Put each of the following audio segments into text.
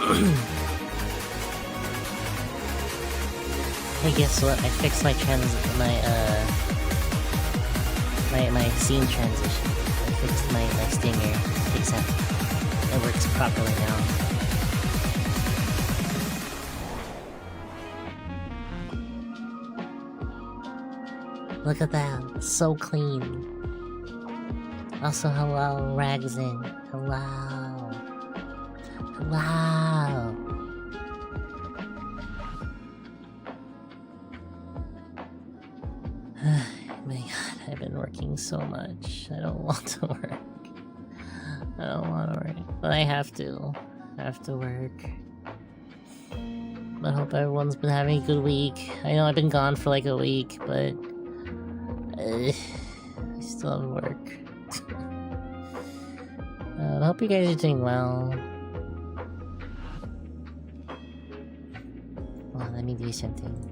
Hey, guess what? I fixed my my scene transition. I fixed my stinger ASAP. It works properly now. Look at that, it's so clean. Also, hello, Ragzin. Hello. Hello. My god, I've been working so much. I don't want to work. I don't want to work. But I have to. I have to work. I hope everyone's been having a good week. I know I've been gone for like a week, but... I still have work. I hope you guys are doing well. Well, let me do something.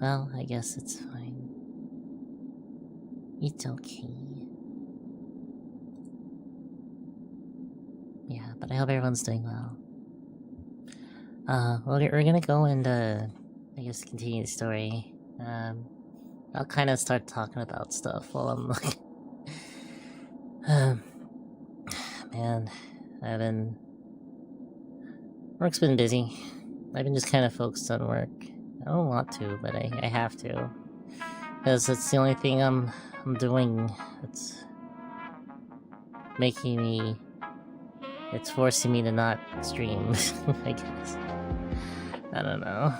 Well, I guess it's fine. It's okay. Yeah, but I hope everyone's doing well. We're gonna go and, I guess continue the story. I'll kind of start talking about stuff while I'm like... man, work's been busy. I've been just kind of focused on work. I don't want to, but I have to. Because it's the only thing I'm doing. It's making me... It's forcing me to not stream, I guess. I don't know.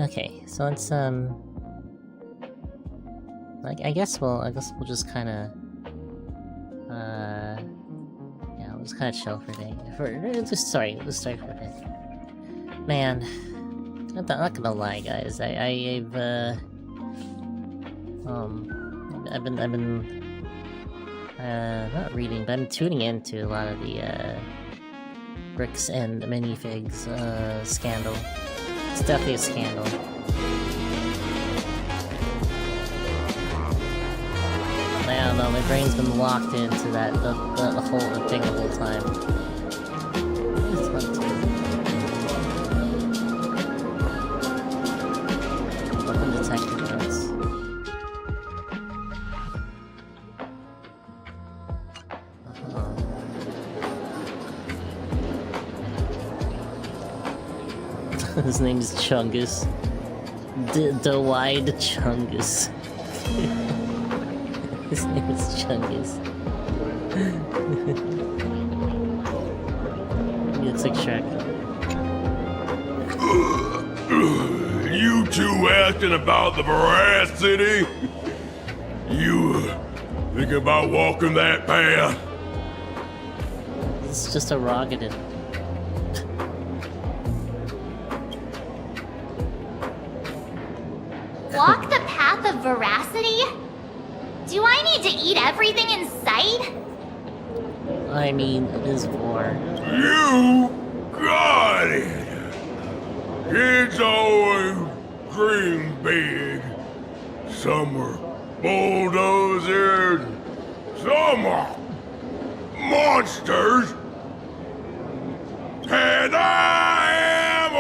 Okay, so let's, I guess we'll just kinda... We'll just kinda chill for a day. We'll just start for a bit. Man, I'm not gonna lie, guys. I've been not reading, but I'm tuning into a lot of the bricks and minifigs scandal. It's definitely a scandal. I don't know, my brain's been locked into that the whole thing the whole time. It's fun too. Welcome to Detective Notes. His name is Chungus. The Wide Chungus. His name is Chungus. It's like Shrek. You two asking about the veracity? You think about walking that path? It's just a rogative. Walk the path of veracity? Do I need to eat everything in sight? I mean, it is war. You got it! Kids always dream big. Some are bulldozers, some are monsters. And I am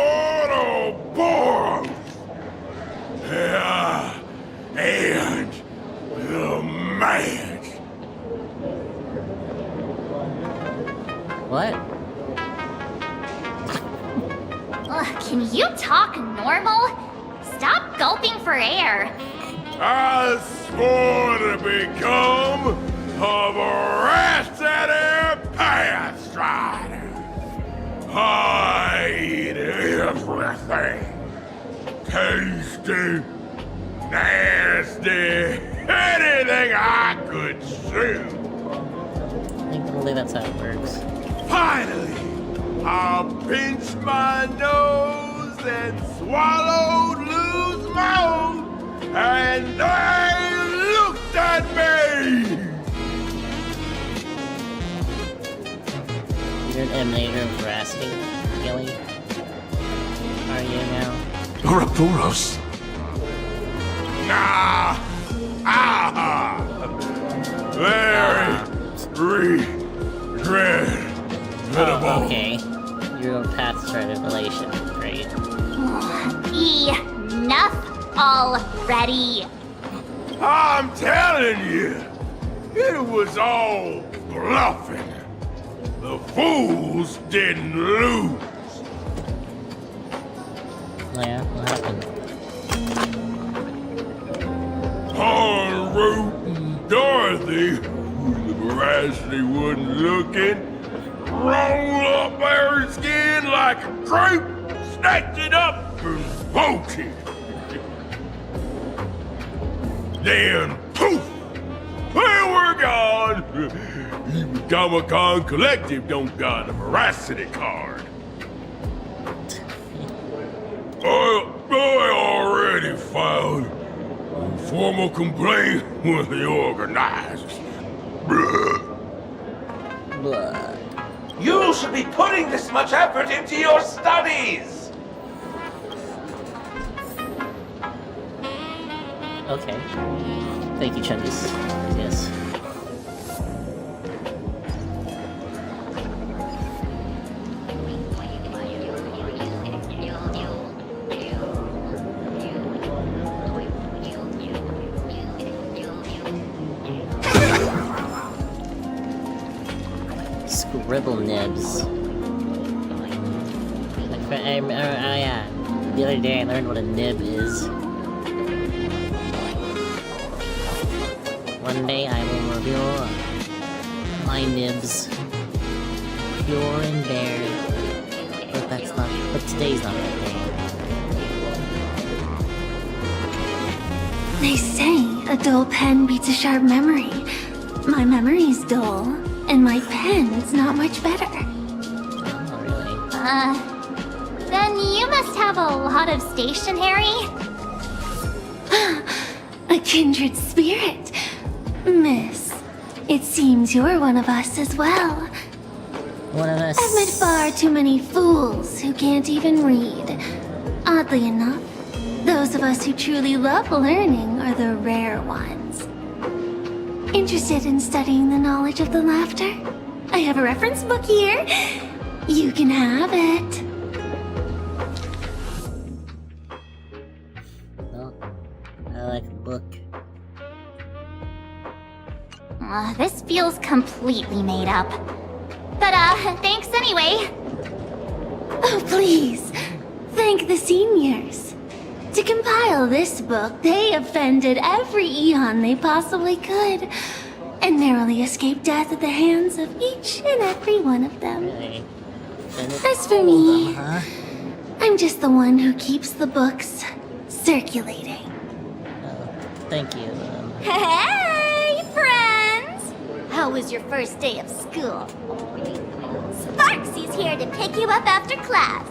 Ouroboros! Yeah, and the man. What? Ugh, can you talk normal? Stop gulping for air. I swore to become a veracity path strider. I eat everything. Tasty, nasty, anything I could chew. I think only that's how it works. finally, I pinched my nose and swallowed Lou's mouth, and they looked at me! You're an emanator of veracity, Gilly. Are you now? Ouroboros? Nah! Ah! Very regrettable. Okay. You're on path to revelation. Great. Enough already. I'm telling you, it was all bluffing. The fools didn't lose. Oh yeah? What happened? En route and Dorothy, who the veracity wasn't looking, rolled up her skin like a grape, snatched it up and smoked it. Then, poof! Well, we're gone! Even Comic-Con Collective don't got a veracity card. I already filed a formal complaint with the organizers. Blah. You should be putting this much effort into your studies! Okay. Thank you, Chungus. Yes. Scribble nibs. Yeah. The other day I learned what a nib is. One day I will reveal my nibs. Pure and bare. But today's not that day. They say a dull pen beats a sharp memory. My memory's dull, and my pen's not much better. Not really. Then you must have a lot of stationery? A kindred spirit. Miss, it seems you're one of us as well. One of us. I've met far too many fools who can't even read. Oddly enough, those of us who truly love learning are the rare ones. Interested in studying the knowledge of the laughter? I have a reference book here. You can have it. Oh, I like the book. This feels completely made up. But, thanks anyway. Oh, please. Thank the seniors. To compile this book, they offended every eon they possibly could, and narrowly escaped death at the hands of each and every one of them. Really? As for me, Huh? I'm just the one who keeps the books circulating. Oh, thank you. Hey, friends! How was your first day of school? Sparksy's here to pick you up after class.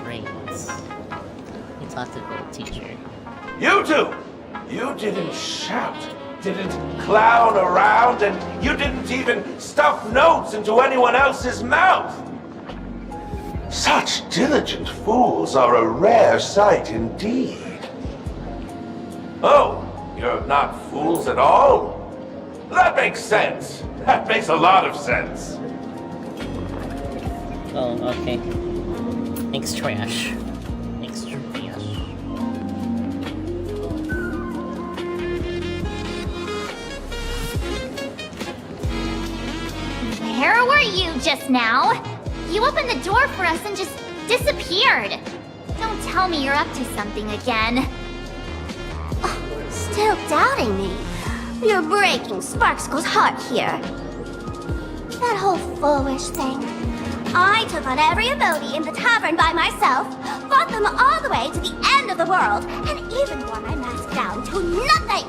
Great. You talked to the old teacher. You two! You didn't shout, didn't clown around, and you didn't even stuff notes into anyone else's mouth! Such diligent fools are a rare sight indeed. Oh, you're not fools at all? That makes sense. That makes a lot of sense. Oh, okay. Thanks, trash. Thanks, trash. Where were you just now? You opened the door for us and just disappeared. Don't tell me you're up to something again. Still doubting me? You're breaking Sparkskull's heart here. That whole foolish thing. I took on every emoji in the tavern by myself, fought them all the way to the end of the world, and even wore my mask down to nothing!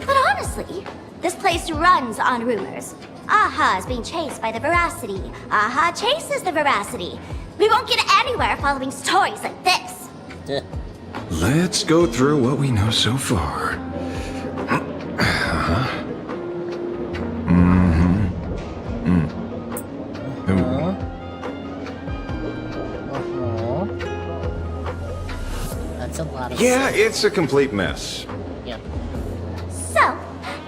But honestly, this place runs on rumors. Aha is being chased by the Veracity. Aha chases the Veracity. We won't get anywhere following stories like this. Let's go through what we know so far. That's a lot of Yeah, stuff. it's a complete mess. Yep. So,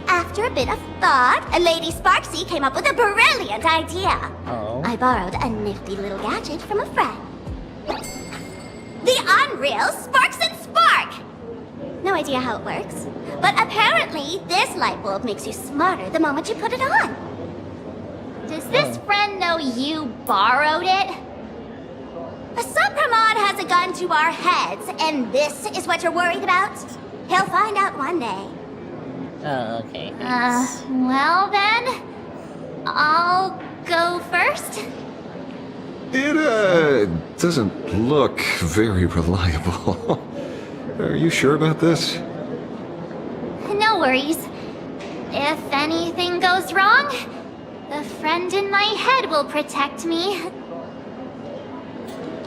after a bit of thought, Lady Sparksy came up with a brilliant idea. Oh. I borrowed a nifty little gadget from a friend. The Unreal Sparks and Spark! No idea how it works, but apparently this light bulb makes you smarter the moment you put it on. Does this friend know you borrowed it? A Supramod has a gun to our heads, and this is what you're worried about? He'll find out one day. Oh, okay. Thanks. Well then, I'll go first. It, doesn't look very reliable. Are you sure about this? No worries. If anything goes wrong, the friend in my head will protect me.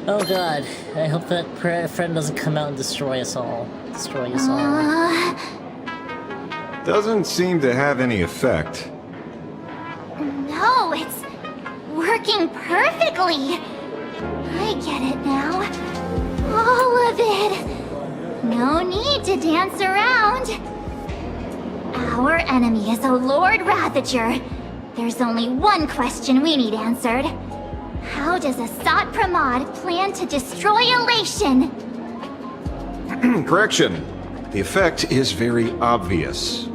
Oh god, I hope that friend doesn't come out and destroy us all. Destroy us all. Doesn't seem to have any effect. No, it's working perfectly. I get it now. All of it. No need to dance around. Our enemy is a Lord Ravager. There's only one question we need answered. How does Asat Pramod plan to destroy Elation? Correction. The effect is very obvious.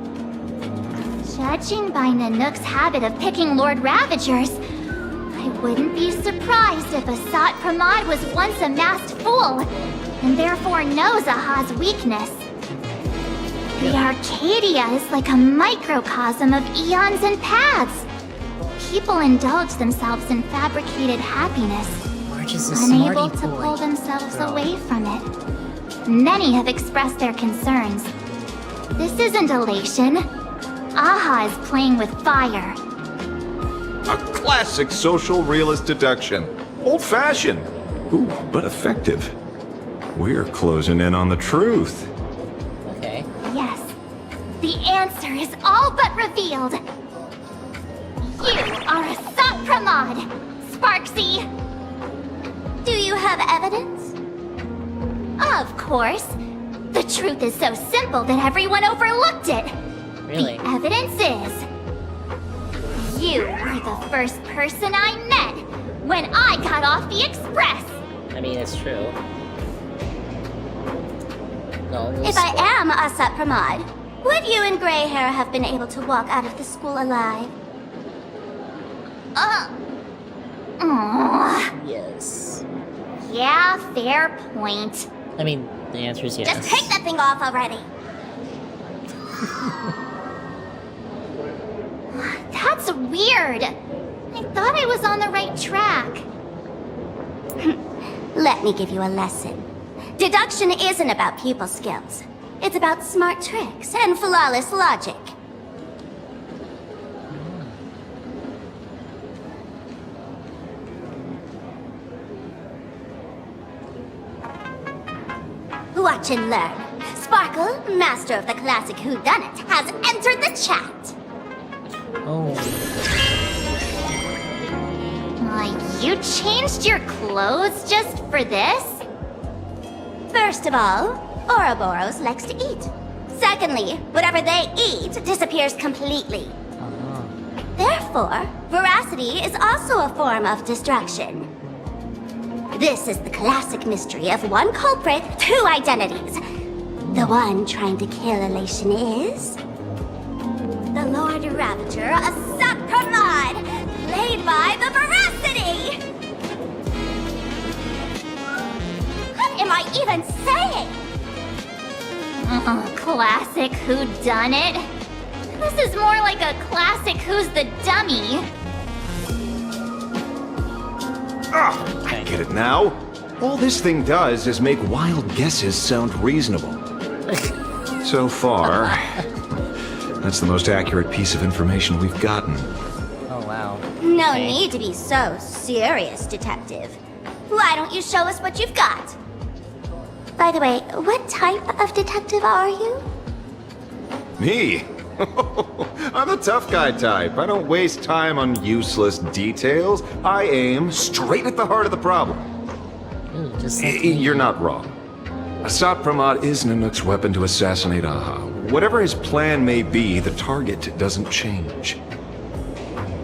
Judging by Nanook's habit of picking Lord Ravagers, I wouldn't be surprised if Asat Pramod was once a masked fool, and therefore knows Aha's weakness. The Arcadia is like a microcosm of eons and paths. People indulge themselves in fabricated happiness, Marge is a unable smarty to boy. pull themselves away from it. Many have expressed their concerns. This isn't elation. Aha is playing with fire. A classic social realist deduction. Old-fashioned. Ooh, but effective. We're closing in on the truth. Okay. Yes, the answer is all but revealed. You are a Pramod, Sparksy. Do you have evidence? Of course. The truth is so simple that everyone overlooked it. Really? The evidence is... You were the first person I met when I got off the express. I mean, it's true. No, If I am Asat Pramod, would you and Grey Hair have been able to walk out of the school alive? Yes. Yeah, fair point. I mean, the answer is yes. Just take that thing off already. That's weird. I thought I was on the right track. Let me give you a lesson. Deduction isn't about pupil skills. It's about smart tricks and flawless logic. Watch and learn. Sparkle, master of the classic whodunit, has entered the chat. Oh. You changed your clothes just for this? First of all, Ouroboros likes to eat. Secondly, whatever they eat disappears completely. Therefore, veracity is also a form of destruction. This is the classic mystery of one culprit, two identities. The one trying to kill Elation is... the Lord Ravager, Asat Pramod, played by the Veracity! What am I even saying? Classic whodunit. This is more like a classic Who's the Dummy. I get it now. All this thing does is make wild guesses sound reasonable. So far, that's the most accurate piece of information we've gotten. Oh No Okay. need to be so serious, Detective. Why don't you show us what you've got? By the way, what type of detective are you? Me? I'm a tough guy type. I don't waste time on useless details. I aim straight at the heart of the problem. Ooh, just like me. You're not wrong. Asat Pramad is Nanook's weapon to assassinate Aha. Whatever his plan may be, the target doesn't change.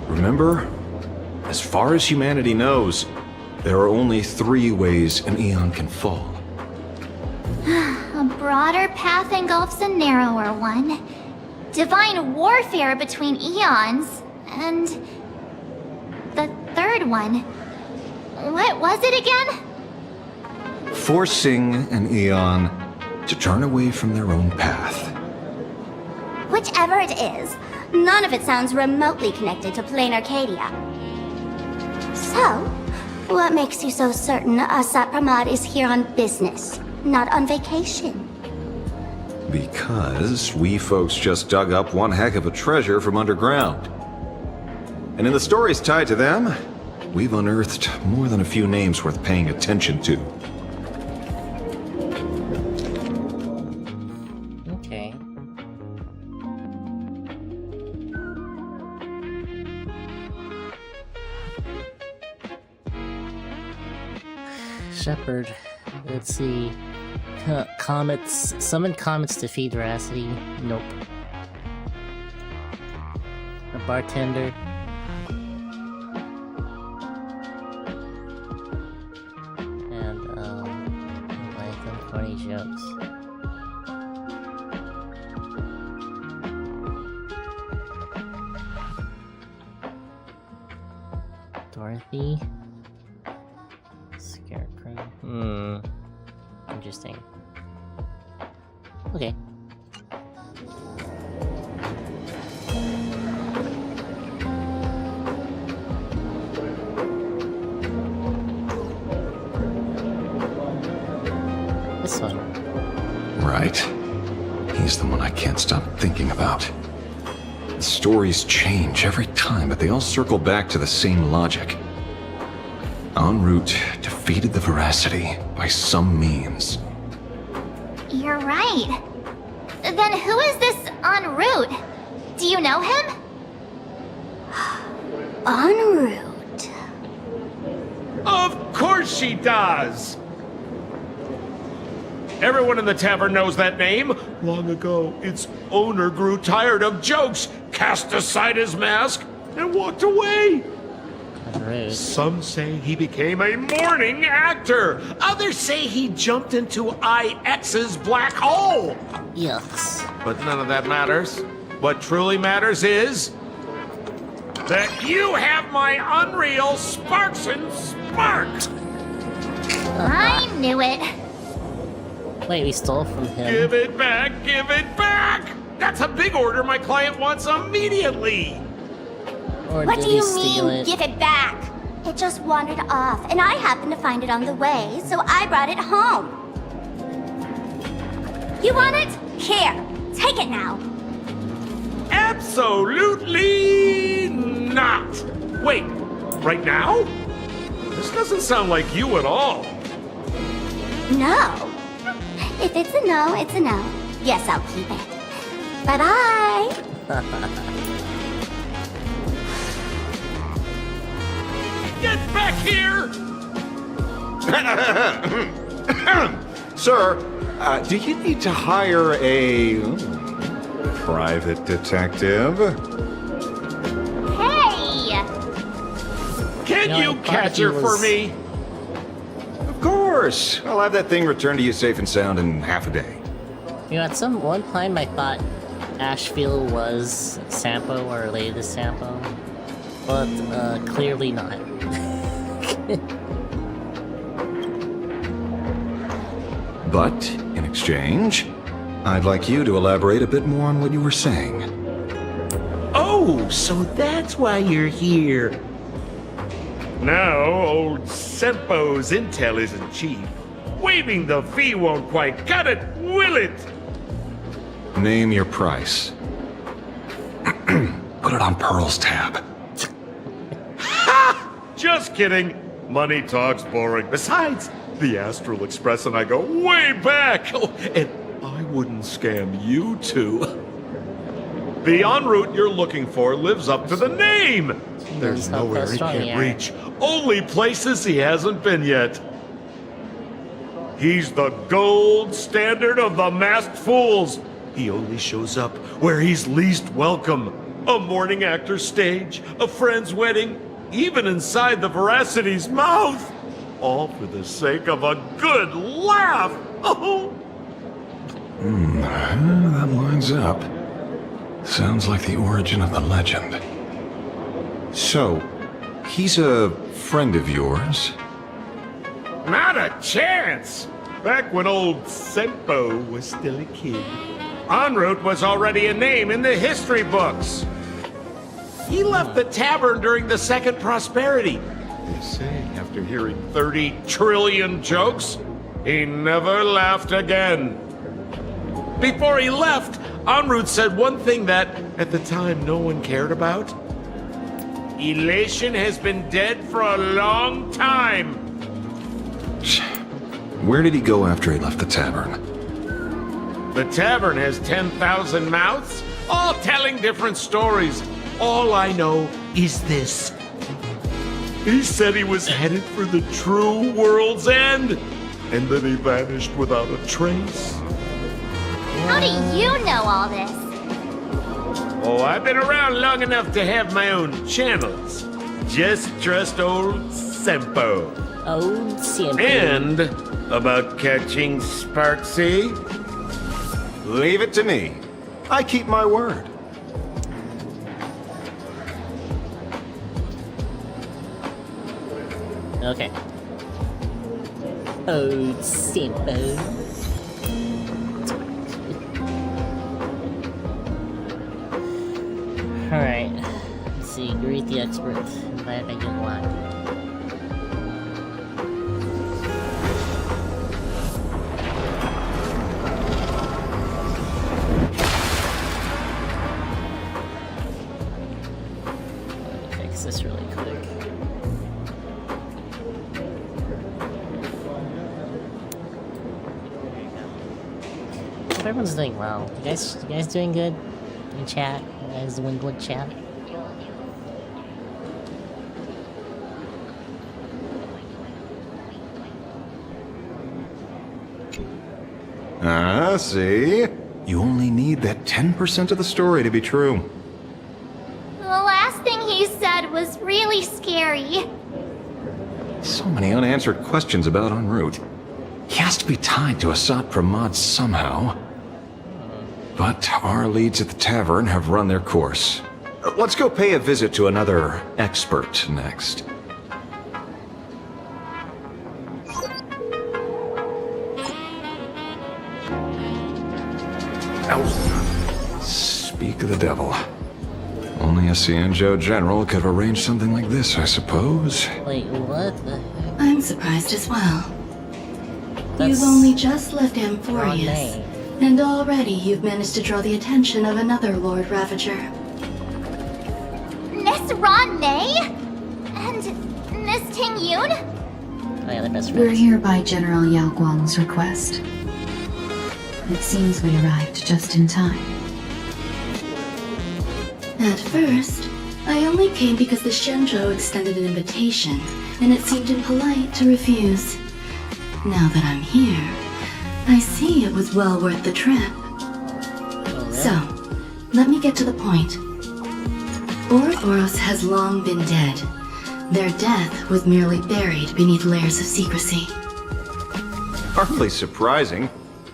Remember, as far as humanity knows, there are only 3 ways an Eon can fall. A broader path engulfs a narrower one. Divine warfare between eons, and the third one. What was it again? Forcing an Eon to turn away from their own path. Whichever it is, none of it sounds remotely connected to plain Arcadia. So, what makes you so certain Asat Pramad is here on business, not on vacation? Because we folks just dug up one heck of a treasure from underground. And in the stories tied to them, we've unearthed more than a few names worth paying attention to. Okay. Shepard. Let's see. Comets. Summon comets to feed veracity. Nope. A bartender. And, like them funny jokes. Dorothy. Scarecrow. Interesting. Okay. This one. Right. He's the one I can't stop thinking about. The stories change every time, but they all circle back to the same logic. En route defeated the veracity by some means. You're right. Then who is this en route? Do you know him? En route. Of course she does! Everyone in the tavern knows that name. Long ago, its owner grew tired of jokes, cast aside his mask, and walked away. Rude. Some say he became a morning actor. Others say he jumped into IX's black hole. Yucks. But none of that matters. What truly matters is that you have my unreal Sparks and Spark. I knew it. Wait, we stole from him. Give it back, give it back! That's a big order my client wants immediately. Or What did do he you steal mean, it? give it back? It just wandered off, and I happened to find it on the way, so I brought it home. You want it? Here, take it now. Absolutely not! Wait, right now? This doesn't sound like you at all. No. If it's a no, it's a no. Yes, I'll keep it. Bye-bye. Get back here! Sir, do you need to hire a private detective? Hey! Can No, I you thought catch he her for was- me? Of course. I'll have that thing returned to you safe and sound in half a day. You know, at some one time I thought Asheville was Sampo or related to Sampo, but clearly not. But, in exchange, I'd like you to elaborate a bit more on what you were saying. Oh, so that's why you're here. No, old Sempo's intel isn't cheap. Waiving the fee won't quite cut it, will it? Name your price. Put it on Pearl's tab. Just kidding. Money talk's boring. Besides, the Astral Express and I go way back. Oh, and I wouldn't scam you two. The en route you're looking for lives up to the name. There's how nowhere he strong can't you are. reach. Only places he hasn't been yet. He's the gold standard of the masked fools. He only shows up where he's least welcome. A morning actor's stage, a friend's wedding, even inside the Veracity's mouth. All for the sake of a good laugh. Oh. That lines up. Sounds like the origin of the legend. So, he's a friend of yours? Not a chance! Back when old Senpo was still a kid, en route was already a name in the history books. He left the tavern during the Second Prosperity. They say after hearing 30 trillion jokes, he never laughed again. Before he left, en route said one thing that, at the time, no one cared about. Elation has been dead for a long time. Where did he go after he left the tavern? The tavern has 10,000 mouths, all telling different stories. All I know is this. He said he was headed for the true world's end, and then he vanished without a trace. How do you know all this? Oh, I've been around long enough to have my own channels. Just trust old Senpo. Old Simple. And about catching Sparksy. Leave it to me. I keep my word. Okay. Old Simple. Alright. Let's see. Greet the expert. Glad I get one. Fix this really quick. Hope everyone's doing well. You guys doing good in chat? You guys doing good chat? Ah, see? You only need that 10% of the story to be true. The last thing he said was really scary. So many unanswered questions about en route. He has to be tied to Asat Pramod somehow. But our leads at the tavern have run their course. Let's go pay a visit to another expert next. Speak of the devil. Only a Cianjo general could have arranged something like this, I suppose. Wait, what the heck? I'm surprised as well. That's You've only just left wrong Amphorius, name. and already you've managed to draw the attention of another Lord Ravager. Miss Ron May? And Miss Ting Yoon? Oh yeah, they're best We're friends. here by General Yao Guang's request. It seems we arrived just in time. At first, I only came because the Shenzhou extended an invitation, and it seemed impolite to refuse. Now that I'm here, I see it was well worth the trip. Oh, really? So, let me get to the point. Ouroboros has long been dead. Their death was merely buried beneath layers of secrecy. Hardly surprising.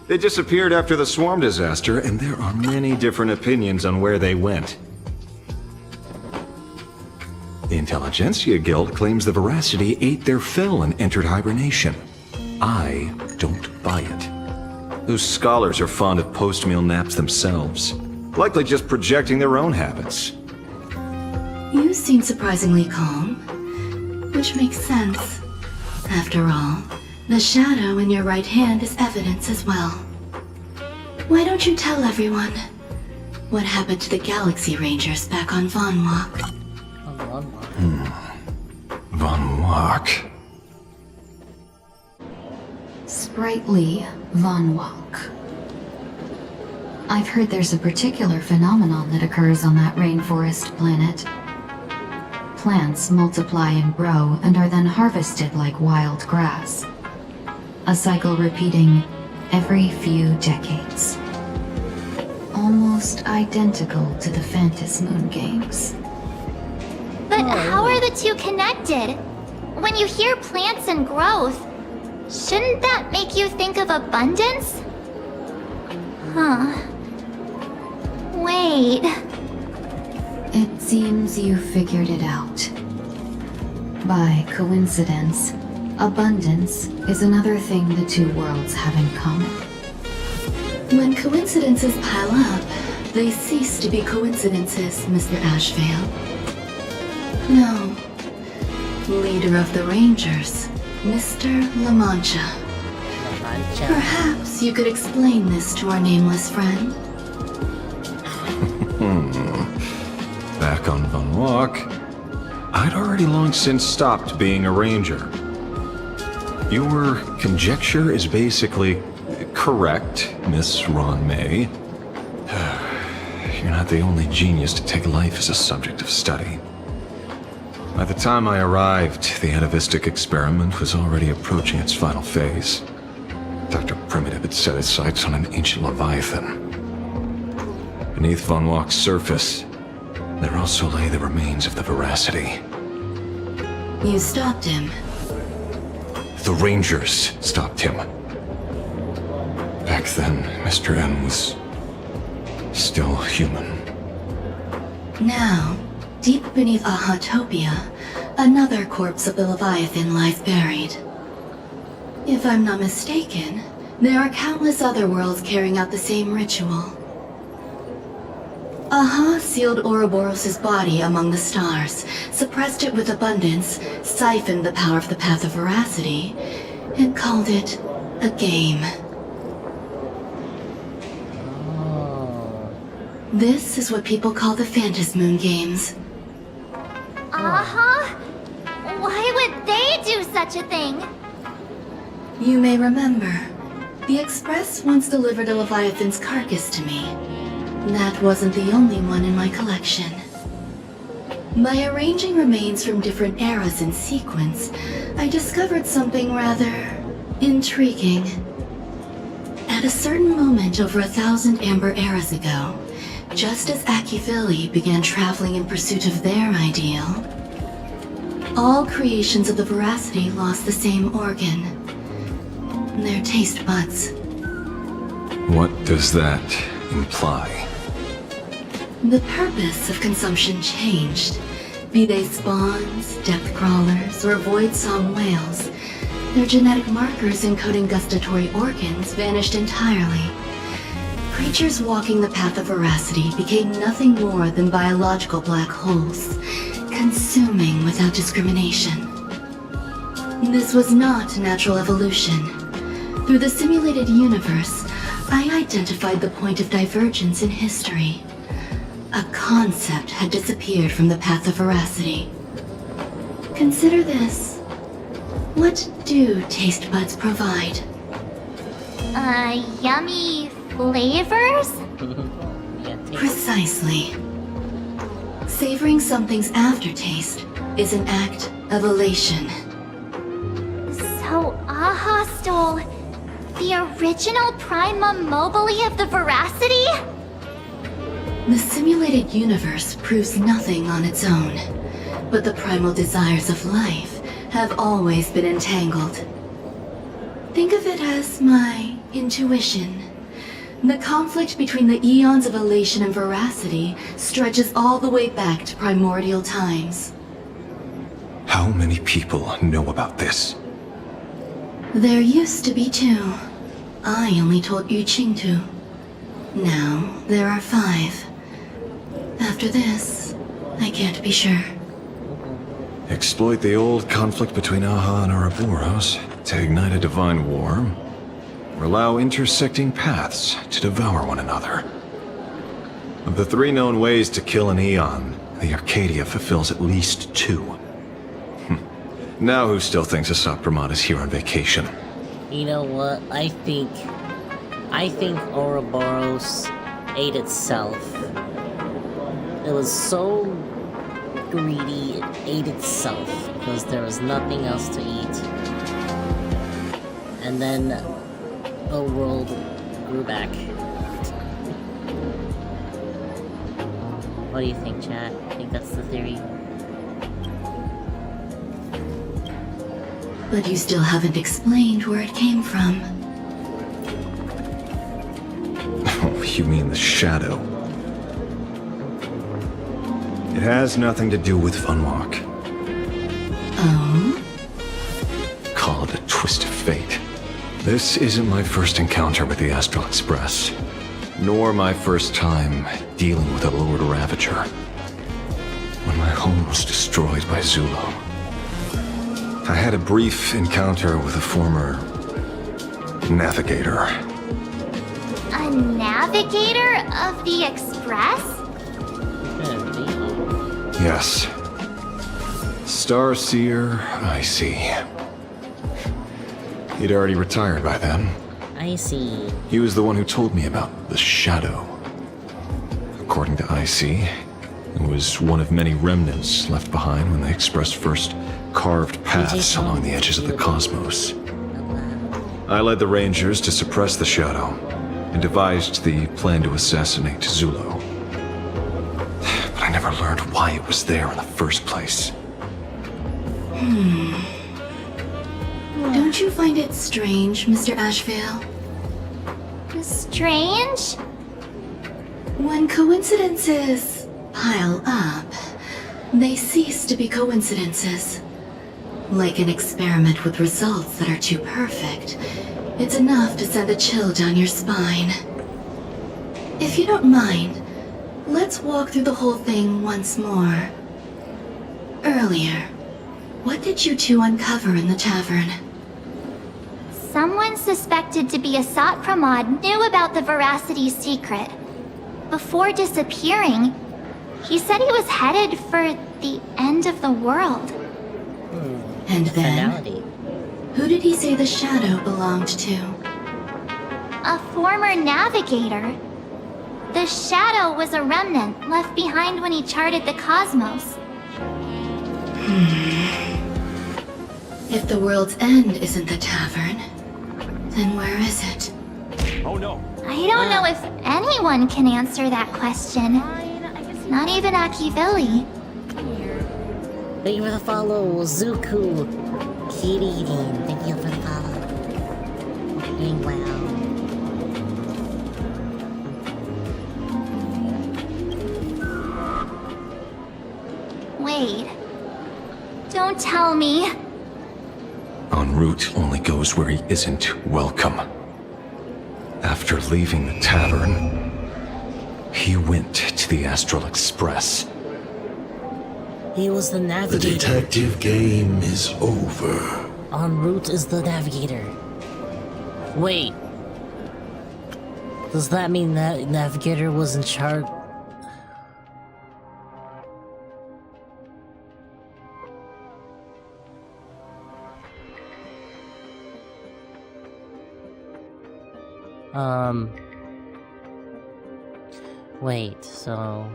They disappeared after the swarm disaster, and there are many different opinions on where they went. The Intelligentsia Guild claims the Veracity ate their fill and entered hibernation. I don't buy it. Those scholars are fond of post-meal naps themselves, likely just projecting their own habits. You seem surprisingly calm, which makes sense. After all, the shadow in your right hand is evidence as well. Why don't you tell everyone what happened to the Galaxy Rangers back on Von Walk? Oh, one more. Von Walk. Sprightly Von Walk. I've heard there's a particular phenomenon that occurs on that rainforest planet. Plants multiply and grow and are then harvested like wild grass. A cycle repeating every few decades. Almost identical to the Phantom Moon games. But how are the two connected? When you hear plants and growth, shouldn't that make you think of abundance? Huh. Wait. It seems you figured it out. By coincidence, abundance is another thing the two worlds have in common. When coincidences pile up, they cease to be coincidences, Mr. Ashvale. No. Leader of the Rangers, Mr. La Mancha. Perhaps you could explain this to our nameless friend. Back on Von Walk, I'd already long since stopped being a ranger. Your conjecture is basically correct, Miss Ron May. You're not the only genius to take life as a subject of study. By the time I arrived, the atavistic experiment was already approaching its final phase. Dr. Primitive had set his sights on an ancient leviathan. Beneath Von Walk's surface, there also lay the remains of the Veracity. You stopped him. The Rangers stopped him. Back then, Mr. N was still human. Now, deep beneath Ahatopia, another corpse of the Leviathan lies buried. If I'm not mistaken, there are countless other worlds carrying out the same ritual. Aha sealed Ouroboros' body among the stars, suppressed it with abundance, siphoned the power of the Path of Veracity, and called it a game. This is what people call the Phantom Moon games. Uh-huh. Why would they do such a thing? You may remember, the Express once delivered a Leviathan's carcass to me. That wasn't the only one in my collection. By arranging remains from different eras in sequence, I discovered something rather intriguing. At a certain moment over 1,000 Amber eras ago, just as Akivili began traveling in pursuit of their ideal, all creations of the Veracity lost the same organ. Their taste buds. What does that imply? The purpose of consumption changed. Be they spawns, depth crawlers, or void song whales, their genetic markers encoding gustatory organs vanished entirely. Creatures walking the path of Veracity became nothing more than biological black holes, consuming without discrimination. This was not natural evolution. Through the simulated universe, I identified the point of divergence in history. A concept had disappeared from the path of Veracity. Consider this. What do taste buds provide? Yummy flavors? Precisely. Savoring something's aftertaste is an act of elation. So Aha stole the original Primum Mobile of the Veracity? The simulated universe proves nothing on its own, but the primal desires of life have always been entangled. Think of it as my intuition. The conflict between the eons of elation and Veracity stretches all the way back to primordial times. How many people know about this? There used to be 2. I only told Yu Qing 2. Now, there are 5. After this, I can't be sure. Exploit the old conflict between Aha and Ouroboros to ignite a divine war, or allow intersecting paths to devour one another. Of the 3 known ways to kill an Eon, the Arcadia fulfills at least 2. Now who still thinks Asat Pramod is here on vacation? You know what? I think Ouroboros ate itself. It was so greedy, it ate itself because there was nothing else to eat. And then the world grew back. What do you think, chat? I think that's the theory. But you still haven't explained where it came from. Oh, you mean the shadow? It has nothing to do with Funwalk. Oh? Call it a twist of fate. This isn't my first encounter with the Astral Express, nor my first time dealing with a Lord Ravager. When my home was destroyed by Zulo, I had a brief encounter with a former navigator. A navigator of the Express? Yes. Starseer, I see. He'd already retired by then. I see. He was the one who told me about the shadow. According to IC, it was one of many remnants left behind when the Express first carved paths along the edges of the cosmos. I led the Rangers to suppress the shadow and devised the plan to assassinate Zulo. But I never learned why it was there in the first place. Don't you find it strange, Mr. Ashvale? Strange? When coincidences pile up, they cease to be coincidences. Like an experiment with results that are too perfect, it's enough to send a chill down your spine. If you don't mind, let's walk through the whole thing once more. Earlier, what did you two uncover in the tavern? Someone suspected to be Asat Pramod knew about the Veracity secret. Before disappearing, he said he was headed for the end of the world. And then, Finality. who did he say the shadow belonged to? A former navigator. The shadow was a remnant left behind when he charted the cosmos. If the world's end isn't the tavern, then where is it? Oh no. I don't know if anyone can answer that question. Not even Akivili. Thank you for the follow, Zuku. Kirin, thank you for the follow. Doing well. Wait. Don't tell me. En route only goes where he isn't welcome. After leaving the tavern, he went to the Astral Express. He was the The navigator. detective game is over. En route is the navigator. Wait. Does that mean that navigator was in charge? Wait, so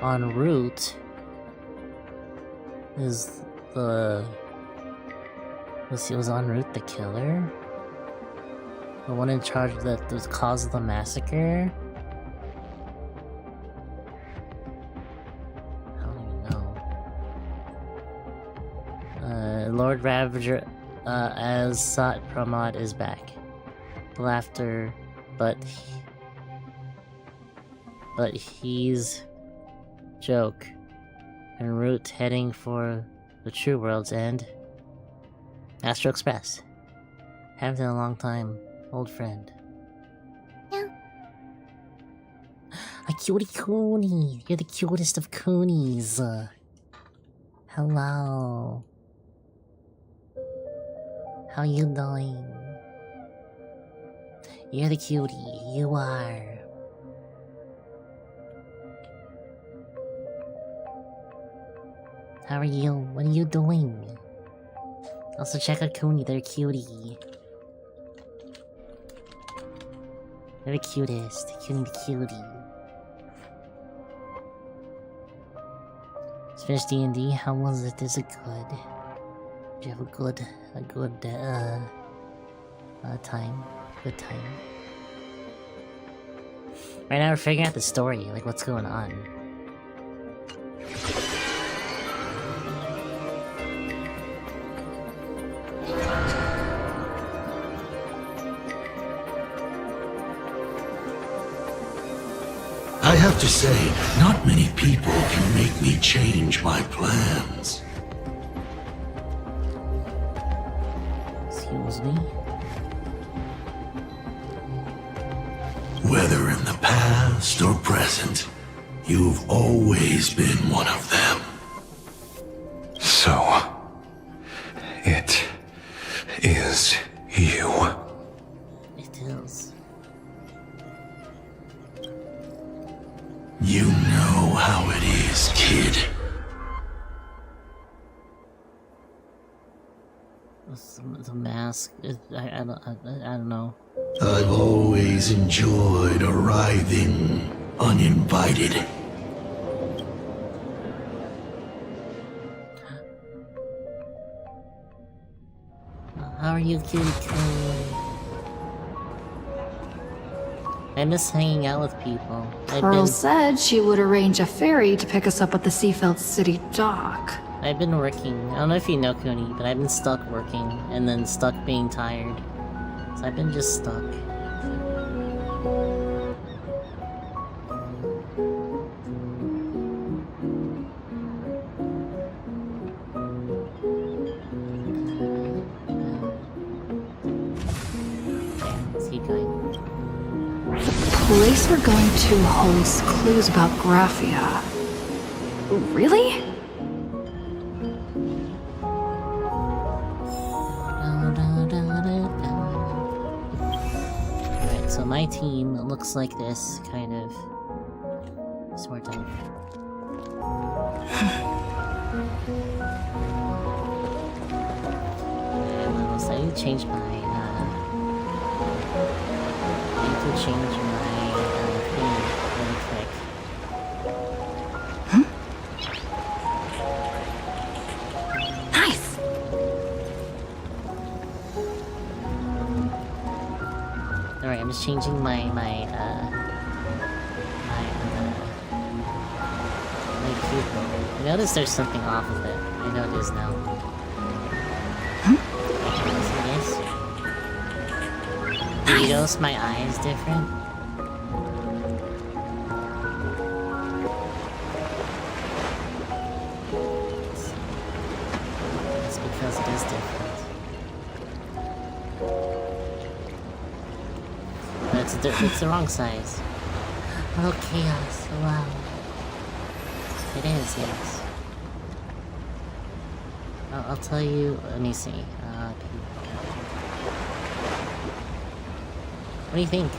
en route is the was en route the killer? The one in charge that was cause of the massacre? I don't even know. Lord Ravager as Sat Pramod is back. Laughter, but he's joke. En route heading for the true world's end. Astro Express. Haven't in a long time. Old friend. Yeah. A cutie coonie. You're the cutest of coonies. Hello. How you doing? You're the cutie. You are. How are you? What are you doing? Also check out Kuni, they're cutie. They're the cutest. Kuni the cutie. Let's finish D&D. How was it? Is it good? Did you have a good time? Good time. Right now we're figuring out the story, like what's going on. I have to say, not many people can make me change my plans. Excuse me? Whether in the past or present, you've always been one of them. So, it is you. It is. You know how it is, kid. The mask. I don't know. I've always enjoyed arriving uninvited. How are you, Kitty Coon? I miss hanging out with people. Pearl said she would arrange a ferry to pick us up at the Seafeld City dock. I've been working. I don't know if you know, Kuni, but I've been stuck working and then stuck being tired. So I've been just stuck. Let's keep going. The place we're going to holds clues about Graphia. Really? Alright, so my team looks like this, kind of. Sort of. And I need to change my, thing really quick. Nice! Alright, I'm just changing my pupil. I noticed there's something off with it. I know it is now. Do you notice my eye is different? It's because it is different. But it's the wrong size. Oh, chaos. Wow. It is, yes. I'll tell you. Let me see. What do you think?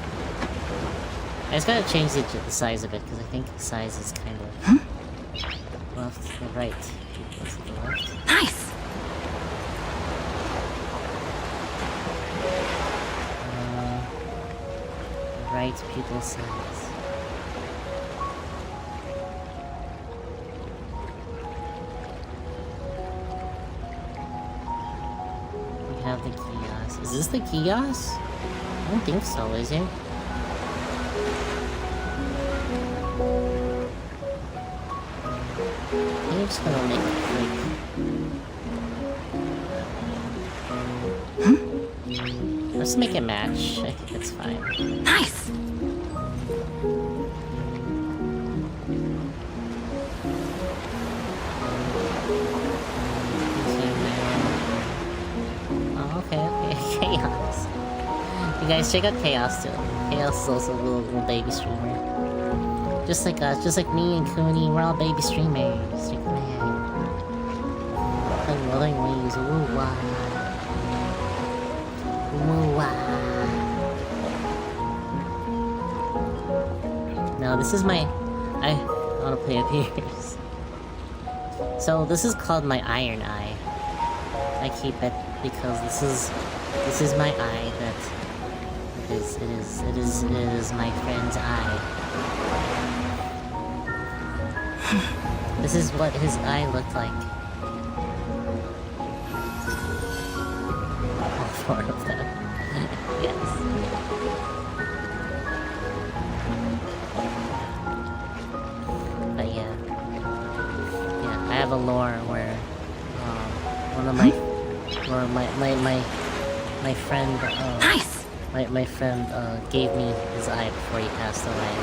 I just gotta change the size of it because I think the size is kind of left to the right. Let's go left. Nice! Right pupil size. We have the kiosk. Is this the kiosk? I don't think so, is it? I'm just gonna make it quick. Let's make it match. I think it's fine. Nice! Oh, okay, chaos. You guys check out Chaos too. Chaos is also a little baby streamer. Just like us, just like me and Kuni, we're all baby streamers. Check them out. Playing Wuthering Waves, woo wah. Woo wah. Now this is my... I wanna play up here. So this is called my Iron Eye. I keep it because this is my eye that it is my friend's eye. This is what his eye looked like. All four of them. Yes. But yeah. Yeah, I have a lore where one of my friend Nice! my friend gave me his eye before he passed away.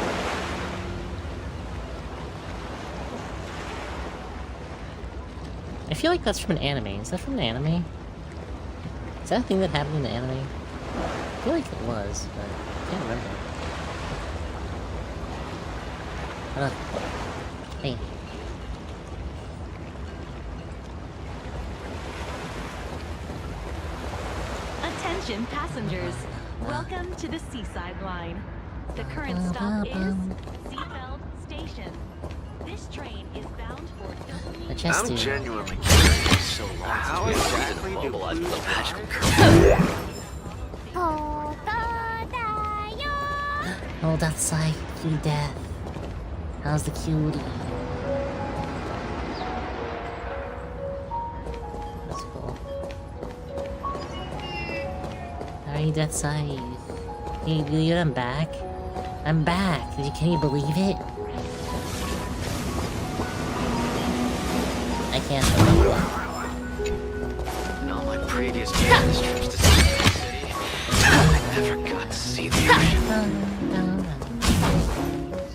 I feel like that's from an anime. Is that from an anime? Is that a thing that happened in the anime? I feel like it was, but I can't remember. Hey. Attention passengers, welcome to the Seaside Line. The current stop is Seafeld Station. This train is bound for I'm genuinely curious. So long how exactly mobilize the magical Oh, that's like cutie death. How's the cutie? That's cool. How are you, Death Side? Can you believe I'm back? I'm back! Can you believe it? I can't believe it. In all my previous business trips to Seaside City, I never got to see the ocean.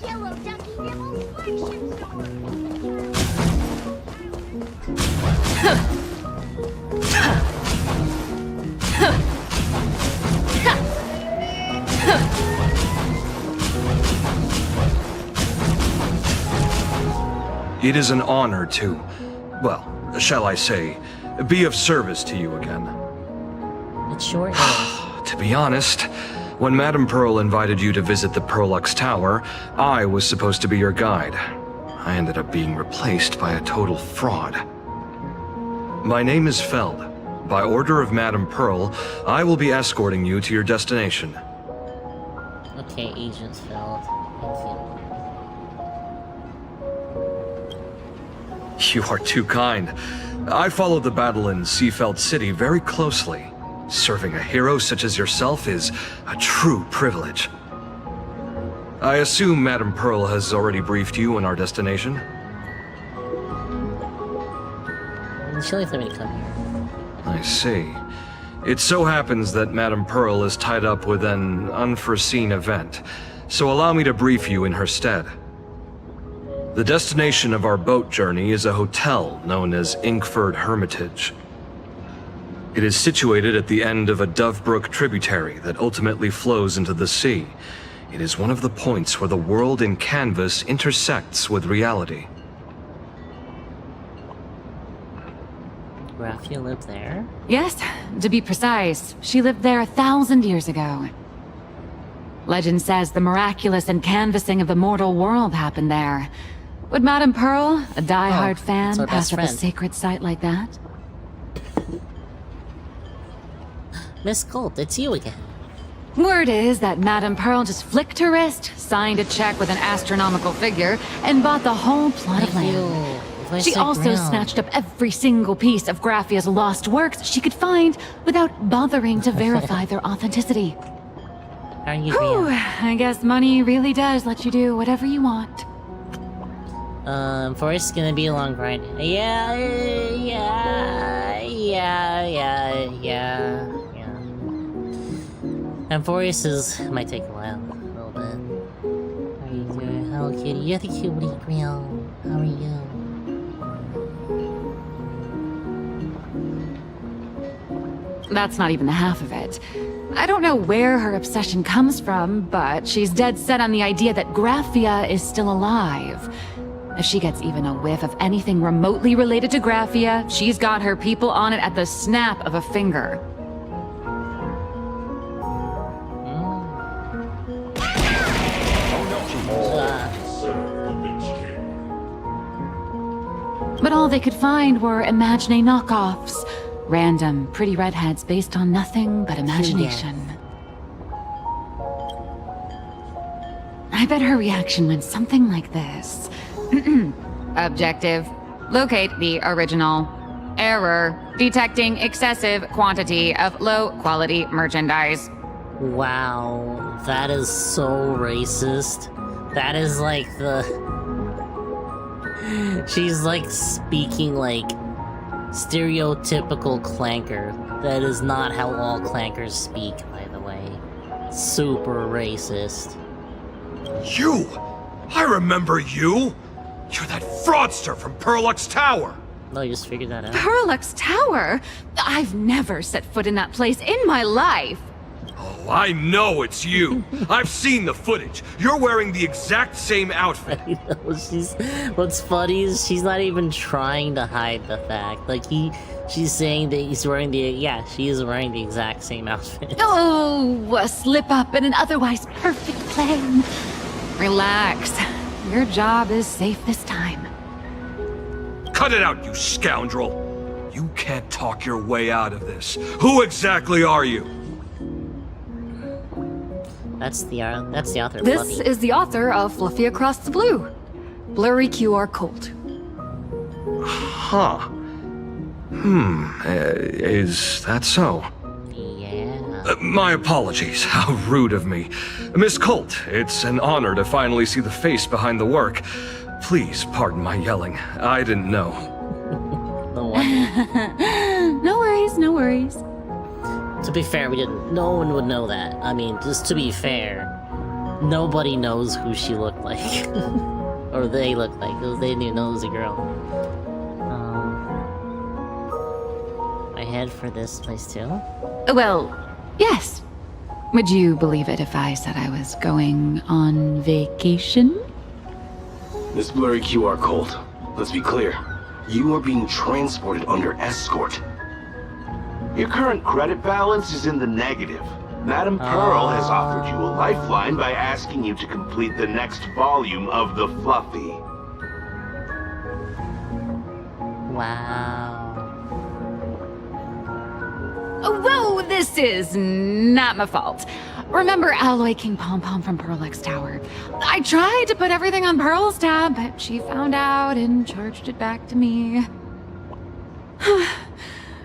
Yellow ducky nibbles flagship store. It is an honor to, well, shall I say, be of service to you again. It sure is. To be honest, when Madame Pearl invited you to visit the Perlux Tower, I was supposed to be your guide. I ended up being replaced by a total fraud. My name is Feld. By order of Madame Pearl, I will be escorting you to your destination. Okay, Agent Feld. Thank you. You are too kind. I followed the battle in Seafeld City very closely. Serving a hero such as yourself is a true privilege. I assume Madame Pearl has already briefed you on our destination? She only let me come here. I see. It so happens that Madame Pearl is tied up with an unforeseen event, so allow me to brief you in her stead. The destination of our boat journey is a hotel known as Inkford Hermitage. It is situated at the end of a Dovebrook tributary that ultimately flows into the sea. It is one of the points where the world in canvas intersects with reality. Raphia lived there? Yes, to be precise, she lived there 1,000 years ago. Legend says the miraculous encanvassing of the mortal world happened there. Would Madame Pearl, a die-hard fan, pass up a sacred site like that? Miss Colt, it's you again. Word is that Madame Pearl just flicked her wrist, signed a check with an astronomical figure, and bought the whole plot of land. She also snatched up every single piece of Graphia's lost works she could find without bothering to verify their authenticity. How are you, Whew, I guess money really does let you do whatever you want. Forest's gonna be a long grind. Yeah. And Forest might take a while, a little bit. How are you doing? Hello, kitty. You're the cutie grill. How are you? That's not even the half of it. I don't know where her obsession comes from, but she's dead set on the idea that Graphia is still alive. If she gets even a whiff of anything remotely related to Graphia, she's got her people on it at the snap of a finger. But all they could find were Imagine knockoffs. Random, pretty redheads based on nothing but imagination. I bet her reaction went something like this. Objective. Locate the original. Error. Detecting excessive quantity of low-quality merchandise. Wow, that is so racist. That is like the... She's like speaking like stereotypical clanker. That is not how all clankers speak, by the way. Super racist. You! I remember you! You're that fraudster from Perlux Tower! No, you just figured that out. Perlux Tower? I've never set foot in that place in my life. Oh, I know it's you! I've seen the footage! You're wearing the exact same outfit! I know, what's funny is she's not even trying to hide the fact. Like, she's saying that he's wearing she is wearing the exact same outfit. Oh, a slip up in an otherwise perfect plan. Relax. Your job is safe this time. Cut it out, you scoundrel! You can't talk your way out of this. Who exactly are you? That's the author. This Fluffy. is the author of Fluffy Across the Blue. Blurry QR Cult. Huh. Is that so? Yeah. My apologies. How rude of me. Miss Colt, it's an honor to finally see the face behind the work. Please pardon my yelling. I didn't know. No wonder. No worries, no worries. To be fair, no one would know that. I mean, just to be fair, nobody knows who she looked like. Or they looked like, because they didn't even know it was a girl. I head for this place too? Well, yes. Would you believe it if I said I was going on vacation? Miss Blurry QR Colt, let's be clear. You are being transported under escort. Your current credit balance is in the negative. Madame Pearl has offered you a lifeline by asking you to complete the next volume of the Fluffy. Wow. Whoa, this is not my fault. Remember Alloy King Pom Pom from Perlux Tower? I tried to put everything on Pearl's tab, but she found out and charged it back to me.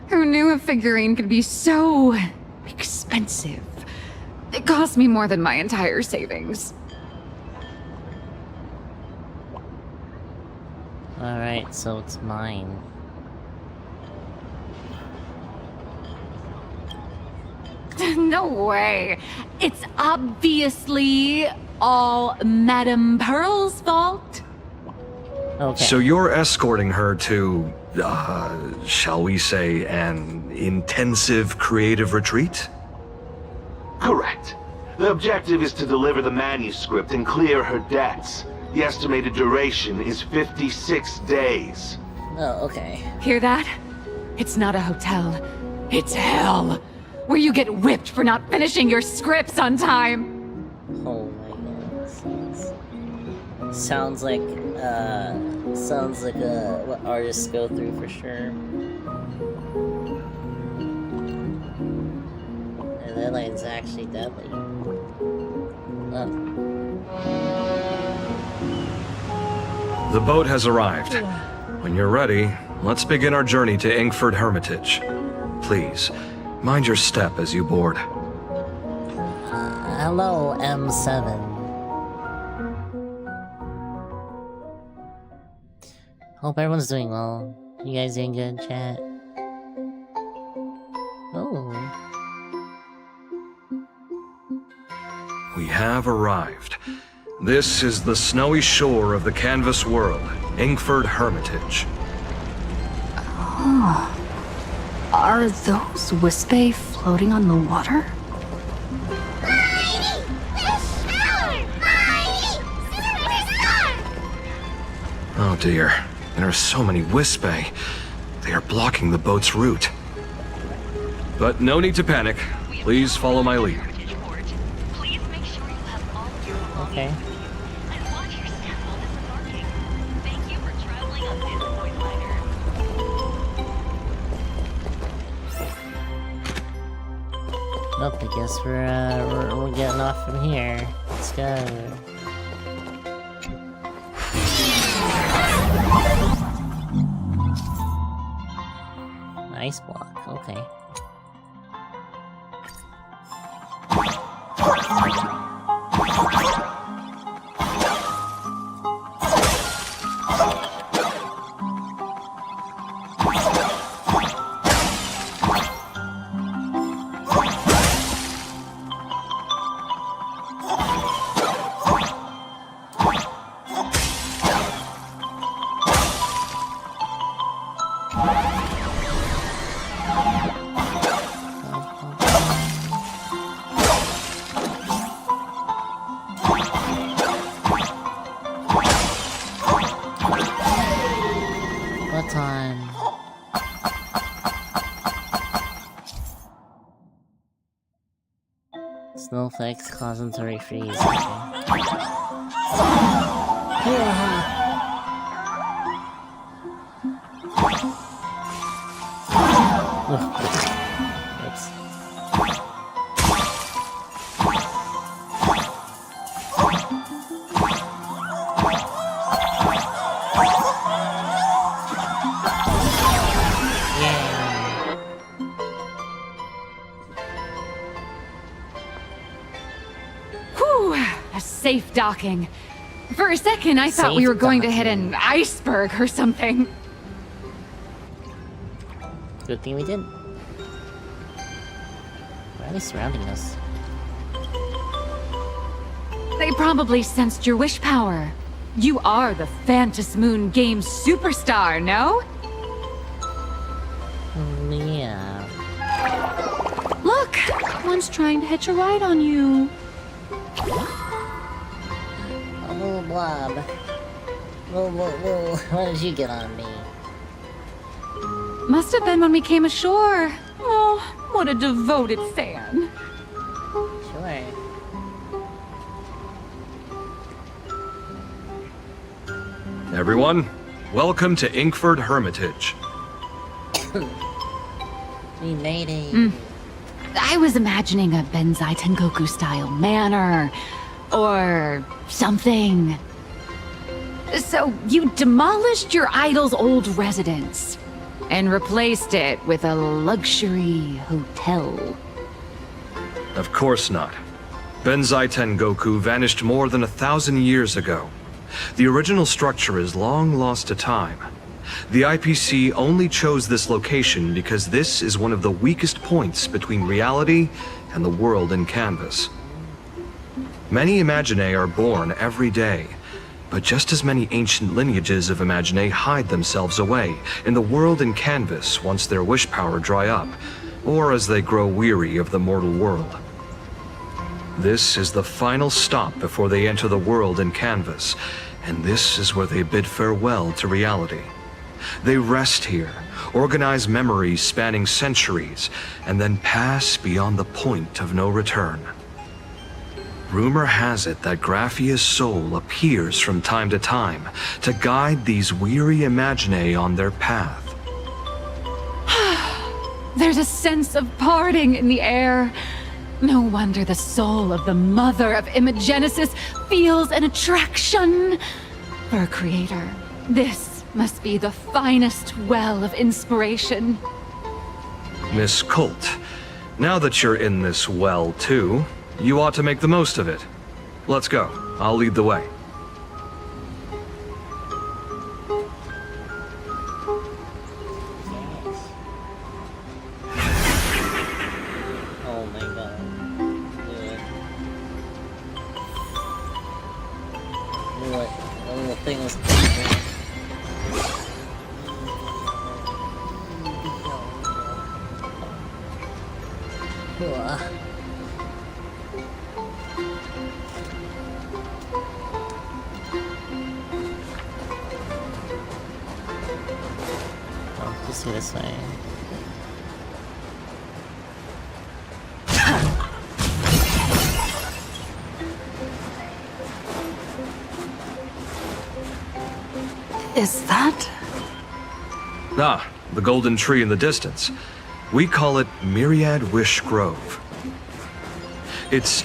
Who knew a figurine could be so expensive? It cost me more than my entire savings. Alright, so it's mine. No way. It's obviously all Madame Pearl's fault. Okay. So you're escorting her to, shall we say, an intensive creative retreat? Correct. The objective is to deliver the manuscript and clear her debts. The estimated duration is 56 days. Oh, okay. Hear that? It's not a hotel. It's hell. Where you get whipped for not finishing your scripts on time. Oh my god. Sounds like what artists go through for sure. And that line's actually deadly. Oh. The boat has arrived. When you're ready, let's begin our journey to Inkford Hermitage. Please, mind your step as you board. Hello, M7. Hope everyone's doing well. You guys doing good, chat? Oh. We have arrived. This is the snowy shore of the canvas world, Inkford Hermitage. Oh. Are those Wispae floating on the water? Oh dear, there are so many Wispae. They are blocking the boat's route. But no need to panic. Please follow my lead. Okay. Nope, I guess we're getting off from here. Let's go. Ice block, okay. What time? Snowflakes cause them to refreeze. Oops. Whew, a safe docking. For a second, I thought we were going to hit an iceberg or something. Good thing we didn't. Why are they surrounding us? They probably sensed your wish power. You are the Phantom Moon Games superstar, no? Yeah. Look, one's trying to hitch a ride on you. A little blob. Little, why did you get on me? Must have been when we came ashore. Oh, what a devoted fan. Sure. Everyone, welcome to Inkford Hermitage. We made it. I was imagining a Benzai Tengoku style manor or something. So you demolished your idol's old residence and replaced it with a luxury hotel. Of course not. Benzai Tengoku vanished more than 1,000 years ago. The original structure is long lost to time. The IPC only chose this location because this is one of the weakest points between reality and the world in canvas. Many Imaginae are born every day, but just as many ancient lineages of Imaginae hide themselves away in the world in canvas once their wish power dry up, or as they grow weary of the mortal world. This is the final stop before they enter the world in canvas, and this is where they bid farewell to reality. They rest here, organize memories spanning centuries, and then pass beyond the point of no return. Rumor has it that Graphia's soul appears from time to time to guide these weary Imaginae on their path. There's a sense of parting in the air. No wonder the soul of the mother of Imagenesis feels an attraction for a creator. This must be the finest well of inspiration. Miss Colt, now that you're in this well too, you ought to make the most of it. Let's go. I'll lead the way. Oh my god. Knew it. The little thing was Oh, just go this way. Is that? Ah, the golden tree in the distance. We call it Myriad Wish Grove. It's...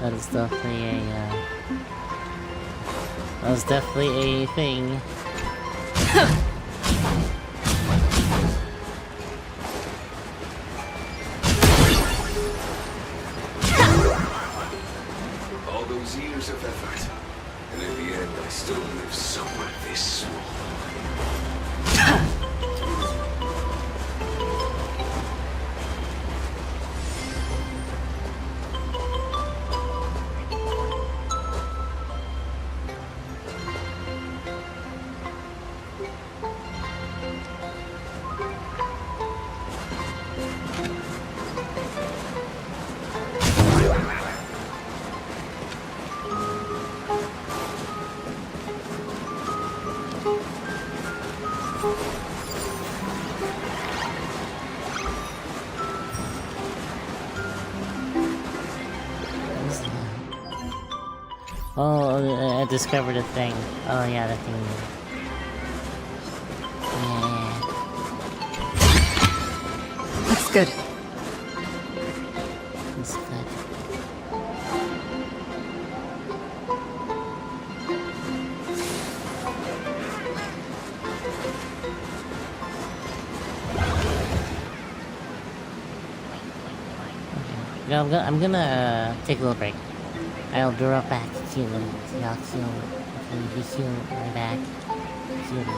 That is definitely a, that was definitely a thing. All those years of effort, and in the end I still live somewhere this small. Oh, I discovered a thing. Oh yeah, the thing. Yeah. Looks good. It's good. Okay. I'm gonna take a little break. I'll be right back. See you later. Y'all soon. Okay, see you right back. See you later.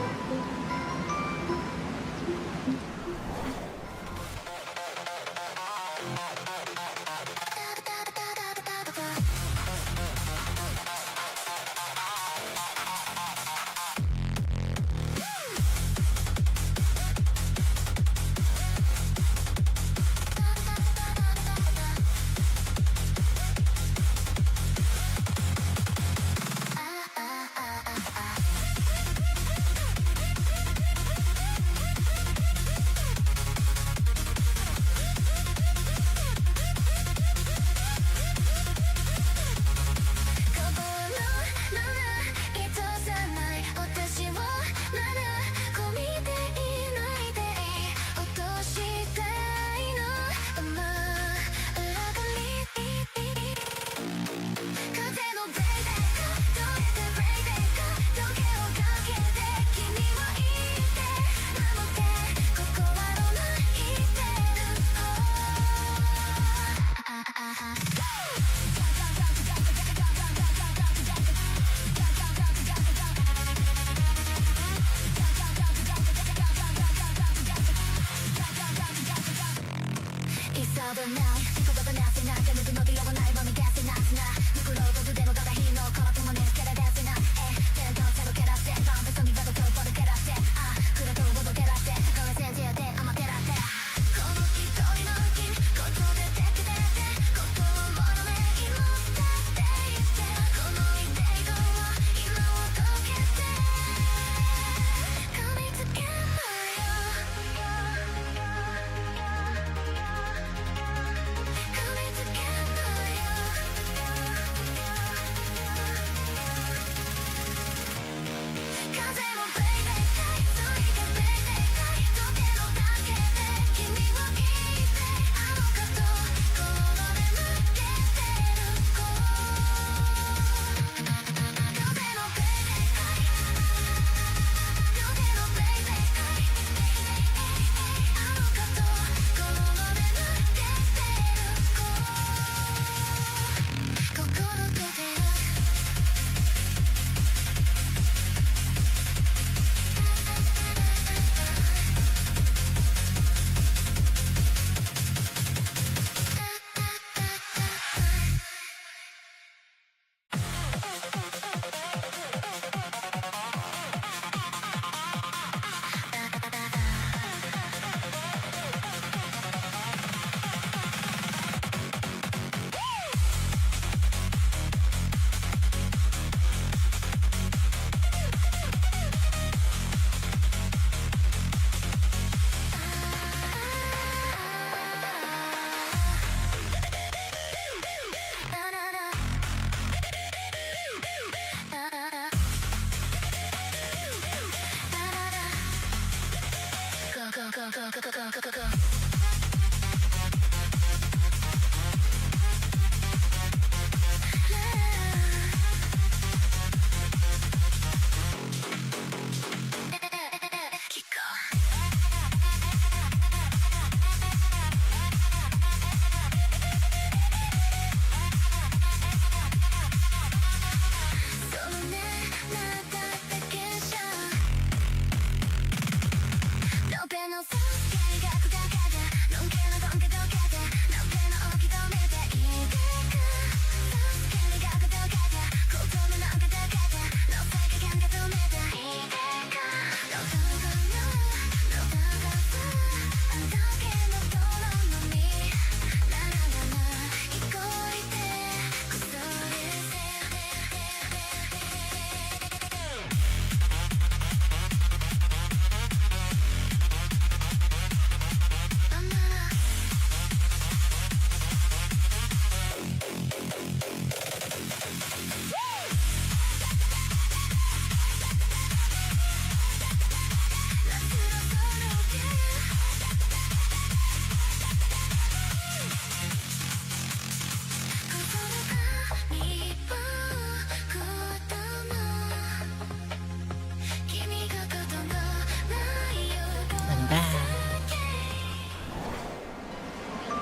I'm back.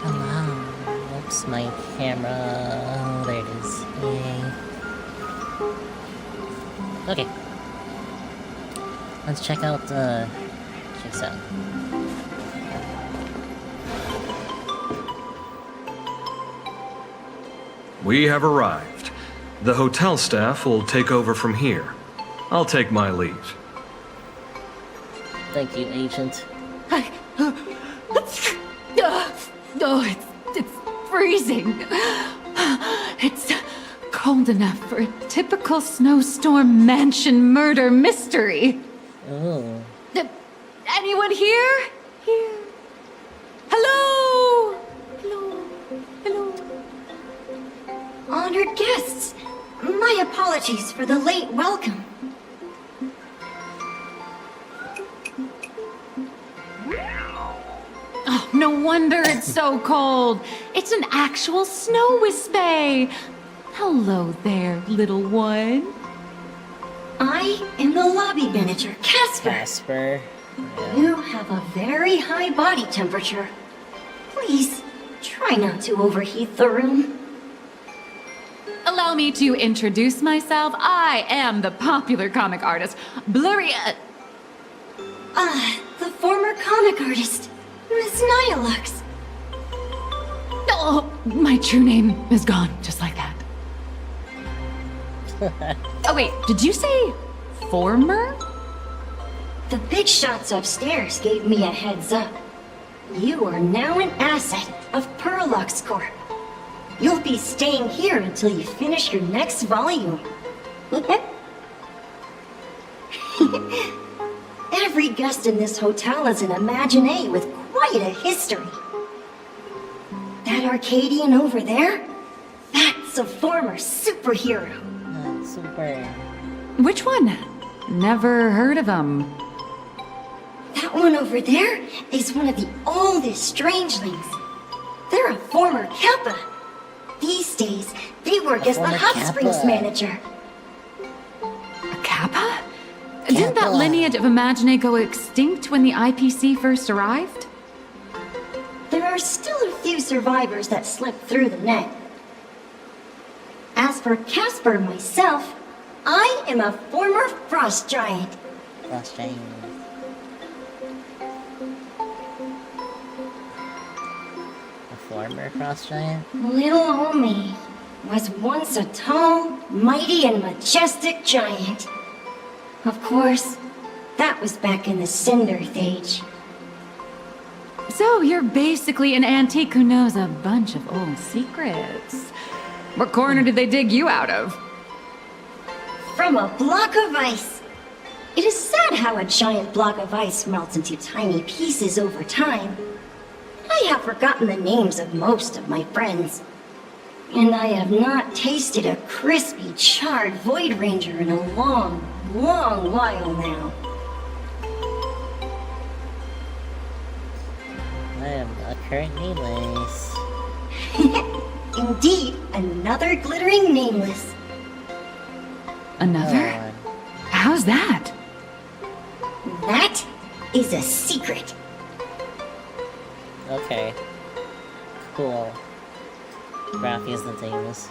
Oh wow. Oops, my camera. Oh, there it is. Yay. Okay. Let's check out check this out. We have arrived. The hotel staff will take over from here. I'll take my leave. Thank you, Agent. Oh, it's freezing. It's cold enough for a typical snowstorm mansion murder mystery. Oh. Anyone here? Here. Hello? Hello? Hello? Honored guests, my apologies for the late welcome. Oh, no wonder it's so cold. It's an actual snow wispy. Hello there, little one. I am the lobby manager, Casper. Casper. Yeah. You have a very high body temperature. Please, try not to overheat the room. Allow me to introduce myself. I am the popular comic artist, Blurry... The former comic artist, Miss Nihilux. Oh, my true name is gone, just like that. Oh wait, did you say former? The big shots upstairs gave me a heads up. You are now an asset of Perlux Corp. You'll be staying here until you finish your next volume. Every guest in this hotel is an Imaginé with quite a history. That Arcadian over there? That's a former superhero. Super. Which one? Never heard of them. That one over there is one of the oldest strangelings. They're a former Kappa. These days, they work as the Hot Springs manager. A Kappa? Didn't that lineage of Imaginé go extinct when the IPC first arrived? There are still a few survivors that slip through the net. As for Casper myself, I am a former frost giant. Frost giant. A former frost giant? Little old me was once a tall, mighty, and majestic giant. Of course, that was back in the Cinderth Age. So you're basically an antique who knows a bunch of old secrets. What corner did they dig you out of? From a block of ice. It is sad how a giant block of ice melts into tiny pieces over time. I have forgotten the names of most of my friends. And I have not tasted a crispy, charred Void Ranger in a long, long while now. have a current nameless. Indeed, another glittering nameless. Another? How's that? That is a secret. Okay. Cool. Raphia's the nameless.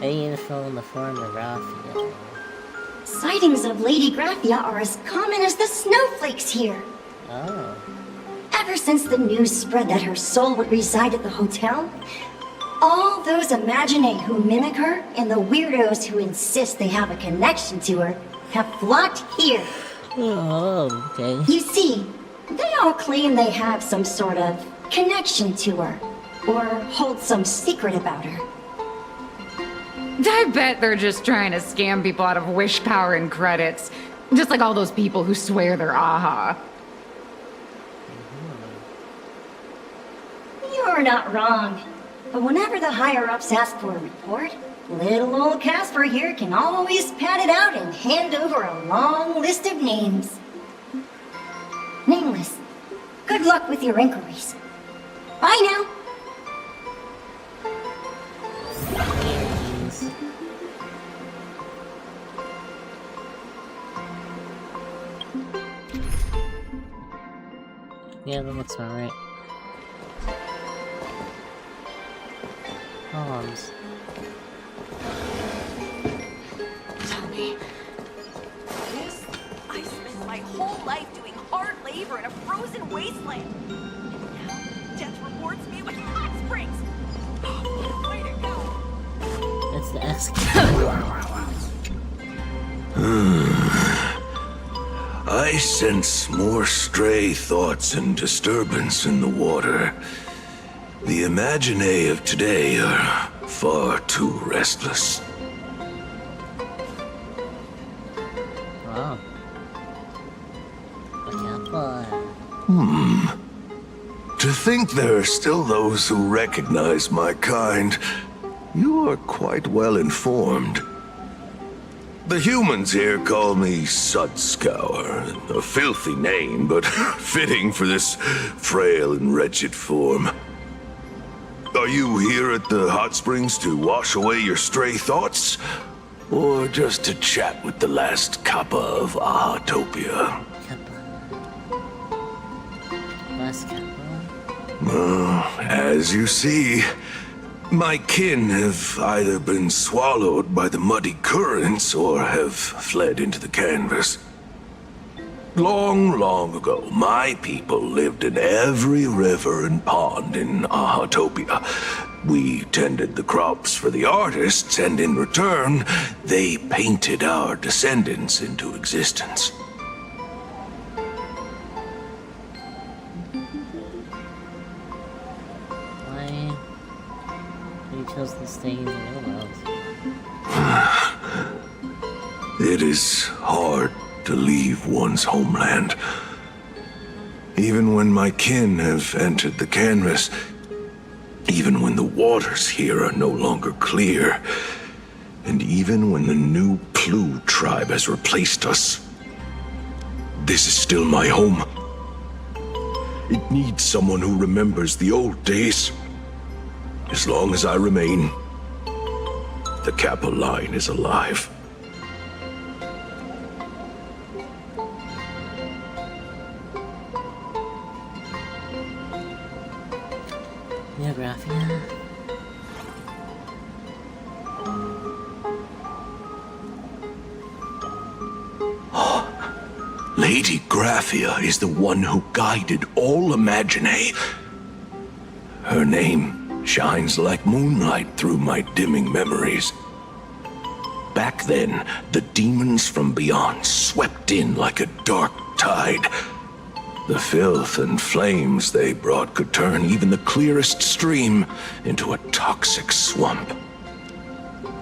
Any info in the form of Raphia? Sightings of Lady Graphia are as common as the snowflakes here. Oh. Ever since the news spread that her soul would reside at the hotel, all those Imaginae who mimic her and the weirdos who insist they have a connection to her have flocked here. Oh, okay. You see, they all claim they have some sort of connection to her, or hold some secret about her. I bet they're just trying to scam people out of wish power and credits. Just like all those people who swear they're AHA. You're not wrong. But whenever the higher-ups ask for a report, little old Casper here can always pad it out and hand over a long list of names. Nameless, good luck with your inquiries. Bye now. Yeah, that looks about right. Poems. Tell me. Yes, I spent my whole life doing hard labor in a frozen wasteland. And now, death rewards me with hot springs. Way to go. It's the S. I sense more stray thoughts and disturbance in the water. The Imaginae of today are far too restless. Wow. To think there are still those who recognize my kind. You are quite well informed. The humans here call me Sudscour, a filthy name, but fitting for this frail and wretched form. Are you here at the hot springs to wash away your stray thoughts? Or just to chat with the last kappa of Ahatopia? Last kappa? As you see, my kin have either been swallowed by the muddy currents or have fled into the canvas. Long, long ago, my people lived in every river and pond in Ahatopia. We tended the crops for the artists, and in return, they painted our descendants into existence. Why you chose to stay in the real world? It is hard to leave one's homeland. Even when my kin have entered the canvas, even when the waters here are no longer clear, and even when the new Plu tribe has replaced us, this is still my home. It needs someone who remembers the old days. As long as I remain, the Kappa line is alive. Yeah, Graphia. Lady Graphia is the one who guided all Imaginae. Her name shines like moonlight through my dimming memories. Back then, the demons from beyond swept in like a dark tide. The filth and flames they brought could turn even the clearest stream into a toxic swamp.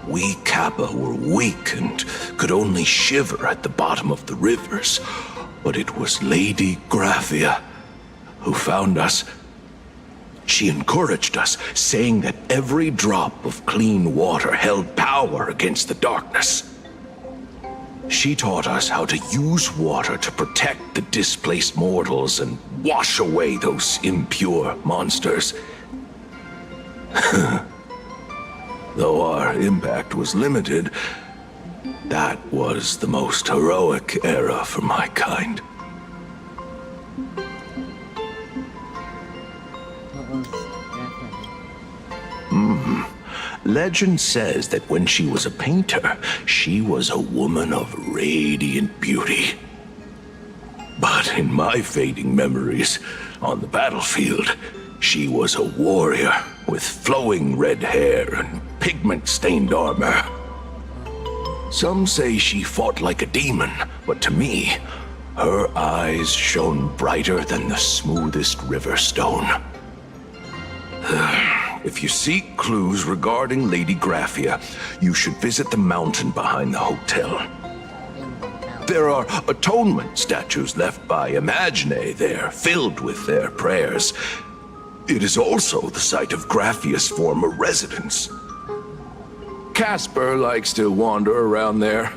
We Kappa were weak and could only shiver at the bottom of the rivers, but it was Lady Graphia who found us. She encouraged us, saying that every drop of clean water held power against the darkness. She taught us how to use water to protect the displaced mortals and wash away those impure monsters. Though our impact was limited, that was the most heroic era for my kind. Legend says that when she was a painter, she was a woman of radiant beauty. But in my fading memories, on the battlefield, she was a warrior with flowing red hair and pigment-stained armor. Some say she fought like a demon, but to me, her eyes shone brighter than the smoothest river stone. If you seek clues regarding Lady Graphia, you should visit the mountain behind the hotel. There are atonement statues left by Imagine there, filled with their prayers. It is also the site of Graphia's former residence. Casper likes to wander around there.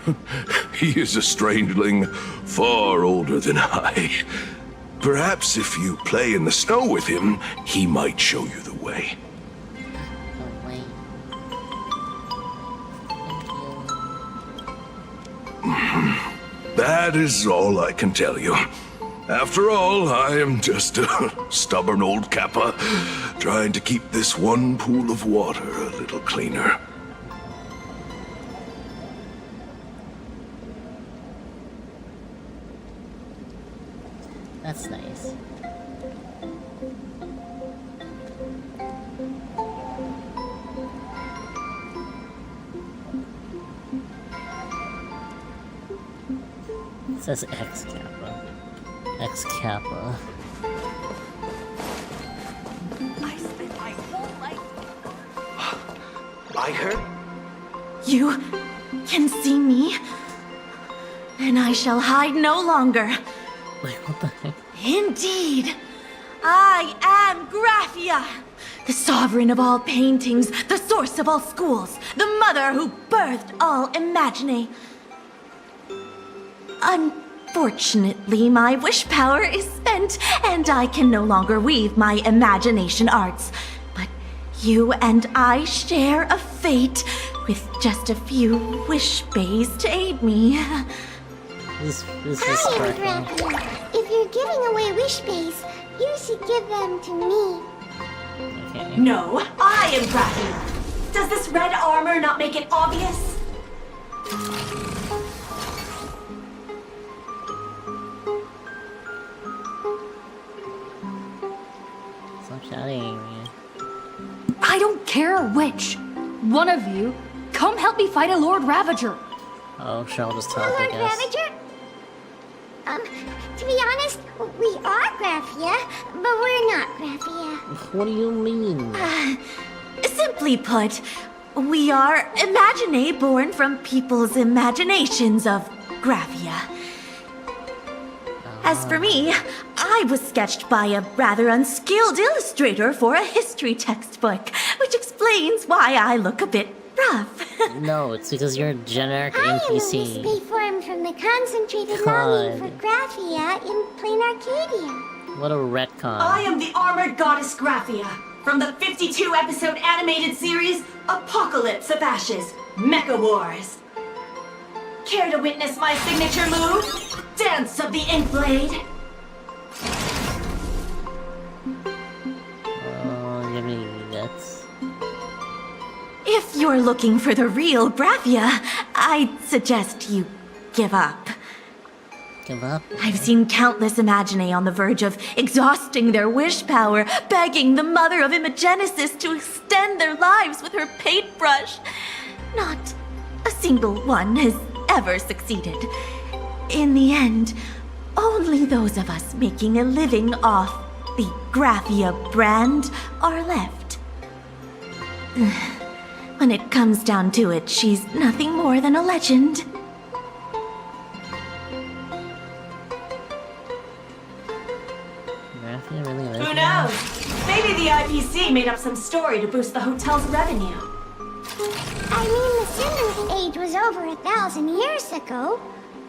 He is a strangeling far older than I. Perhaps if you play in the snow with him, he might show you the way. That is all I can tell you. After all, I am just a stubborn old Kappa, trying to keep this one pool of water a little cleaner. That's nice. It says X Kappa. X Kappa. I spent my whole life. I heard. You can see me, and I shall hide no longer. Wait, what the heck? Indeed, I am Graphia, the sovereign of all paintings, the source of all schools, the mother who birthed all Imagine. Unfortunately, my wish power is spent, and I can no longer weave my imagination arts. But you and I share a fate, with just a few wish bays to aid me. This is I am Graphia. If you're giving away wish bays, you should give them to me. Okay. No, I am Graphia. Does this red armor not make it obvious? Stop shouting. I don't care which. One of you, come help me fight a Lord Ravager. Oh, sure, I'll just talk, I Lord guess. Ravager? To be honest, we are Graphia, but we're not Graphia. What do you mean? Simply put, we are Imagine born from people's imaginations of Graphia. As for me, I was sketched by a rather unskilled illustrator for a history textbook, which explains why I look a bit rough. No, it's because you're a generic I am a wish NPC. bay formed from the concentrated longing for Graphia in plain Arcadia. What a retcon. I am the armored goddess Graphia from the 52-episode animated series Apocalypse of Ashes, Mecha Wars. Care to witness my signature move? Dance of the Inkblade. Oh, you have any guts? If you're looking for the real Graphia, I'd suggest you give up. Give up? I've seen countless Imagine on the verge of exhausting their wish power, begging the mother of Imagenesis to extend their lives with her paintbrush. Not a single one has ever succeeded. In the end, only those of us making a living off the Graphia brand are left. When it comes down to it, she's nothing more than a legend. Graphia really lives Who here? knows? Maybe the IPC made up some story to boost the hotel's revenue. I mean, the Cinder Age was over 1,000 years ago.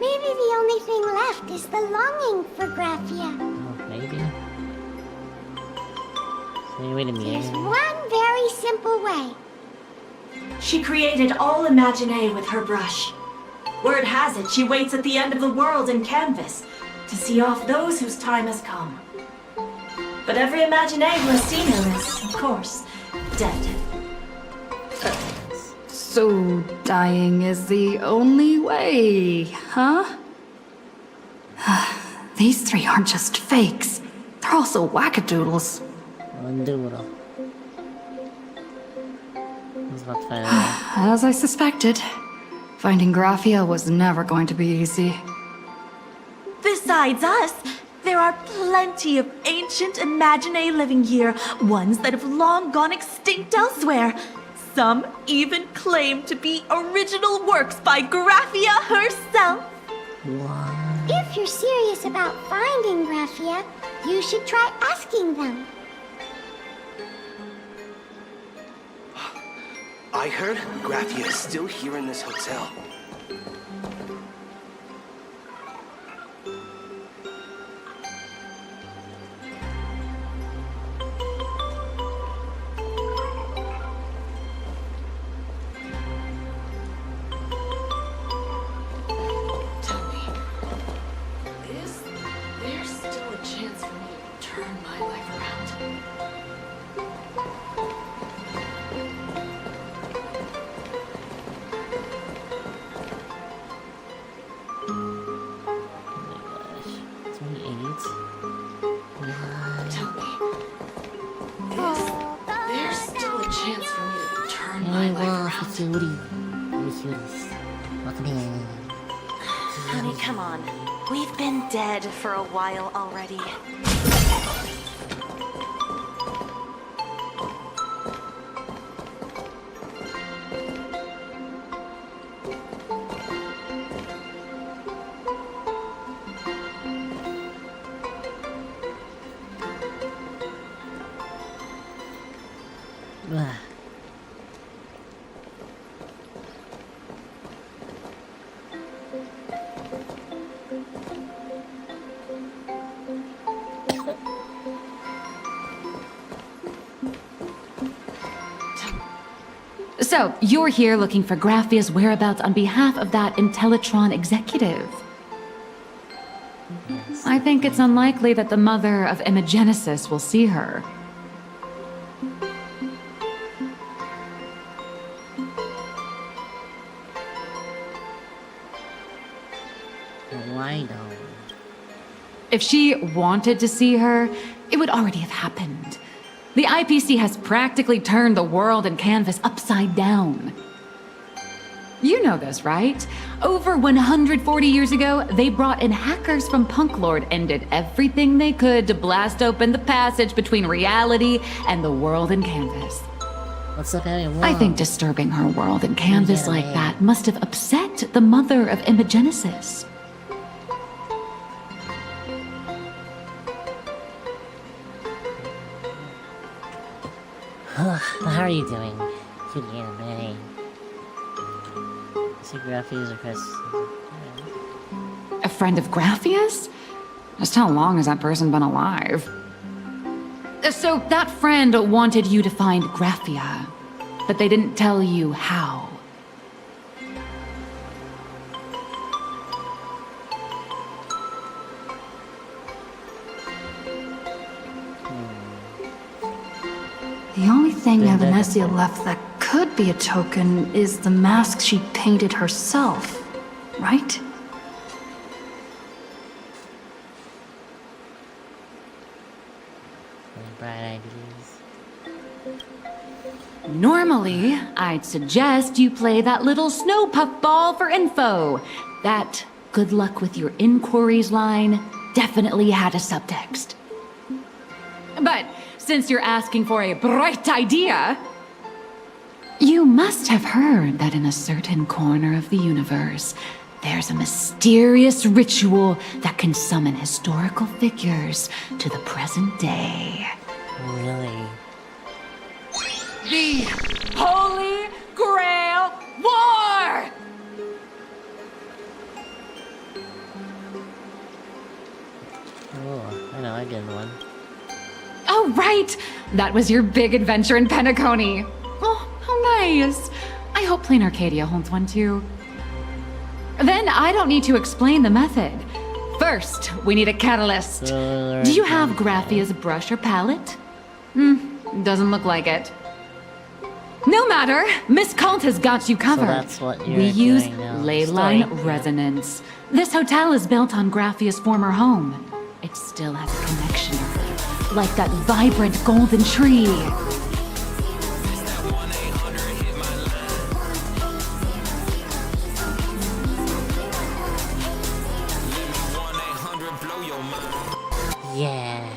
Maybe the only thing left is the longing for Graphia. Oh, maybe. So wait a There's minute. one very simple way. She created all Imagine with her brush. Word has it she waits at the end of the world in canvas to see off those whose time has come. But every Imagine who has seen her is, of course, dead. So dying is the only way, huh? These three aren't just fakes. They're also wackadoodles. Doodle. I was about to find out. As I suspected, finding Graphia was never going to be easy. Besides us, there are plenty of ancient Imagine living here, ones that have long gone extinct elsewhere. Some even claim to be original works by Graphia herself. What? If you're serious about finding Graphia, you should try asking them. I heard Graphia is still here in this hotel. Tell me, is there still a chance for me to turn my life around? Tell me, is there still a chance for me to turn my life around? Honey, come on. We've been dead for a while already. Ugh. So, you're here looking for Graphia's whereabouts on behalf of that Intellitron executive. I think it's unlikely that the mother of Imagenesis will see her. Why though? If she wanted to see her, it would already have happened. The IPC has practically turned the world and canvas upside down. You know this, right? Over 140 years ago, they brought in hackers from Punklord and did everything they could to blast open the passage between reality and the world and canvas. What's up, everyone? I think disturbing her world and canvas like that must have upset the mother of Imagenesis. How are you doing? Cutie anime. See Graphia's request. A friend of Graphia's? Just how long has that person been alive? So that friend wanted you to find Graphia, but they didn't tell you how. The only thing Evanesia left that could be a token is the mask she painted herself, right? Any bright ideas? Normally, I'd suggest you play that little snow puffball for info. That good luck with your inquiries line definitely had a subtext. But since you're asking for a bright idea, you must have heard that in a certain corner of the universe, there's a mysterious ritual that can summon historical figures to the present day. Really? The Holy Grail War! dragon one. Oh, right! That was your big adventure in Penacony. Oh, how nice. I hope Plain Arcadia holds one too. Then I don't need to explain the method. First, we need a catalyst. Do you have Graphia's brush or palette? Doesn't look like it. No matter, Miss Colt has got you covered. So that's what you're we use doing now. ley line resonance. This hotel is built on Graphia's former home. It still has a connection to her, like that vibrant golden tree. Yeah.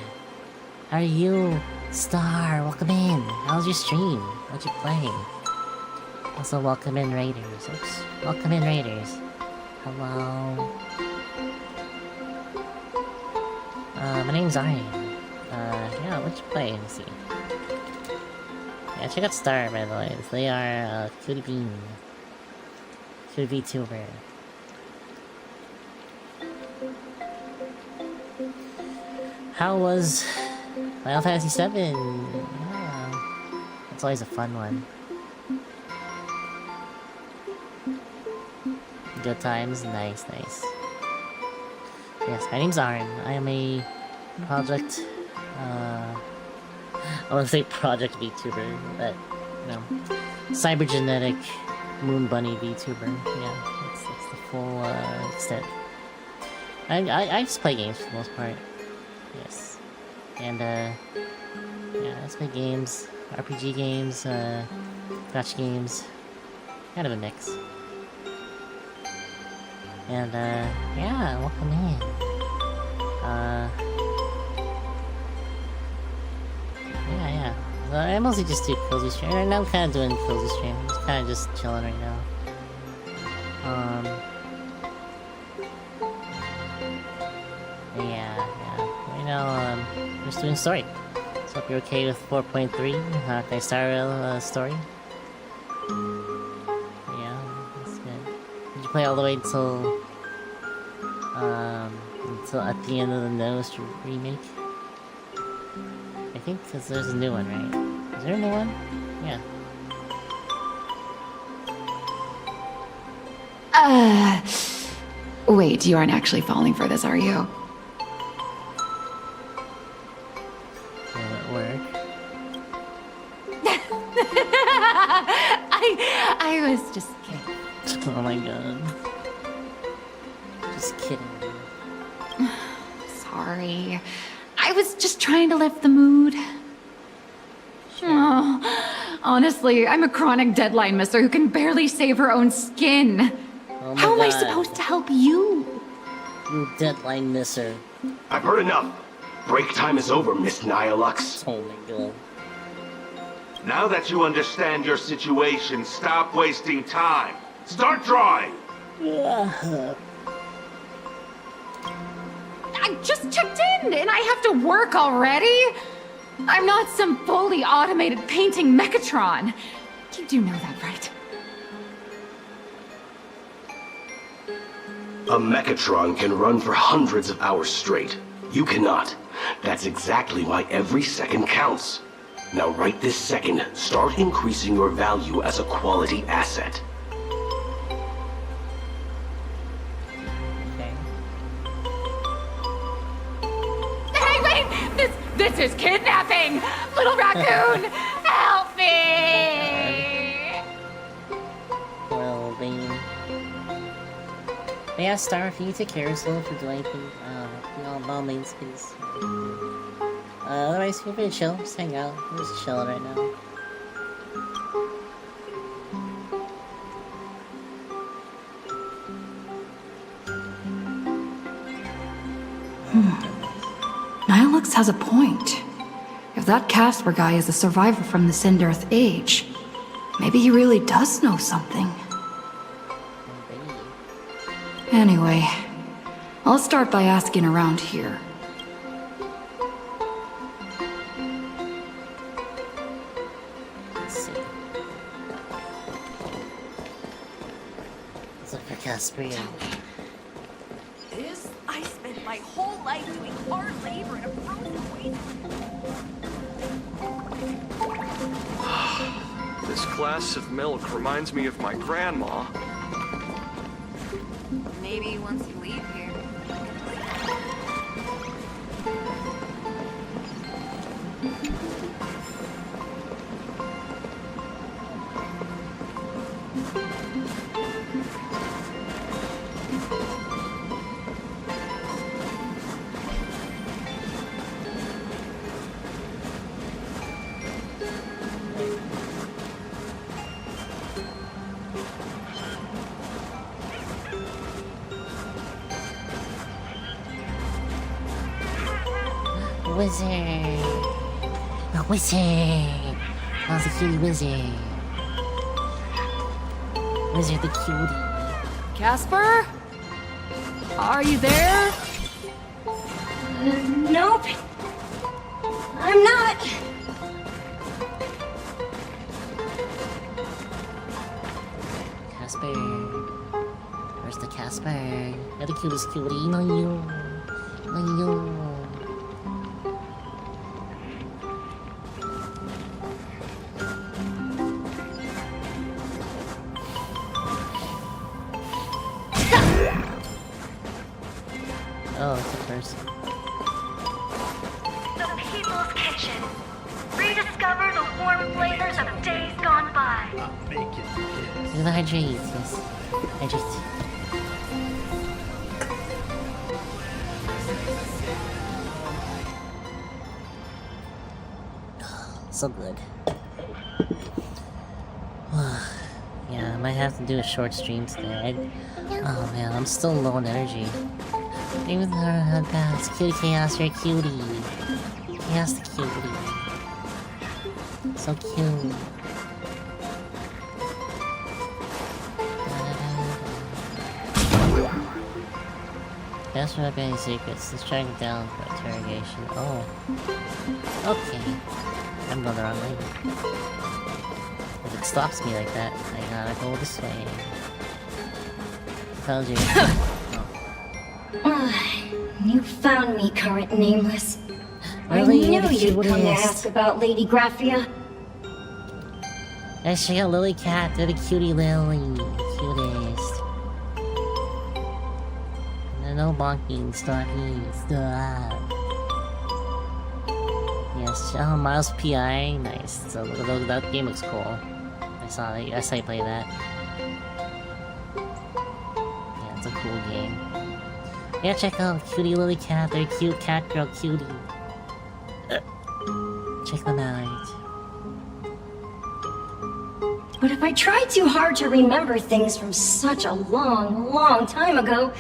How are you? Star, welcome in. How's your stream? What you playing? Also, welcome in Raiders. Oops. Welcome in Raiders. Hello. My name's Aryan. Yeah, what you playing? Let's see. Yeah, check out Star, by the way. They are, Cutie Bean. Cutie VTuber. How was Final Fantasy VII? Yeah. That's always a fun one. Good times, nice. Yes, my name's Arn. I am a project, I want to say project VTuber, but, you know, cybergenetic moon bunny VTuber. Yeah, that's the full, extent. I just play games for the most part. Yes. And, yeah, I just play games, RPG games, gacha games, kind of a mix. And, yeah, welcome in. Yeah. I mostly just do cozy stream. Right now I'm kind of doing cozy stream. I'm just kind of just chilling right now. Yeah. Right now, I'm just doing story. So hope you're okay with 4.3. Can I start a story? Yeah, that's good. Did you play all the way until at the end of the Nose remake? I think, because there's a new one, right? Is there a new one? Yeah. Wait, you aren't actually falling for this, are you? Will it work? I was just kidding. Oh my god. Just kidding. Sorry. I was just trying to lift the mood. Sure. Oh, honestly, I'm a chronic deadline misser who can barely save her own skin. Oh my How am I God. supposed to help you? You deadline misser. I've heard enough. Break time is over, Miss Nihilux. Oh my god. Now that you understand your situation, stop wasting time. Start drawing. I just checked in and I have to work already? I'm not some fully automated painting Mechatron. You do know that, right? A Mechatron can run for hundreds of hours straight. You cannot. That's exactly why every second counts. Now right this second, start increasing your value as a quality asset. Okay. Hey, wait! This is kidnapping! Little raccoon, help me! Well, Bane. But yeah, Star, if you take care of yourself or do anything, by all means, please. Otherwise, feel free to chill. Just hang out. We're just chilling right now. Nihilux has a point. If that Casper guy is a survivor from the Sindarth Age, maybe he really does know something. Anyway, I'll start by asking around here. Let's see. Let's look for Caspian. I spent my whole life doing hard labor in a frozen This glass of milk reminds me of my grandma. Maybe once you leave here. Wizard! A wizard! How's a cutie wizard? Wizard the cutie. Casper? Are you there? Nope. I'm not. Casper. Where's the Casper? You're the cutest cutie. No, you. No, you. Oh, it's a person. The People's Kitchen. Rediscover the warm flavors of days gone by. Look at the hydrate. Yes. Hydrate. So good. Yeah, I might have to do a short stream today. Oh man, I'm still low on energy. Even though I had bats. Cutie Chaos, you're a cutie. Chaos the cutie. So cute. That's for not any secrets. Let's track it down for interrogation. Oh. Okay. I'm going the wrong way. If it stops me like that, I gotta go this way. Told you. You found me, current nameless. Really? I knew The you'd come to cutest. ask about Lady Graphia. Yes, she got Lily Cat. They're the cutie Lily. Cutest. No bonking. Stoppies. Stop. Yes. Oh, Miles PI. Nice. So that game looks cool. I saw you play that. Yeah, it's a cool game. Yeah, check out Cutie Lily Cat. They're cute cat girl cutie. Check them out. But if I try too hard to remember things from such a long, long time ago,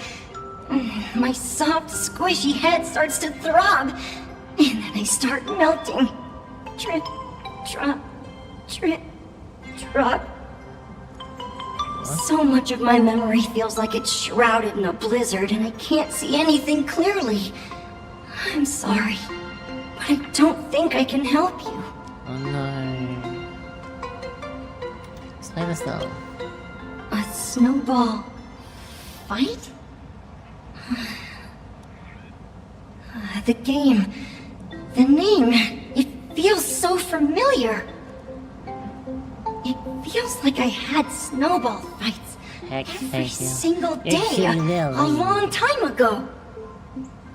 my soft, squishy head starts to throb, and then I start melting. Drip, drop, drip, drop. So much of my memory feels like it's shrouded in a blizzard, and I can't see anything clearly. I'm sorry, but I don't think I can help you. Oh no. Explain this though. A snowball fight? The game, the name, it feels so familiar. It feels like I had snowball fights every single day, a long time ago.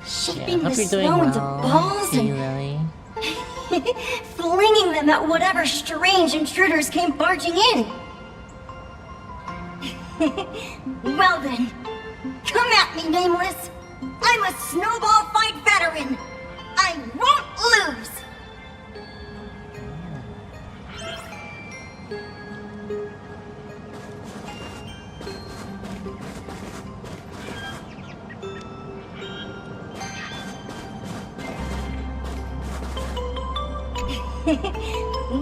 Shaping the snow into balls and flinging them at whatever strange intruders came barging in. Well then, come at me, Nameless. I'm a snowball fight veteran. I won't lose.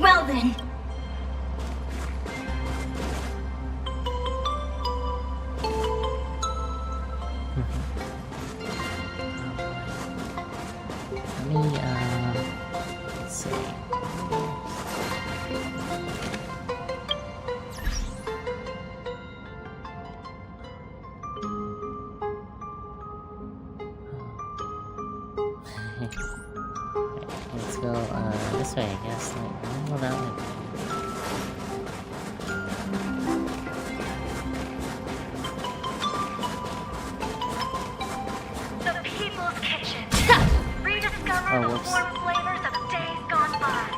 Well then. Let me, let's see. Let's go, this way, I guess. Like, well, that way. the whoops. warm flavors of days gone by.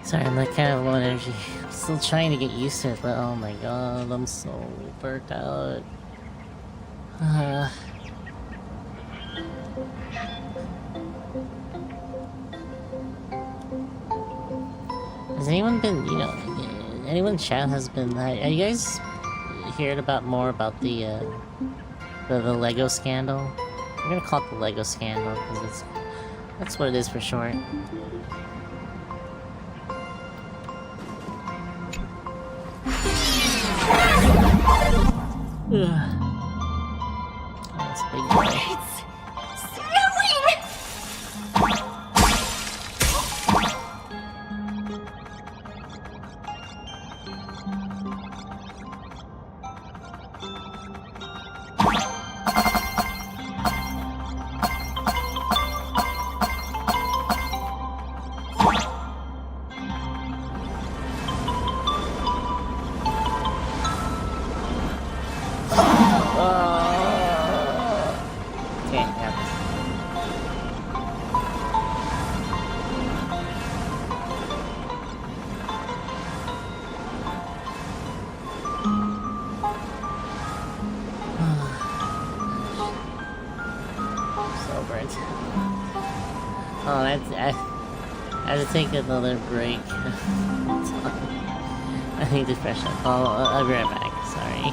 Sorry, I'm like kind of low energy. I'm still trying to get used to it, but oh my god, I'm so burnt out. Has anyone been, anyone in chat has been, have you guys heard about more about the Lego scandal? I'm gonna call it the Lego scandal, because that's what it is for short. That's a big deal. Okay, yeah. So burnt. Oh, I have to take another break. I need to fresh up. I'll be right back. Sorry.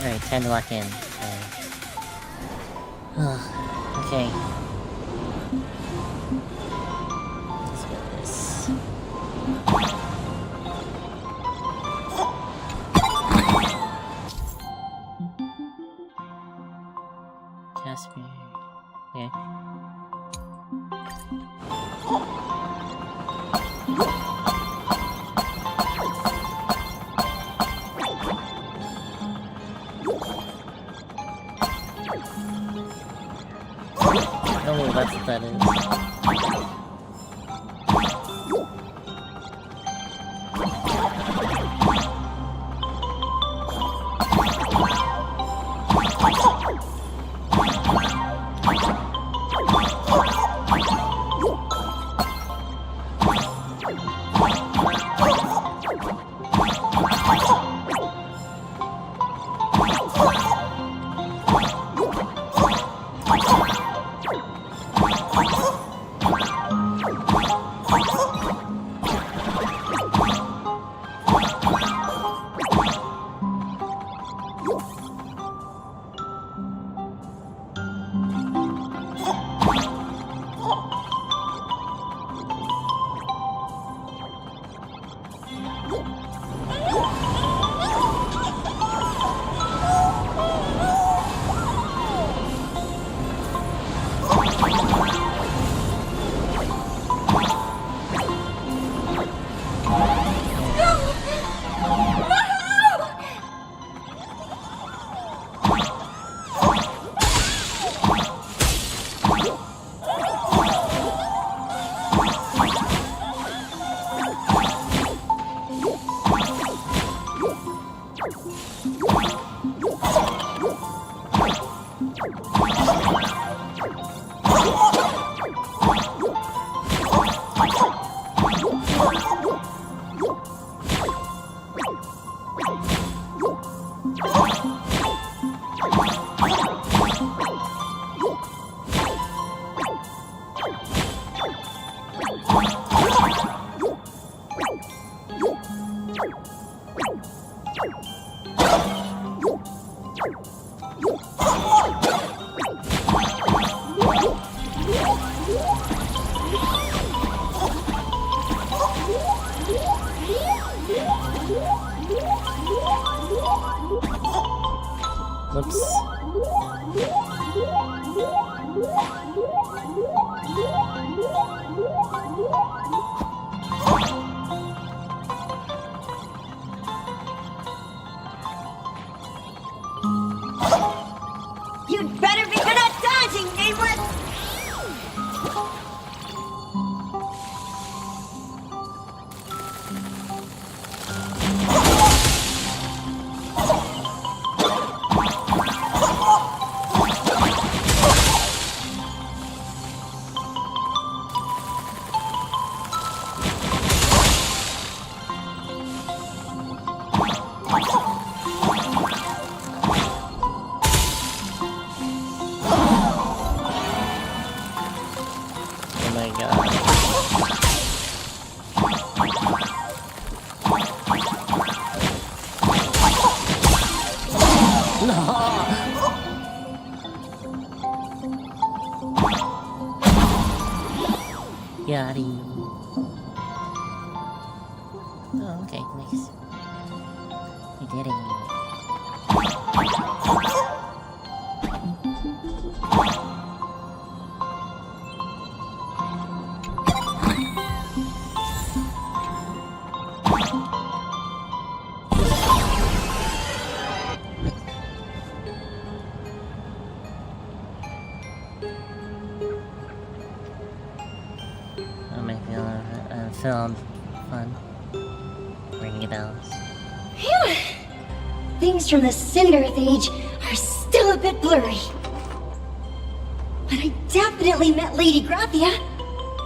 Alright, time to lock in. Okay. Let's get this. Casper. Okay. Oh, that's what that is. You'd better be good at dodging, nameless! Oh my god. Yachty. Oh, okay, nice. We did it. Film fun. Ringing bells. Phew! Things from the Cinderth Age are still a bit blurry. But I definitely met Lady Graphia.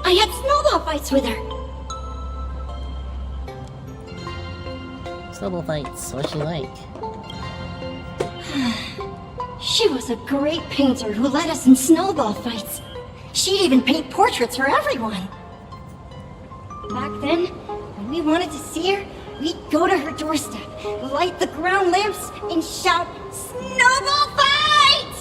I had snowball fights with her. Snowball fights, what's she like? She was a great painter who led us in snowball fights. She'd even paint portraits for everyone. Back then, when we wanted to see her, we'd go to her doorstep, light the ground lamps, and shout, Snowball fight!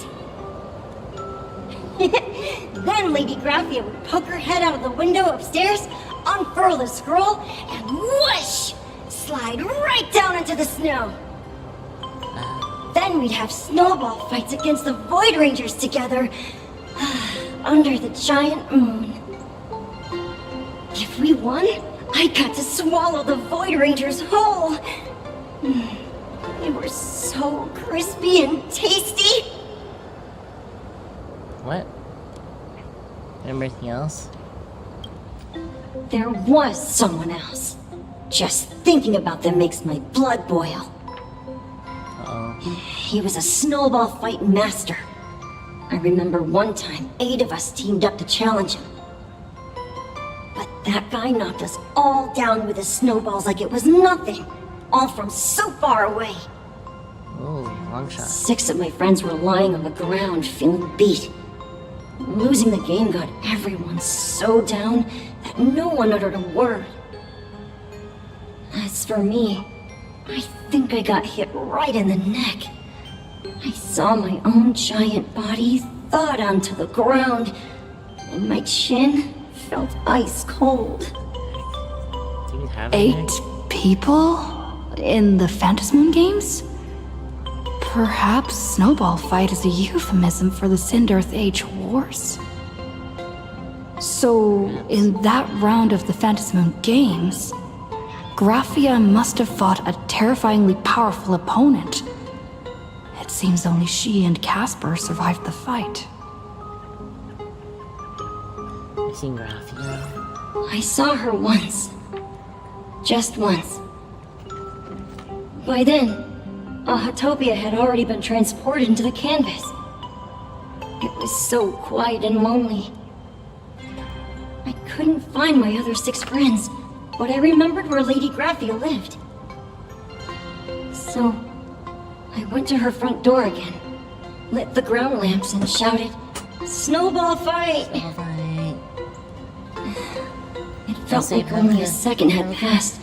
Then Lady Graphia would poke her head out of the window upstairs, unfurl the scroll, and whoosh! Slide right down into the snow. Then we'd have snowball fights against the Void Rangers together, under the giant moon. If we won, I got to swallow the Void Rangers whole. They were so crispy and tasty. What? Anything else? There was someone else. Just thinking about them makes my blood boil. He was a snowball fight master. I remember one time 8 of us teamed up to challenge him. But that guy knocked us all down with his snowballs like it was nothing. All from so far away. Oh, long shot. 6 of my friends were lying on the ground feeling beat. Losing the game got everyone so down that no one uttered a word. As for me, I think I got hit right in the neck. I saw my own giant body thud onto the ground, and my chin felt ice cold. Do you have 8 people in the Phantasmoon games? Perhaps Snowball Fight is a euphemism for the Sindearth Age Wars. So, in that round of the Phantasmoon games, Graphia must have fought a terrifyingly powerful opponent. It seems only she and Casper survived the fight. I've seen Graphia. I saw her once. Just once. By then, Ahatopia had already been transported into the canvas. It was so quiet and lonely. I couldn't find my other 6 friends, but I remembered where Lady Graphia lived. So, I went to her front door again, lit the ground lamps, and shouted, "Snowball fight!" It felt like only a second had passed.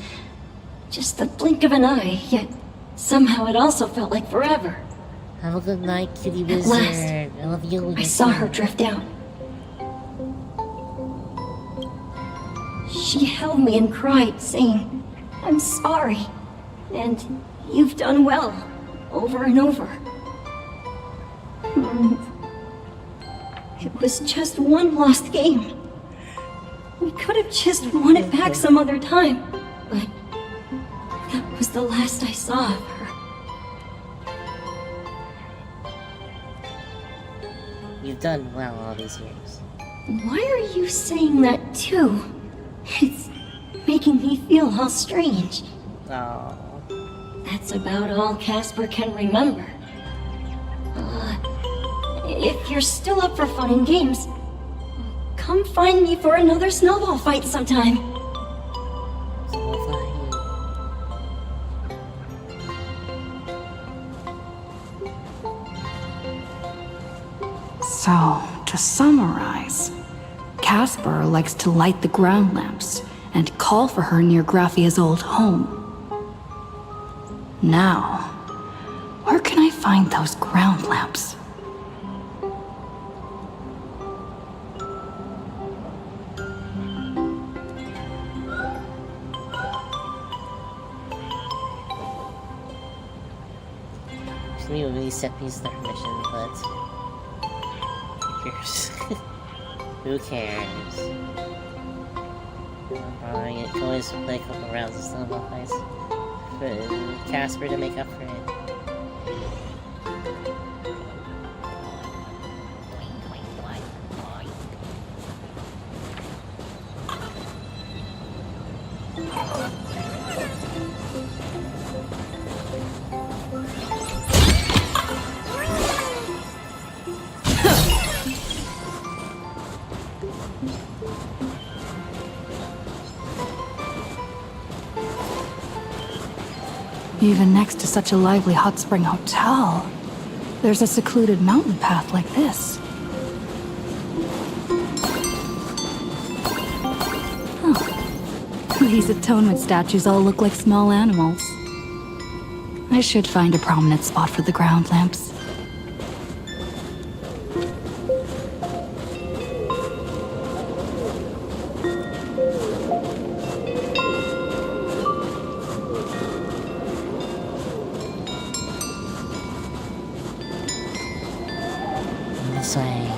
Just the blink of an eye, yet somehow it also felt like forever. Have a good night, kitty At wizard. last, I love you. I saw her drift out. She held me and cried, saying, "I'm sorry, and you've done well," over and over. It was just one lost game. We could have just won it back some other time, but that was the last I saw of her. You've done well all these years. Why are you saying that too? It's making me feel all strange. Oh. That's about all Casper can remember. If you're still up for fun and games, come find me for another snowball fight sometime. So, to summarize, Casper likes to light the ground lamps and call for her near Graphia's old home. Now, where can I find those ground lamps? We will reset these mission, but who cares? You can always play a couple rounds of snowball fights for Casper to make up for it. Even next to such a lively hot spring hotel, there's a secluded mountain path like this. Huh. These atonement statues all look like small animals. I should find a prominent spot for the ground lamps. This way.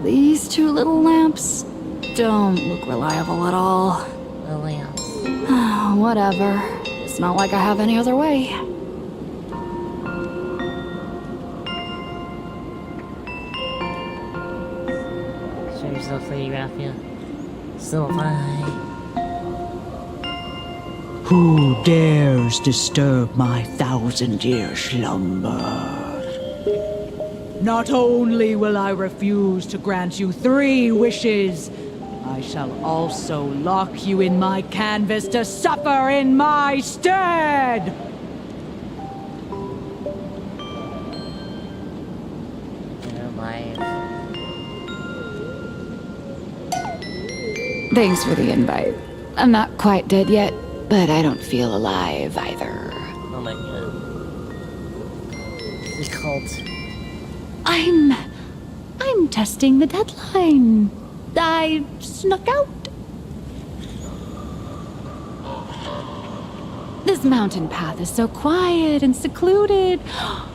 These two little lamps don't look reliable at all. The lamps. Whatever. It's not like I have any other way. Show yourself, Lady Raffia. Still alive. Who dares disturb my 1,000-year slumber? Not only will I refuse to grant you 3 wishes, I shall also lock you in my canvas to suffer in my stead! They're alive. Thanks for the invite. I'm not quite dead yet, but I don't feel alive either. Oh my god. The cult. I'm testing the deadline. I snuck out. This mountain path is so quiet and secluded.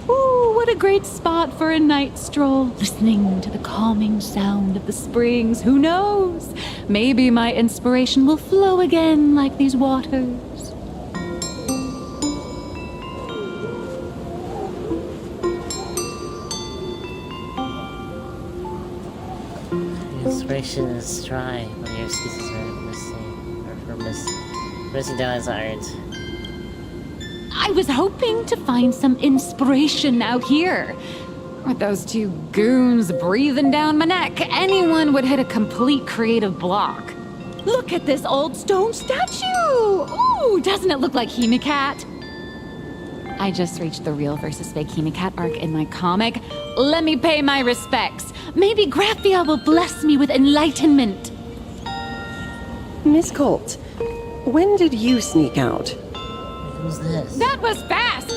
Ooh, what a great spot for a night stroll, listening to the calming sound of the springs. Who knows? Maybe my inspiration will flow again like these waters. Inspiration is dry, but your excuses are missing. Or for missing deadlines aren't. I was hoping to find some inspiration out here. With those 2 goons breathing down my neck, anyone would hit a complete creative block. Look at this old stone statue! Ooh, doesn't it look like Hemicat? I just reached the real versus fake Hemicat arc in my comic. Let me pay my respects. Maybe Graphia will bless me with enlightenment. Miss Colt, when did you sneak out? Who's this? That was fast!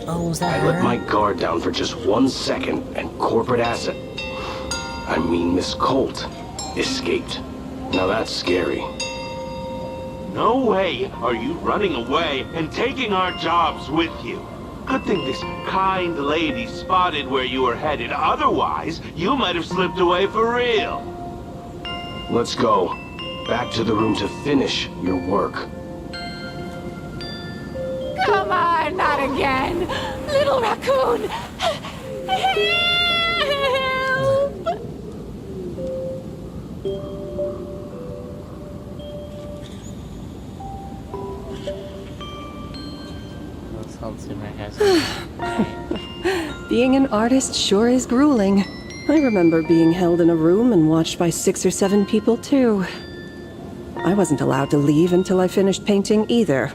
Oh, was that I her? let my guard down for just 1 second, and corporate asset, I mean Miss Colt, escaped. Now that's scary. No way are you running away and taking our jobs with you. Good thing this kind lady spotted where you were headed. Otherwise, you might have slipped away for real. Let's go. Back to the room to finish your work. Come on, not again! Little raccoon! Help! Being an artist sure is grueling. I remember being held in a room and watched by 6 or 7 people, too. I wasn't allowed to leave until I finished painting either.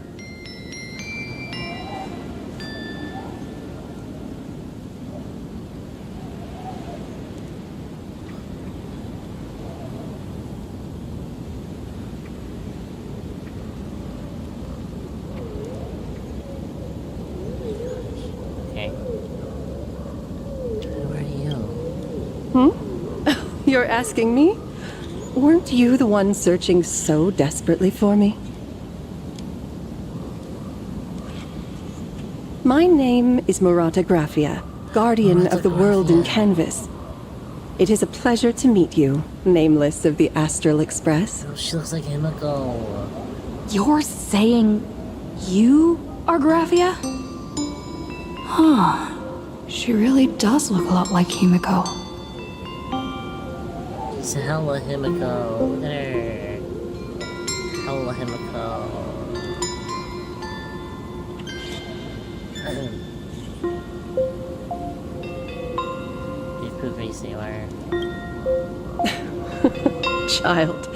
You're asking me? Weren't you the one searching so desperately for me? My name is Murata Graphia, guardian of the world in canvas. It is a pleasure to meet you, nameless of the Astral Express. Oh, she looks like Himiko. You're saying you are Graphia? Huh. She really does look a lot like Himiko. She's hella Himiko. Look at her. Hella Himiko. You prove race you are. Child,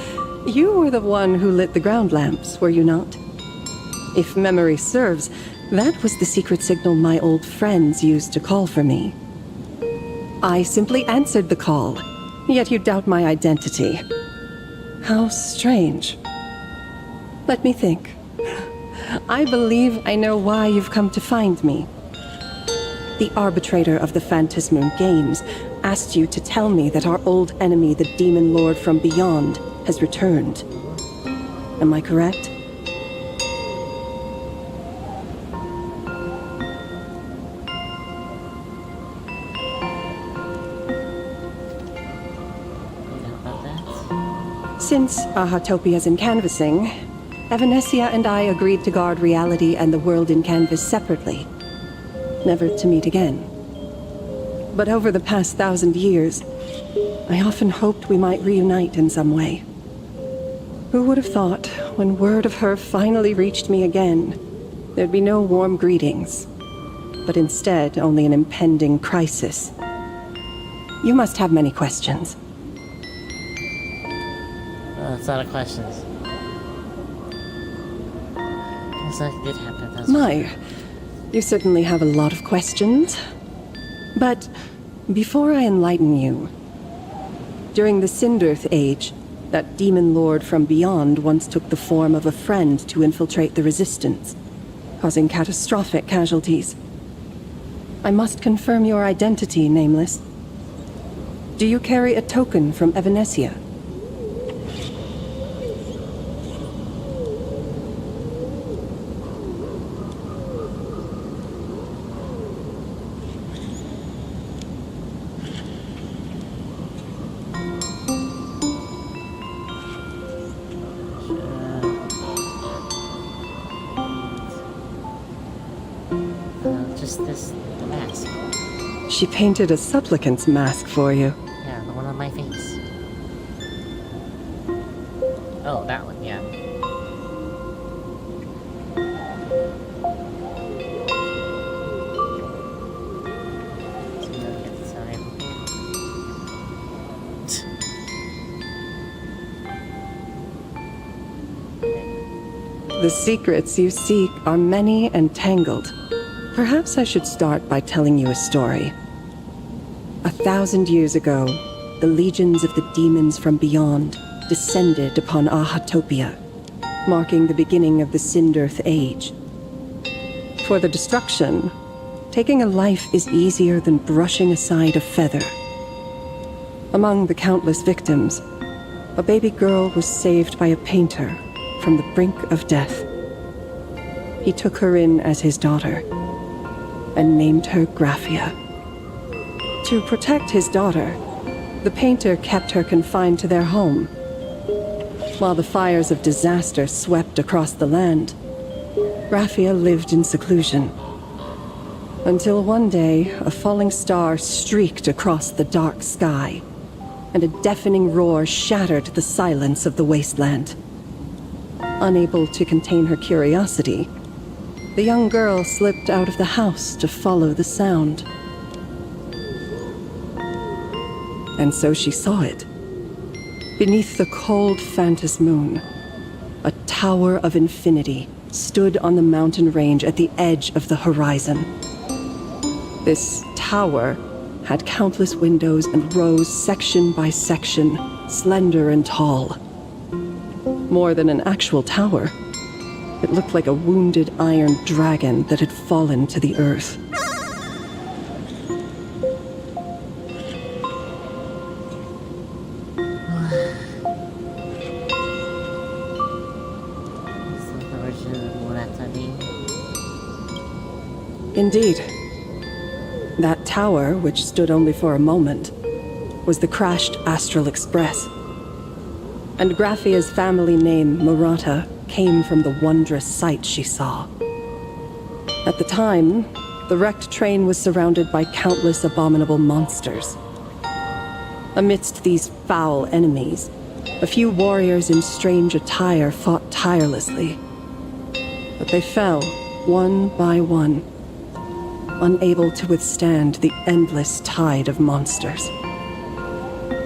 you were the one who lit the ground lamps, were you not? If memory serves, that was the secret signal my old friends used to call for me. I simply answered the call, yet you doubt my identity. How strange. Let me think. I believe I know why you've come to find me. The arbitrator of the Phantasmoon Games asked you to tell me that our old enemy, the Demon Lord from Beyond, has returned. Am I correct? Since Ahatopia's in canvassing, Evanescia and I agreed to guard reality and the world in canvas separately, never to meet again. But over the past 1,000 years, I often hoped we might reunite in some way. Who would have thought, when word of her finally reached me again, there'd be no warm greetings, but instead only an impending crisis. You must have many questions. That's a lot of questions. That did happen. That's My, you certainly have a lot of questions. But before I enlighten you, during the Sindirth Age, that demon lord from beyond once took the form of a friend to infiltrate the Resistance, causing catastrophic casualties. I must confirm your identity, Nameless. Do you carry a token from Evanescia? The mask. She painted a supplicant's mask for you. Yeah, the one on my face. Oh, that one, yeah. The secrets you seek are many and tangled. Perhaps I should start by telling you a story. 1,000 years ago, the legions of the demons from beyond descended upon Ahatopia, marking the beginning of the Sindirth Age. For the destruction, taking a life is easier than brushing aside a feather. Among the countless victims, a baby girl was saved by a painter from the brink of death. He took her in as his daughter and named her Graphia. To protect his daughter, the painter kept her confined to their home. While the fires of disaster swept across the land, Graphia lived in seclusion. Until one day, a falling star streaked across the dark sky, and a deafening roar shattered the silence of the wasteland. Unable to contain her curiosity, the young girl slipped out of the house to follow the sound. And so she saw it. Beneath the cold phantasmoon, a tower of infinity stood on the mountain range at the edge of the horizon. This tower had countless windows and rose section by section, slender and tall. More than an actual tower, it looked like a wounded iron dragon that had fallen to the earth. Indeed. That tower, which stood only for a moment, was the crashed Astral Express. And Graphia's family name, Murata, came from the wondrous sight she saw. At the time, the wrecked train was surrounded by countless abominable monsters. Amidst these foul enemies, a few warriors in strange attire fought tirelessly. But they fell, one by one, unable to withstand the endless tide of monsters.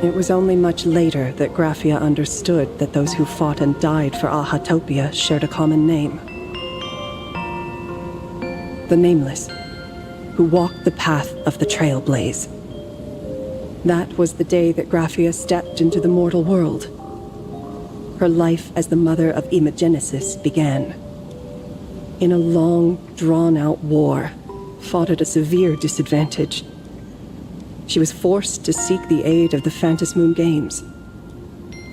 It was only much later that Graphia understood that those who fought and died for Ahatopia shared a common name. the Nameless, who walked the path of the Trailblaze. That was the day that Graphia stepped into the mortal world. Her life as the mother of Imogenesis began. In a long, drawn-out war, fought at a severe disadvantage. She was forced to seek the aid of the Phantasmoon Games,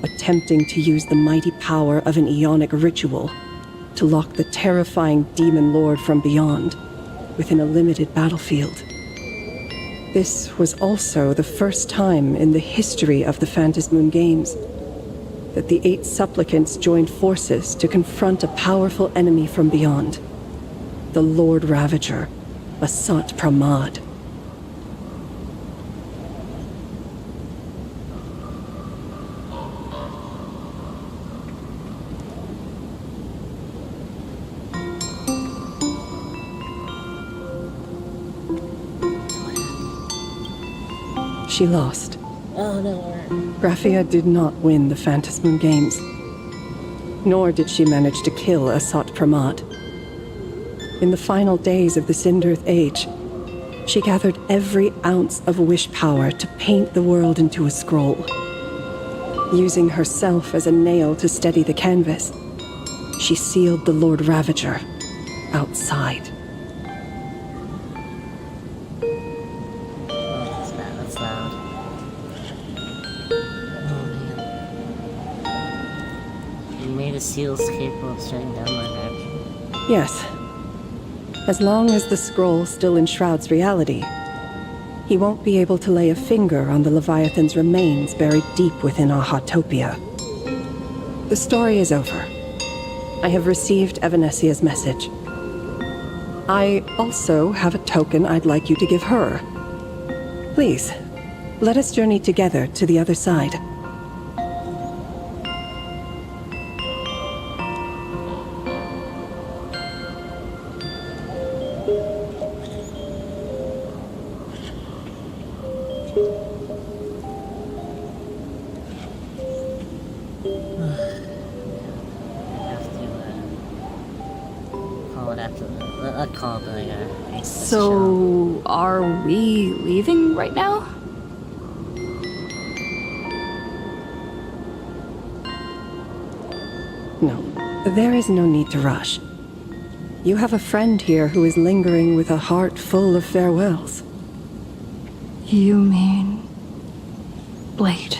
attempting to use the mighty power of an Aeonic ritual to lock the terrifying demon lord from beyond within a limited battlefield. This was also the first time in the history of the Phantasmoon Games that the 8 supplicants joined forces to confront a powerful enemy from beyond, the Lord Ravager, Asat Pramad. She lost. Oh no. Graphia did not win the Phantasmoon Games, nor did she manage to kill Asat Pramad. In the final days of the Sindirth Age, she gathered every ounce of wish power to paint the world into a scroll. Using herself as a nail to steady the canvas, she sealed the Lord Ravager outside. Seals capable of shutting down my Ravager. Yes. As long as the scroll still enshrouds reality, he won't be able to lay a finger on the Leviathan's remains buried deep within Ahatopia. The story is over. I have received Evanesia's message. I also have a token I'd like you to give her. Please, let us journey together to the other side. So, are we leaving right now? No, there is no need to rush. You have a friend here who is lingering with a heart full of farewells. You mean... Blade?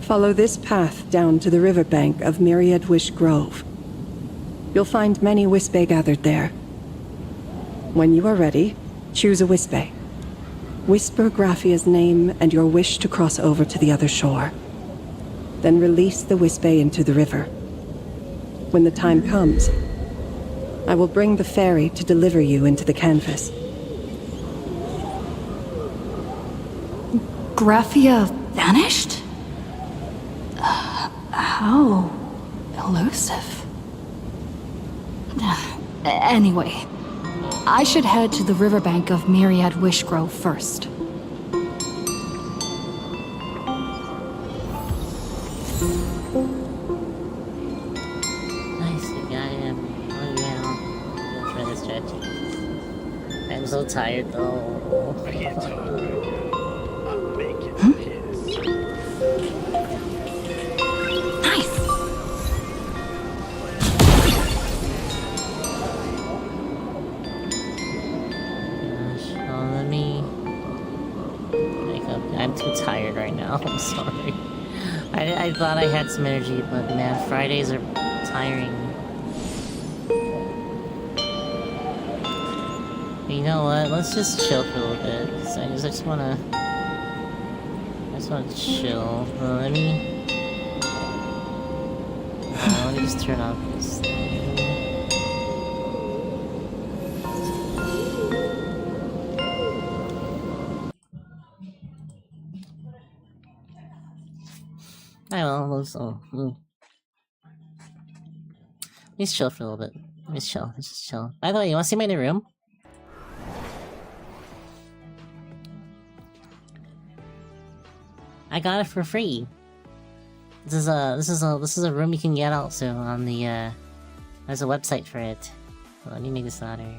Follow this path down to the riverbank of Myriad Wish Grove. You'll find many Wispe gathered there. When you are ready, choose a Wispe. Whisper Graphia's name and your wish to cross over to the other shore. Then release the Wispe into the river. When the time comes, I will bring the ferry to deliver you into the canvas. Graphia vanished? How elusive. Anyway, I should head to the riverbank of Myriad Wish Grove first. I'm so tired though. Nice. Gosh, let me wake up. I'm too tired right now. I'm sorry. I thought I had some energy, but man, Fridays are tiring. You know what? Let's just chill for a little bit. Cause I just wanna chill. Let me just turn off this thing. I will. Let's chill for a little bit. Let's just chill. By the way, you wanna see my new room? I got it for free. This is a room you can get also on the there's a website for it. So let me make this louder.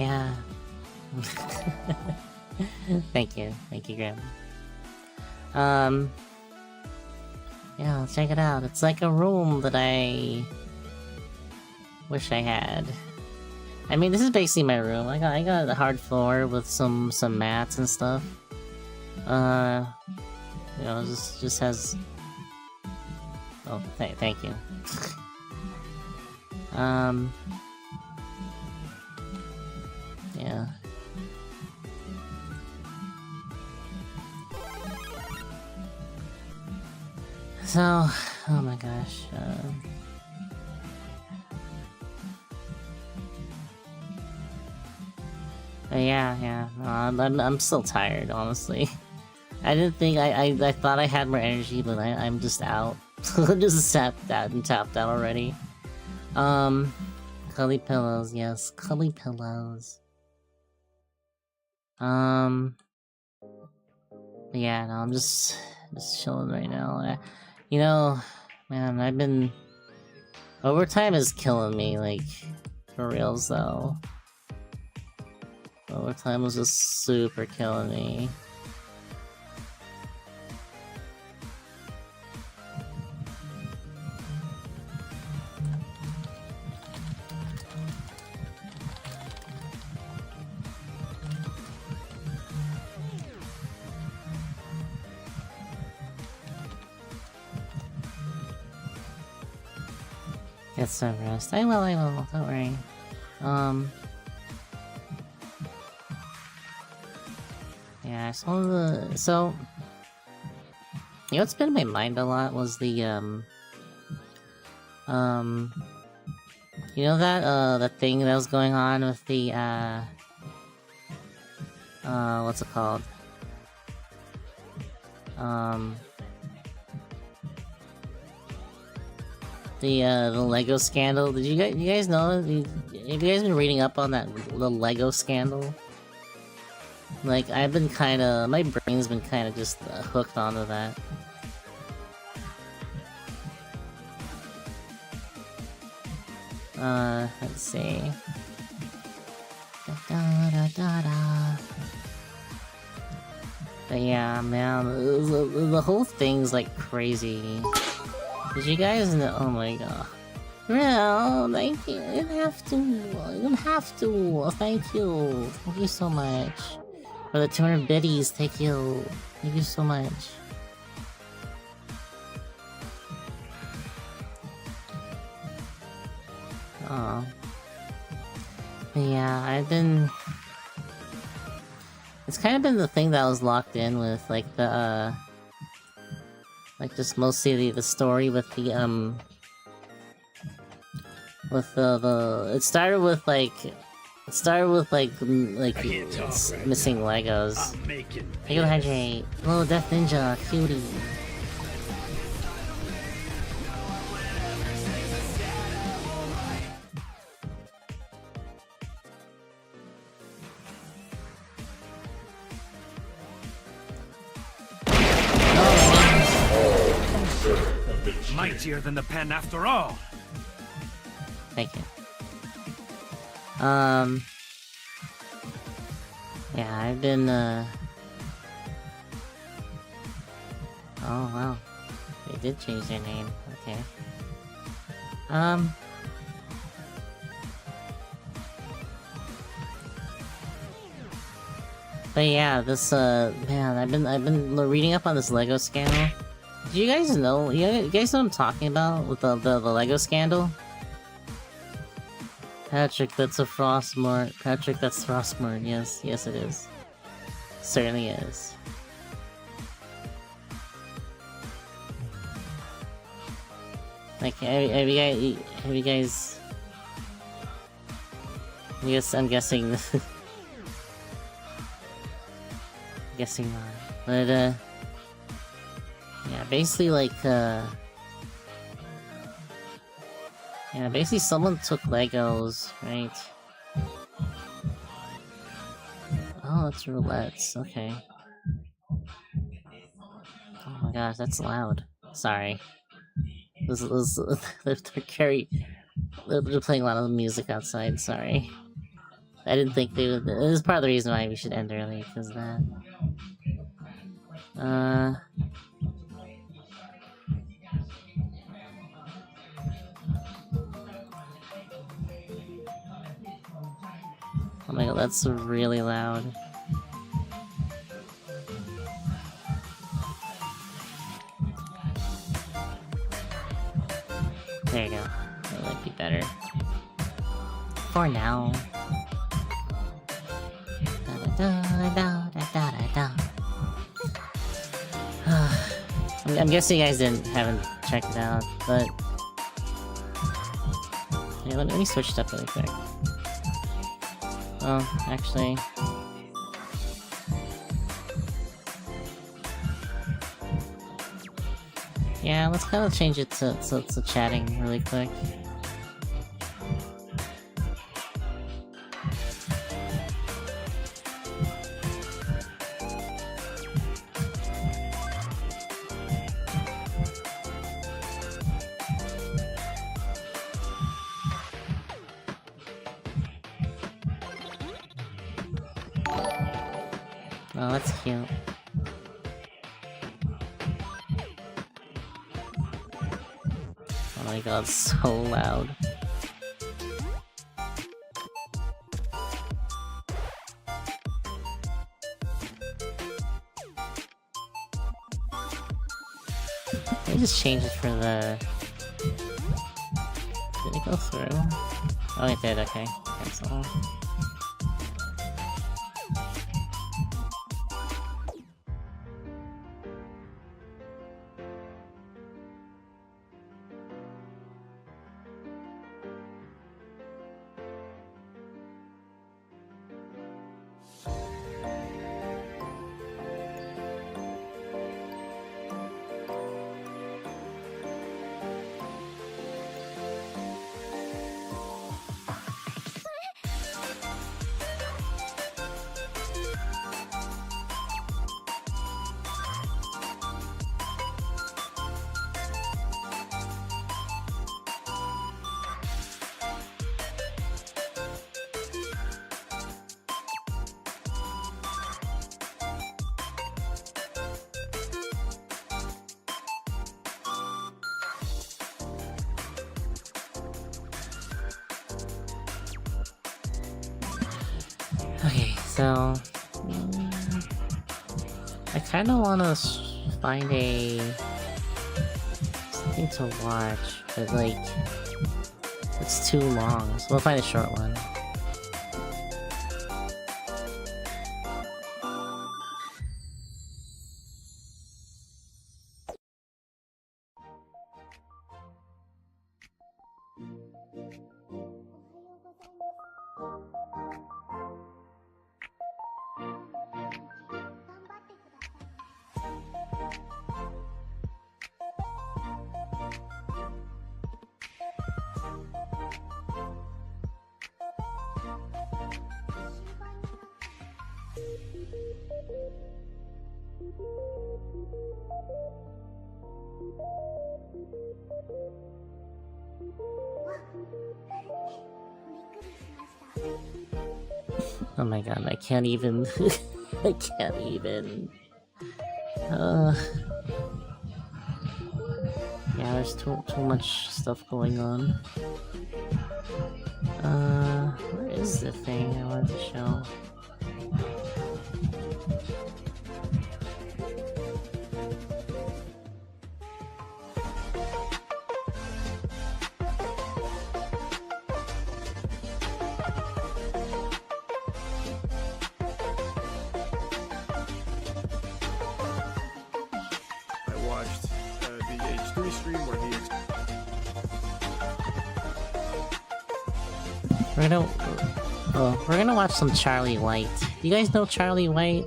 Yeah. Thank you, Graham. Yeah, let's check it out. It's like a room that I wish I had. I mean, this is basically my room. I got a hard floor with some mats and stuff. You know, just has. Oh, thank you. Yeah. So, oh my gosh. Yeah. No, I'm still tired, honestly. I didn't think I thought I had more energy, but I'm just out. Just tapped out already. Cuddly pillows, yes, cuddly pillows. Yeah, no, I'm just chilling right now. You know, man, overtime is killing me, like, for reals though. Overtime was just super killing me. Get some rest. I will, don't worry. Yeah, so you know what's been in my mind a lot was the, you know that thing that was going on with the, what's it called? The Lego scandal. Did you guys know? Have you guys been reading up on the Lego scandal? Like, I've been kinda... my brain's been kinda just hooked onto that. Let's see. But yeah, man, the whole thing's like crazy. Did you guys know? Oh my god. Well, thank you. You don't have to. You don't have to. Thank you. Thank you so much. For the 200 biddies, thank you. Thank you so much. Oh. But yeah, I've been... It's kind of been the thing that I was locked in with, like the, like just mostly the story with the, with the... It started with like missing Legos. Lego Hydrate. Hello, Death Ninja, cutie. Mightier than the pen after all. Thank you. Yeah, I've been, Oh, wow. They did change their name. Okay. But yeah, this, man, I've been reading up on this Lego scandal. Do you guys know? You guys know what I'm talking about with the Lego scandal? Patrick, that's a Frostmort. Patrick, that's Frostmort. Yes, yes, it is. Certainly is. Like, have you guys? Yes, I'm guessing. Guessing not. But yeah, basically like yeah, basically someone took Legos, right? Oh, it's roulettes, okay. Oh my gosh, that's loud. Sorry. They're playing a lot of music outside, sorry. I didn't think they would. This is part of the reason why we should end early, because of that. Oh my god, that's really loud. There you go. That might be better. For now. I'm guessing you guys haven't checked it out, but yeah, let me switch it up really quick. Oh, actually, yeah, let's kind of change it to chatting really quick. Oh, that's cute. Oh my god, so loud. Let me just change it for the... Did it go through? Oh, it did, okay. Cancel. Okay, so... I kinda wanna find something to watch, but like... It's too long, so we'll find a short one. Oh my god, I can't even... I can't even... Yeah, there's too much stuff going on. Where is the thing I wanted to show? We're gonna watch some Charlie White. Do you guys know Charlie White?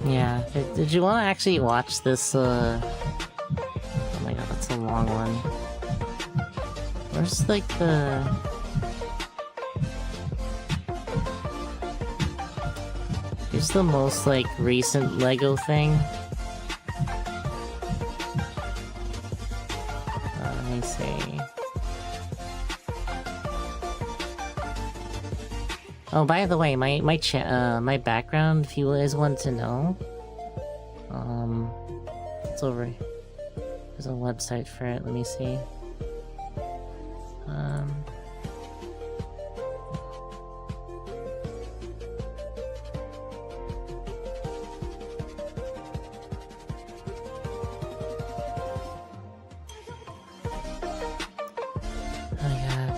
Yeah, did you want to actually watch this, oh my god, that's a long one. Where's, like, here's the most, like, recent LEGO thing. Let me see. Oh, by the way, my background, if you guys want to know, it's over. There's a website for it. Let me see. Oh my god.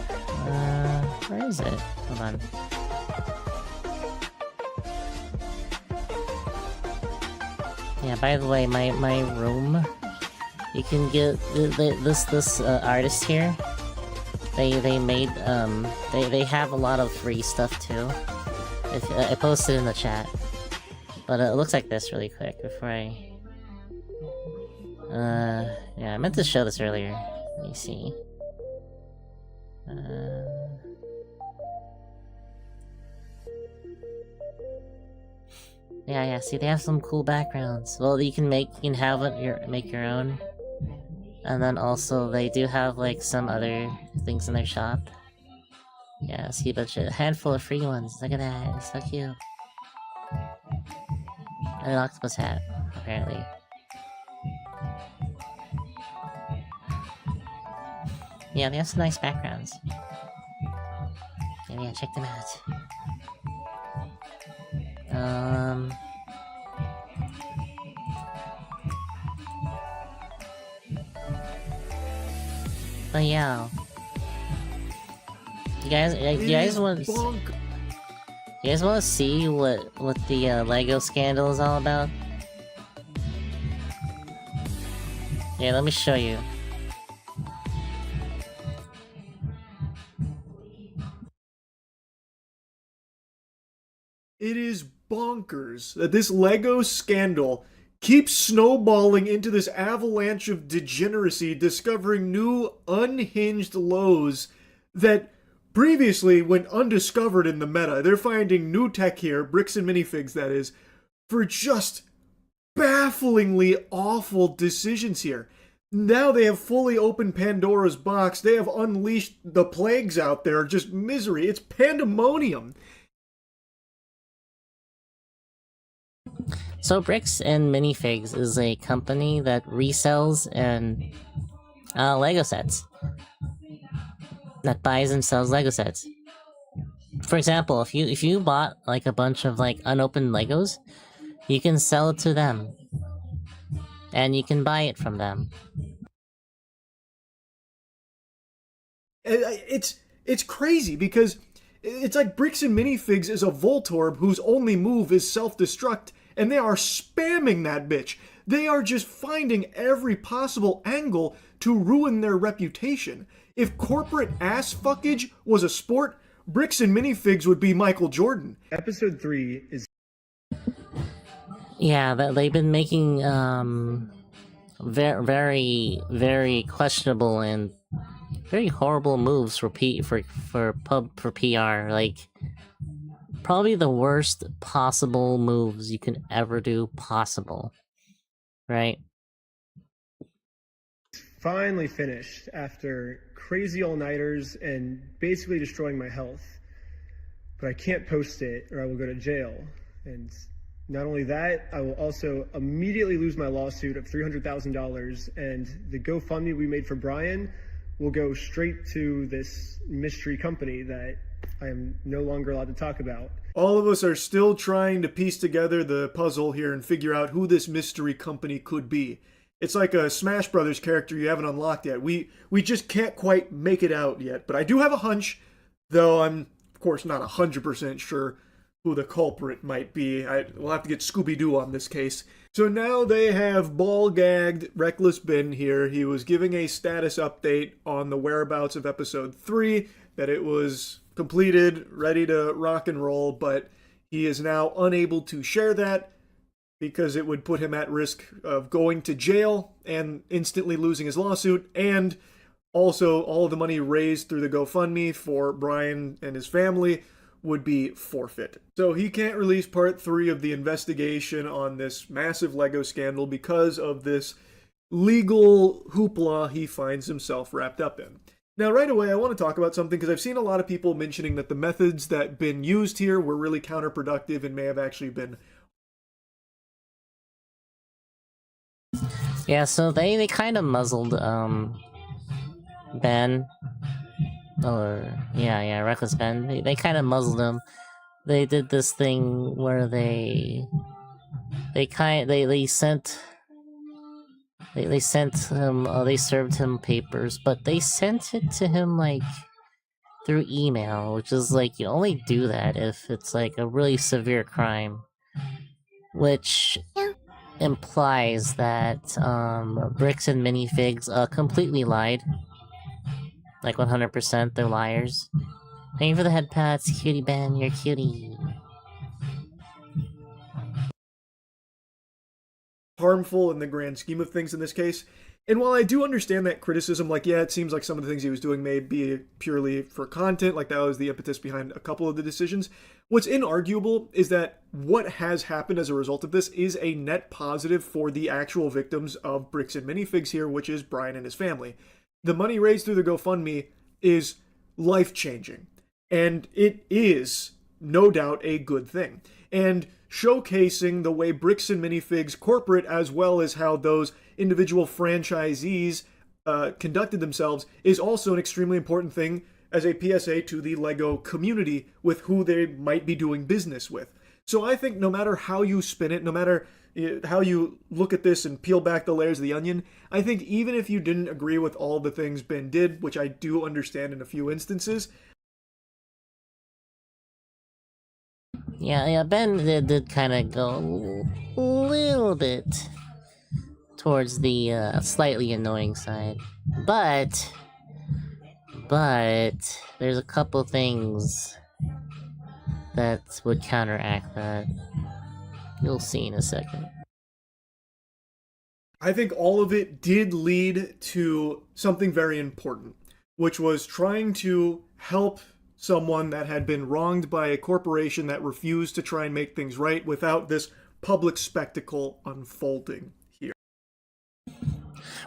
Where is it? Hold on. Yeah, by the way, my room, you can get this artist here. They made they have a lot of free stuff too. I posted in the chat, but it looks like this really quick before I. Yeah, I meant to show this earlier. Let me see. Yeah, see, they have some cool backgrounds. Well, you can make your own, and then also they do have like some other things in their shop. Yeah, see a handful of free ones. Look at that, it's so cute. And an octopus hat, apparently. Yeah, they have some nice backgrounds. Yeah, check them out. But yeah, you guys want to see what the Lego scandal is all about? Yeah, let me show you. It is bonkers that this Lego scandal keeps snowballing into this avalanche of degeneracy, discovering new unhinged lows that previously went undiscovered in the meta. They're finding new tech here, bricks and minifigs that is, for just bafflingly awful decisions here. Now they have fully opened Pandora's box. They have unleashed the plagues out there, just misery. It's pandemonium. So Bricks and Minifigs is a company that resells and Lego sets. That buys and sells Lego sets. For example, if you bought like a bunch of like unopened Legos, you can sell it to them. And you can buy it from them. It's crazy because it's like Bricks and Minifigs is a Voltorb whose only move is self-destruct, and they are spamming that bitch. They are just finding every possible angle to ruin their reputation. If corporate ass fuckage was a sport, Bricks and Minifigs would be Michael Jordan. Episode 3 is... Yeah, they've been making very, very questionable and very horrible moves for PR. Like, probably the worst possible moves you can ever do possible. Right? Finally finished after crazy all-nighters and basically destroying my health. But I can't post it or I will go to jail. And not only that, I will also immediately lose my lawsuit of $300,000, and the GoFundMe we made for Brian will go straight to this mystery company that I am no longer allowed to talk about. All of us are still trying to piece together the puzzle here and figure out who this mystery company could be. It's like a Smash Brothers character you haven't unlocked yet. We just can't quite make it out yet. But I do have a hunch, though I'm, of course, not 100% sure who the culprit might be. We'll have to get Scooby-Doo on this case. So now they have ball-gagged Reckless Ben here. He was giving a status update on the whereabouts of episode 3, that it was completed, ready to rock and roll, but he is now unable to share that because it would put him at risk of going to jail and instantly losing his lawsuit, and also all of the money raised through the GoFundMe for Brian and his family would be forfeit. So he can't release part 3 of the investigation on this massive Lego scandal because of this legal hoopla he finds himself wrapped up in. Now, right away, I want to talk about something because I've seen a lot of people mentioning that the methods that been used here were really counterproductive and may have actually been. Yeah, so they kind of muzzled, Ben. Reckless Ben. They kind of muzzled him. They did this thing where they sent him, they served him papers, but they sent it to him, like, through email, which is, like, you only do that if it's, like, a really severe crime. Which implies that, Bricks and Minifigs, completely lied. Like, 100%, they're liars. Thank you for the head pats, cutie Ben, you're cutie. Harmful in the grand scheme of things in this case. And while I do understand that criticism, like, yeah, it seems like some of the things he was doing may be purely for content, like that was the impetus behind a couple of the decisions, what's inarguable is that what has happened as a result of this is a net positive for the actual victims of Bricks and Minifigs here, which is Brian and his family. The money raised through the GoFundMe is life-changing, and it is, no doubt, a good thing. And showcasing the way Bricks and Minifigs corporate, as well as how those individual franchisees conducted themselves, is also an extremely important thing as a PSA to the LEGO community with who they might be doing business with. So I think no matter how you spin it, no matter how you look at this and peel back the layers of the onion, I think even if you didn't agree with all the things Ben did, which I do understand in a few instances, Yeah, Ben did kind of go a little bit towards the slightly annoying side, but there's a couple things that would counteract that. You'll see in a second. I think all of it did lead to something very important, which was trying to help someone that had been wronged by a corporation that refused to try and make things right without this public spectacle unfolding here.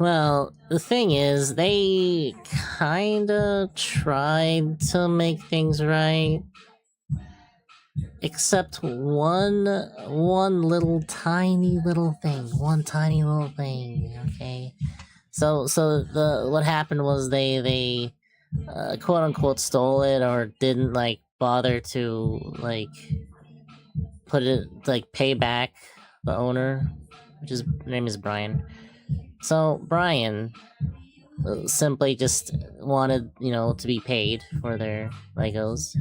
Well, the thing is, they kinda tried to make things right. Except one little tiny little thing. One tiny little thing, okay? So what happened was they quote unquote stole it, or didn't, like, bother to, like, put it, like, pay back the owner, which his name is Brian. So Brian simply just wanted, to be paid for their Legos.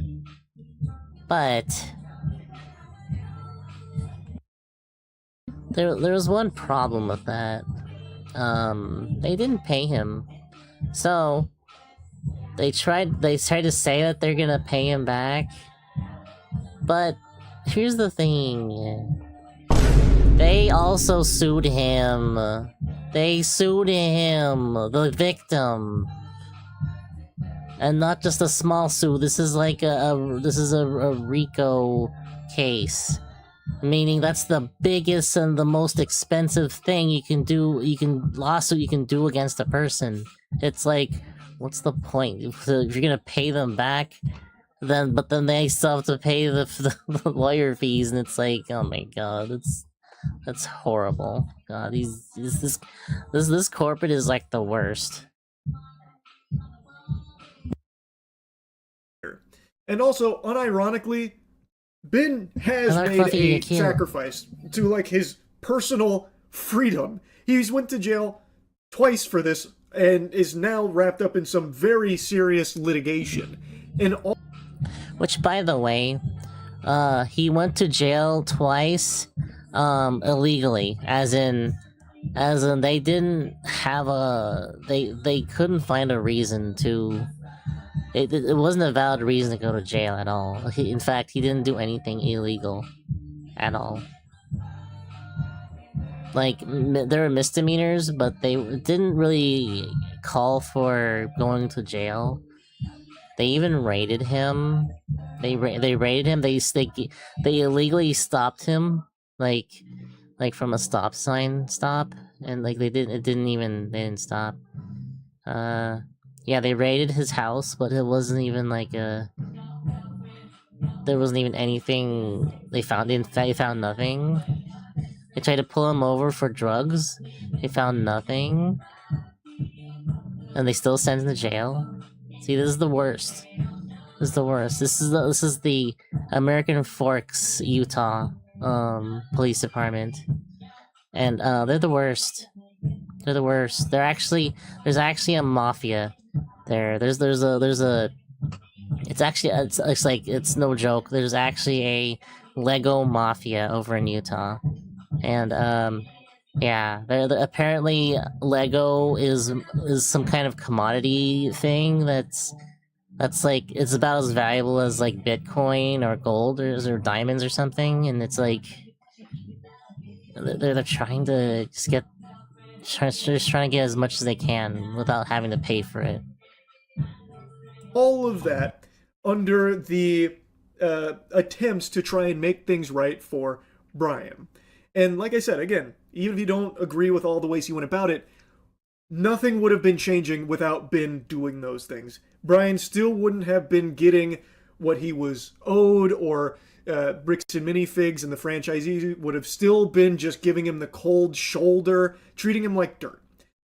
But there was one problem with that. They didn't pay him. So they tried to say that they're gonna pay him back. But here's the thing. They also sued him. They sued him, the victim. And not just a small suit. This is like a RICO case. Meaning that's the biggest and the most expensive thing you can do, lawsuit you can do against a person. It's like, what's the point? If you're gonna pay them back, but then they still have to pay the lawyer fees, and it's like, oh my god, that's horrible. God, this corporate is like the worst. And also, unironically, Ben has made a sacrifice to, like, his personal freedom. He's went to jail twice for this and is now wrapped up in some very serious litigation. Which, by the way, he went to jail twice, illegally, as in they didn't have they couldn't find a reason to. It wasn't a valid reason to go to jail at all. In fact, he didn't do anything illegal at all. like, there were misdemeanors, but they didn't really call for going to jail. They even raided him. They raided him. They illegally stopped him, like from a stop sign stop, and like they didn't stop. Yeah, they raided his house, but it wasn't even like there wasn't even anything they found. They found nothing. They tried to pull him over for drugs. They found nothing, and they still sent him to jail. See, this is the worst. This is the worst. This is the American Forks, Utah, police department, and they're the worst. They're the worst. There's actually a mafia there. There's a. It's no joke. There's actually a Lego mafia over in Utah, and yeah, they're apparently Lego is some kind of commodity thing that's like it's about as valuable as like Bitcoin or gold or diamonds or something, and it's like they're trying to just trying to get as much as they can without having to pay for it. All of that under the attempts to try and make things right for Brian. And like I said, again, even if you don't agree with all the ways he went about it, nothing would have been changing without Ben doing those things. Brian still wouldn't have been getting what he was owed, or Bricks and Minifigs and the franchisee would have still been just giving him the cold shoulder, treating him like dirt.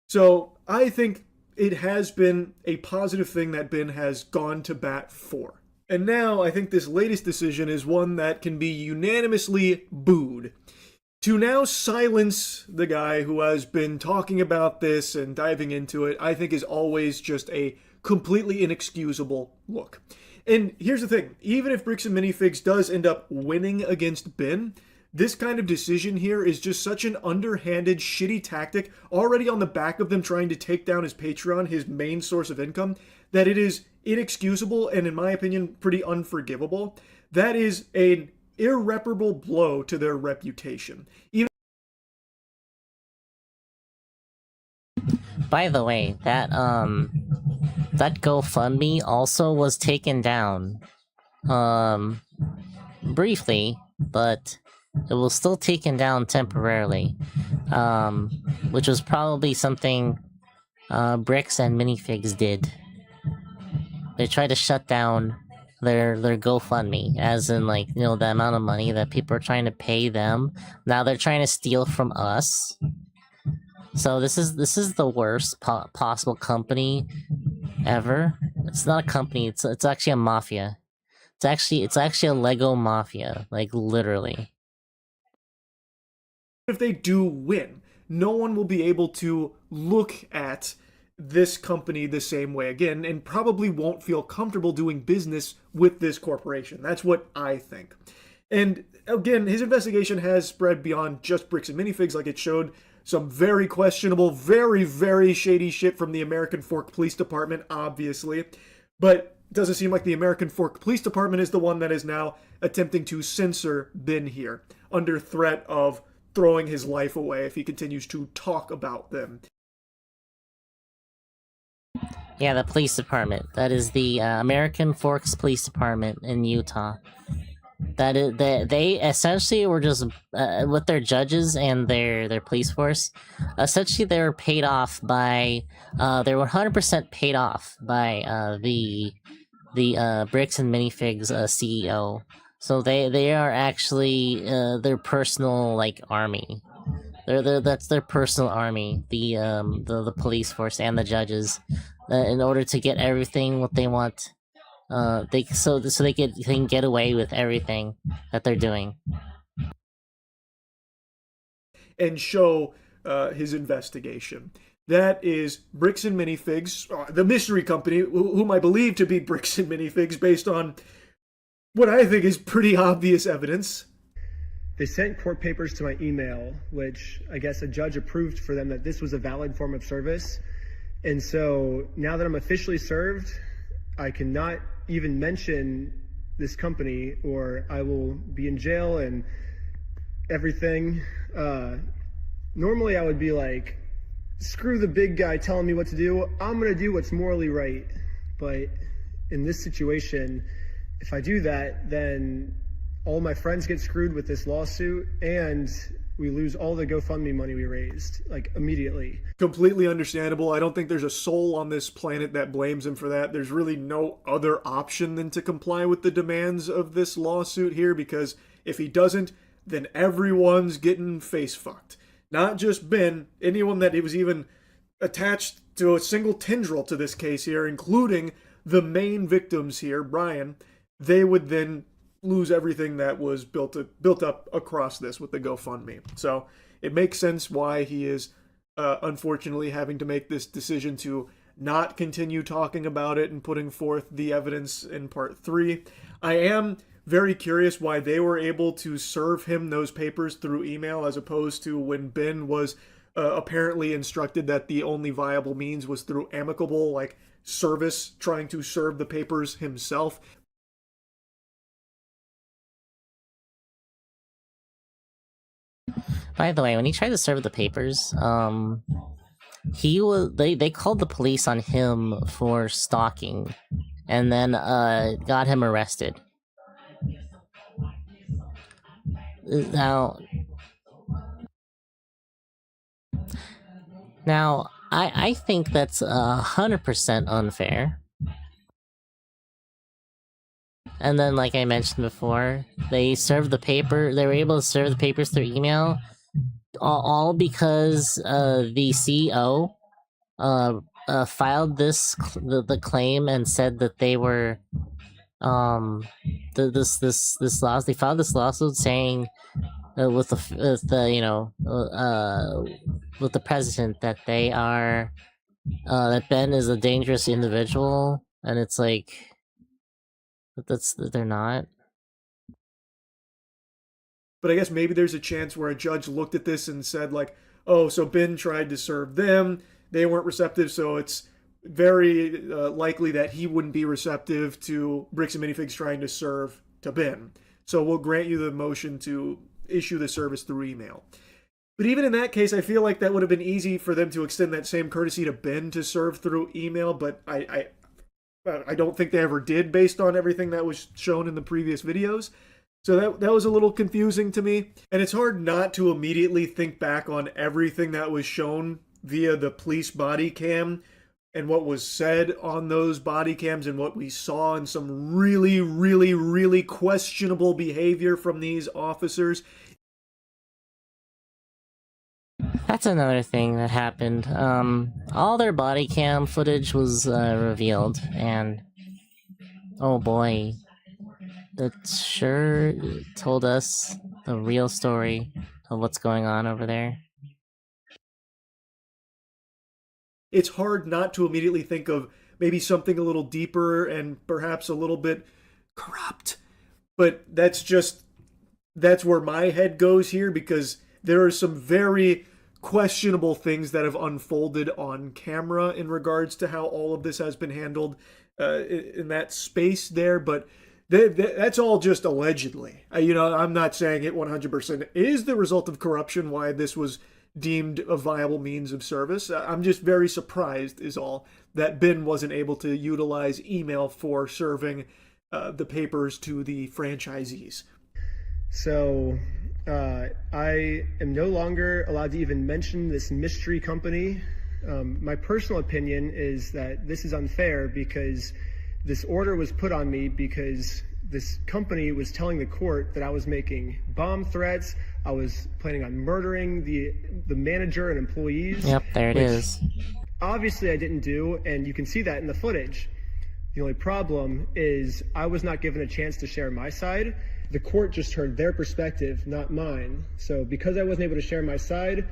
So I think it has been a positive thing that Ben has gone to bat for. And now I think this latest decision is one that can be unanimously booed. To now silence the guy who has been talking about this and diving into it, I think is always just a completely inexcusable look. And here's the thing, even if Bricks and Minifigs does end up winning against Ben, this kind of decision here is just such an underhanded, shitty tactic, already on the back of them trying to take down his Patreon, his main source of income, that it is inexcusable and, in my opinion, pretty unforgivable. That is an irreparable blow to their reputation. By the way, that GoFundMe also was taken down, briefly, but it was still taken down temporarily, which was probably something Bricks and Minifigs did. They tried to shut down their GoFundMe, as in, like, you know, the amount of money that people are trying to pay them. Now they're trying to steal from us. So this is the worst possible company ever. It's not a company. It's actually a mafia. It's actually a Lego mafia, like, literally. If they do win, no one will be able to look at this company the same way again, and probably won't feel comfortable doing business with this corporation. That's what I think. And again, his investigation has spread beyond just Bricks and Minifigs. Like, it showed some very questionable, very, very shady shit from the American Fork Police Department, obviously. But it doesn't seem like the American Fork Police Department is the one that is now attempting to censor Ben here, under threat of throwing his life away if he continues to talk about them. Yeah, the police department. That is the American Forks Police Department in Utah. That is, they essentially were just with their judges and their police force. Essentially, they were paid off by they were 100% paid off by the Bricks and Minifigs CEO. So they are actually their personal, like, army. That's their personal army. The police force and the judges, in order to get everything what they want. They can get away with everything that they're doing. And show his investigation. That is Bricks and Minifigs, the mystery company, whom I believe to be Bricks and Minifigs based on what I think is pretty obvious evidence. They sent court papers to my email, which I guess a judge approved for them that this was a valid form of service. And so now that I'm officially served, I cannot even mention this company or I will be in jail and everything. Normally I would be like, screw the big guy telling me what to do. I'm going to do what's morally right. But in this situation, if I do that, then all my friends get screwed with this lawsuit and we lose all the GoFundMe money we raised, like, immediately. Completely understandable. I don't think there's a soul on this planet that blames him for that. There's really no other option than to comply with the demands of this lawsuit here, because if he doesn't, then everyone's getting face fucked. Not just Ben, anyone that was even attached to a single tendril to this case here, including the main victims here, Brian, they would then lose everything that was built up across this with the GoFundMe. So it makes sense why he is unfortunately having to make this decision to not continue talking about it and putting forth the evidence in part 3. I am very curious why they were able to serve him those papers through email as opposed to when Ben was apparently instructed that the only viable means was through amicable, like, service, trying to serve the papers himself. By the way, when he tried to serve the papers, they called the police on him for stalking, and then got him arrested. Now, I think that's 100% unfair. And then, like I mentioned before, they were able to serve the papers through email, all because the CEO filed the claim and said that they were they filed this lawsuit saying with the president that they are that Ben is a dangerous individual, and it's like they're not. But I guess maybe there's a chance where a judge looked at this and said, like, oh, so Ben tried to serve them, they weren't receptive, so it's very likely that he wouldn't be receptive to Bricks and Minifigs trying to serve to Ben. So we'll grant you the motion to issue the service through email. But even in that case, I feel like that would have been easy for them to extend that same courtesy to Ben to serve through email, but I don't think they ever did based on everything that was shown in the previous videos. So that was a little confusing to me. And it's hard not to immediately think back on everything that was shown via the police body cam and what was said on those body cams and what we saw in some really, really, really questionable behavior from these officers. That's another thing that happened. All their body cam footage was revealed, and oh boy, that sure told us the real story of what's going on over there. It's hard not to immediately think of maybe something a little deeper and perhaps a little bit corrupt. But that's where my head goes here, because there are some very questionable things that have unfolded on camera in regards to how all of this has been handled in that space there. But that's all just allegedly. I'm not saying it 100% is the result of corruption, why this was deemed a viable means of service. I'm just very surprised, is all, that Ben wasn't able to utilize email for serving the papers to the franchisees. So I am no longer allowed to even mention this mystery company. My personal opinion is that this is unfair because this order was put on me because this company was telling the court that I was making bomb threats. I was planning on murdering the manager and employees. Yep, there it is. Obviously I didn't do, and you can see that in the footage. The only problem is I was not given a chance to share my side. The court just heard their perspective, not mine. So because I wasn't able to share my side,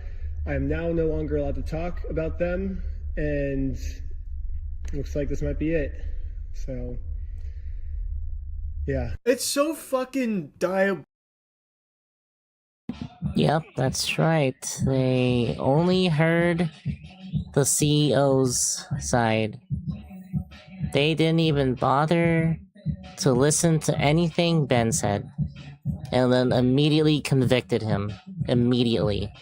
I am now no longer allowed to talk about them, and it looks like this might be it. So, yeah. It's so fucking Yep, that's right. They only heard the CEO's side. They didn't even bother to listen to anything Ben said, and then immediately convicted him. Immediately.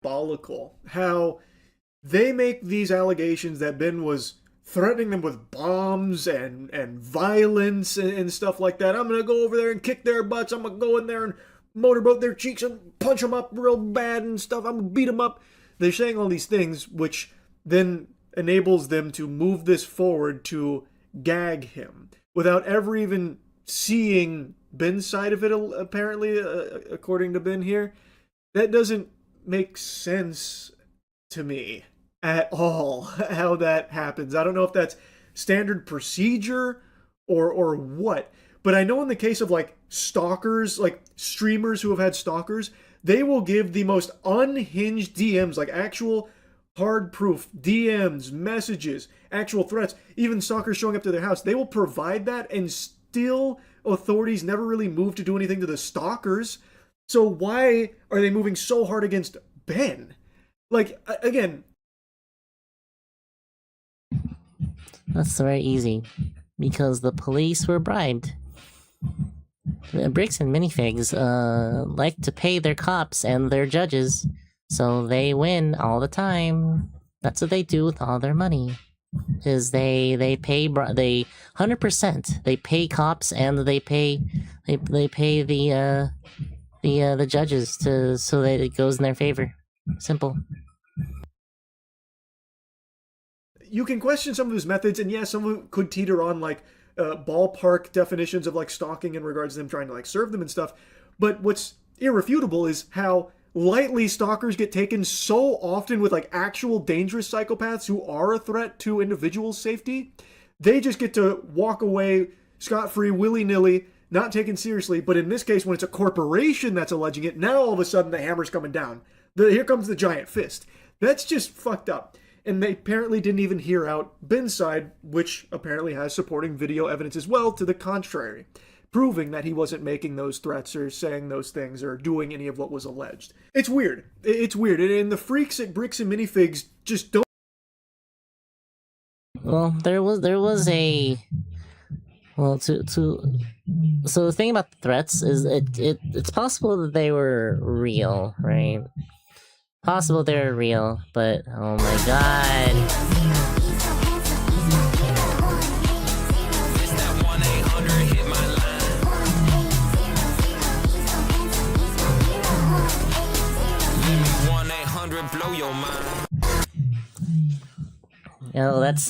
diabolical how they make these allegations that Ben was threatening them with bombs and violence and stuff like that. I'm gonna go over there and kick their butts. I'm gonna go in there and motorboat their cheeks and punch them up real bad and stuff. I'm gonna beat them up. They're saying all these things, which then enables them to move this forward to gag him without ever even seeing Ben's side of it, apparently, according to Ben here. That doesn't make sense to me at all, how that happens. I don't know if that's standard procedure or what, but I know in the case of like stalkers, like streamers who have had stalkers, they will give the most unhinged DMs, like actual hard proof DMs, messages, actual threats, even stalkers showing up to their house. They will provide that, and still authorities never really move to do anything to the stalkers. So why are they moving so hard against Ben? Like, again, that's very easy. Because the police were bribed. Bricks and minifigs like to pay their cops and their judges, so they win all the time. That's what they do with all their money. Is they pay 100%. They pay cops and they pay the judges so that it goes in their favor. Simple. You can question some of his methods, and yeah, some of them could teeter on like ballpark definitions of like stalking in regards to them trying to like serve them and stuff. But what's irrefutable is how lightly stalkers get taken so often with like actual dangerous psychopaths who are a threat to individual safety. They just get to walk away scot-free, willy-nilly, not taken seriously. But in this case, when it's a corporation that's alleging it, now all of a sudden the hammer's coming down. Here comes the giant fist. That's just fucked up. And they apparently didn't even hear out Ben's side, which apparently has supporting video evidence as well to the contrary, proving that he wasn't making those threats or saying those things or doing any of what was alleged. It's weird. It's weird. And the freaks at Bricks and Minifigs just don't... Well, there was a... Well, so the thing about the threats is it's possible that they were real, right? Possible they're real, but oh my god. Yo, that's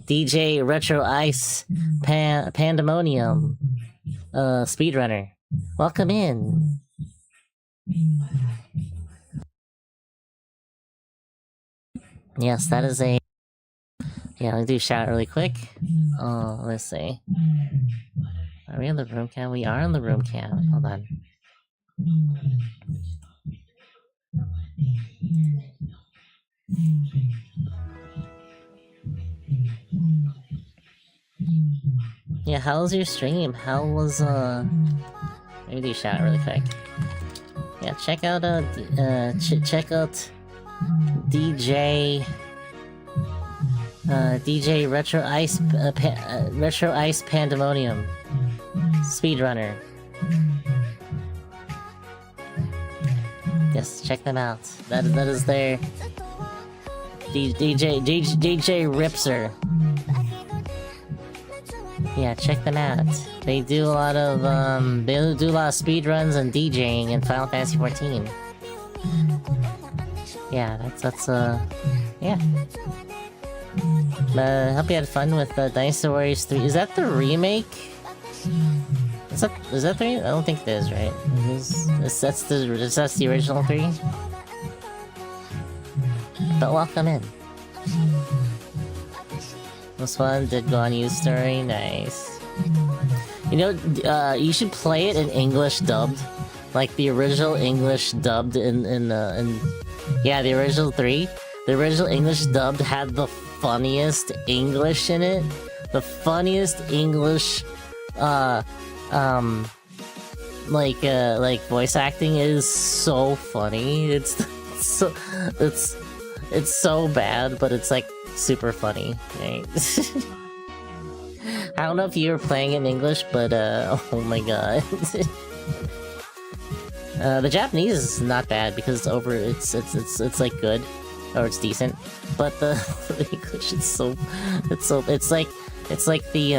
DJ Retro Ice Pandemonium speedrunner. Welcome in. Yes, that is a... Yeah, let me do shout really quick. Oh, let's see. Are we on the room cam? We are on the room cam. Hold on. Yeah, how was your stream? How was, Let me do shout really quick. Yeah, check out, check out... DJ Retro Ice Retro Ice Pandemonium speedrunner. Yes, check them out. That is their DJ Ripser. Yeah, check them out. They do a lot of speedruns and DJing in Final Fantasy 14. Yeah, that's yeah. Hope you had fun with Dynasty Warriors 3. Is that the remake? Is that the remake? I don't think it is, right? That's the original 3? But welcome in. This one did go on Use Story, nice. You know, you should play it in English dubbed. Like the original English dubbed in yeah, the original 3. The original English dubbed had the funniest English in it. The funniest English, like voice acting is so funny. It's so bad, but it's like super funny, right? I don't know if you were playing in English, but oh my god. The Japanese is not bad because it's like good, or it's decent, but the English it's like the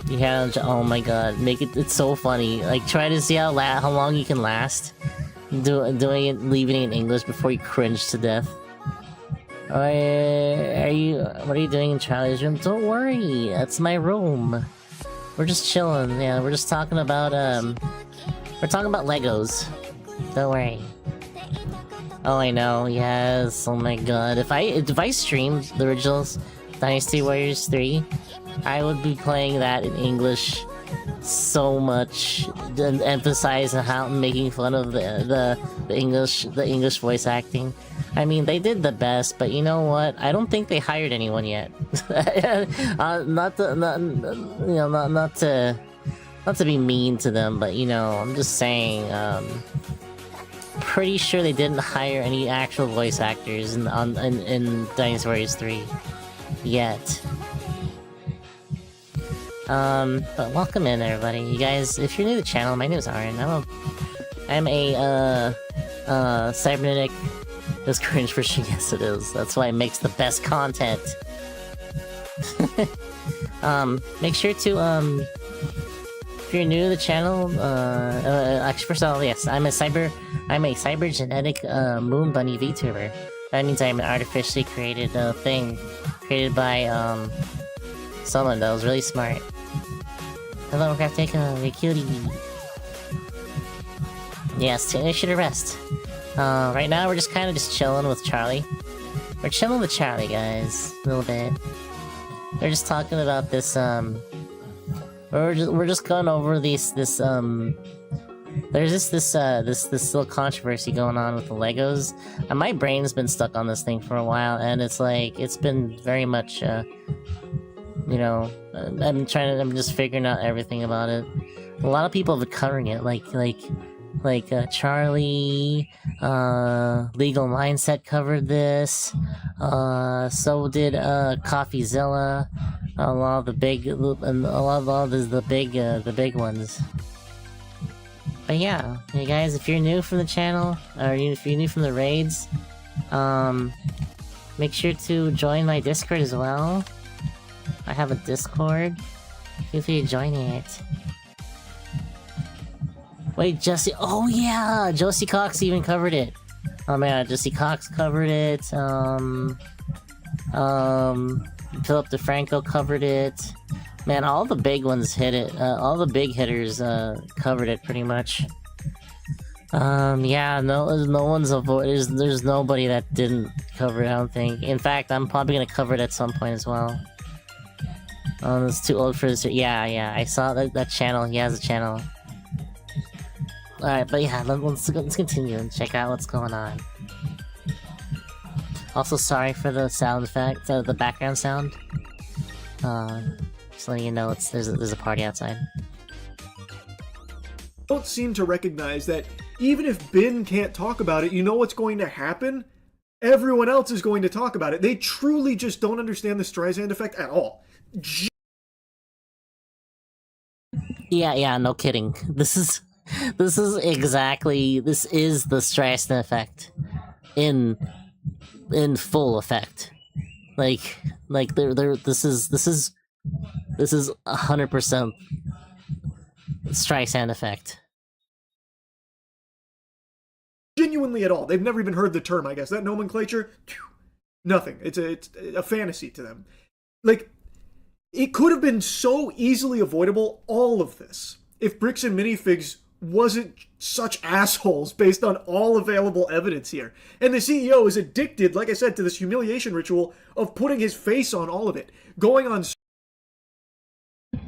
yeah, oh my god, it's so funny. Like, try to see how long you can last doing it, leaving it in English before you cringe to death. What are you doing in Charlie's room? Don't worry, that's my room. We're just chilling. Yeah, we're just talking about Legos. Don't worry. Oh, I know. Yes. Oh my god. If I streamed the originals Dynasty Warriors 3, I would be playing that in English so much, and emphasize on how making fun of the English voice acting. I mean, they did the best, but you know what? I don't think they hired anyone yet. Not to be mean to them, but you know, I'm just saying. Pretty sure they didn't hire any actual voice actors in Dynasty Warriors 3 yet. But welcome in, everybody. You guys, if you're new to the channel, my name is Aaron. I'm a cybernetic. This cringe version, yes it is. That's why it makes the best content. Make sure to, if you're new to the channel, actually, first of all, yes, I'm a cybergenetic, moon bunny VTuber. That means I'm an artificially created, thing, created by, someone that was really smart. Hello, Craftaco, you're cutie. Yes, I should rest. Right now we're just kind of chilling with Charlie. We're chilling with Charlie, guys, a little bit. We're just talking about this, we're just going over there's this little controversy going on with the Legos. And my brain's been stuck on this thing for a while, and it's like, it's been very much, you know, I'm just figuring out everything about it. A lot of people have been covering it, like Charlie, Legal Mindset covered this, so did, CoffeeZilla, a lot of the big ones. But yeah, hey guys, if you're new from the channel, or if you're new from the raids, make sure to join my Discord as well. I have a Discord. Feel free to join it. Wait, Jesse. Oh yeah, Josie Cox even covered it. Oh man, Jesse Cox covered it. Philip DeFranco covered it. Man, all the big ones hit it. All the big hitters covered it pretty much. Yeah, no one's avoided. There's nobody that didn't cover it, I don't think. In fact, I'm probably gonna cover it at some point as well. It's too old for this. Yeah, I saw that channel. He has a channel. Alright, but yeah, let's continue and check out what's going on. Also, sorry for the sound effect, the background sound. Just letting you know, there's a party outside. Don't seem to recognize that even if Bin can't talk about it, you know what's going to happen? Everyone else is going to talk about it. They truly just don't understand the Streisand effect at all. Yeah, no kidding. This is the Streisand effect in full effect. Like this is 100% Streisand effect. Genuinely at all. They've never even heard the term, I guess. That nomenclature, nothing. It's a fantasy to them. Like, it could have been so easily avoidable, all of this, if Bricks and Minifigs wasn't such assholes based on all available evidence here. And the CEO is addicted, like I said, to this humiliation ritual of putting his face on all of it. Going on...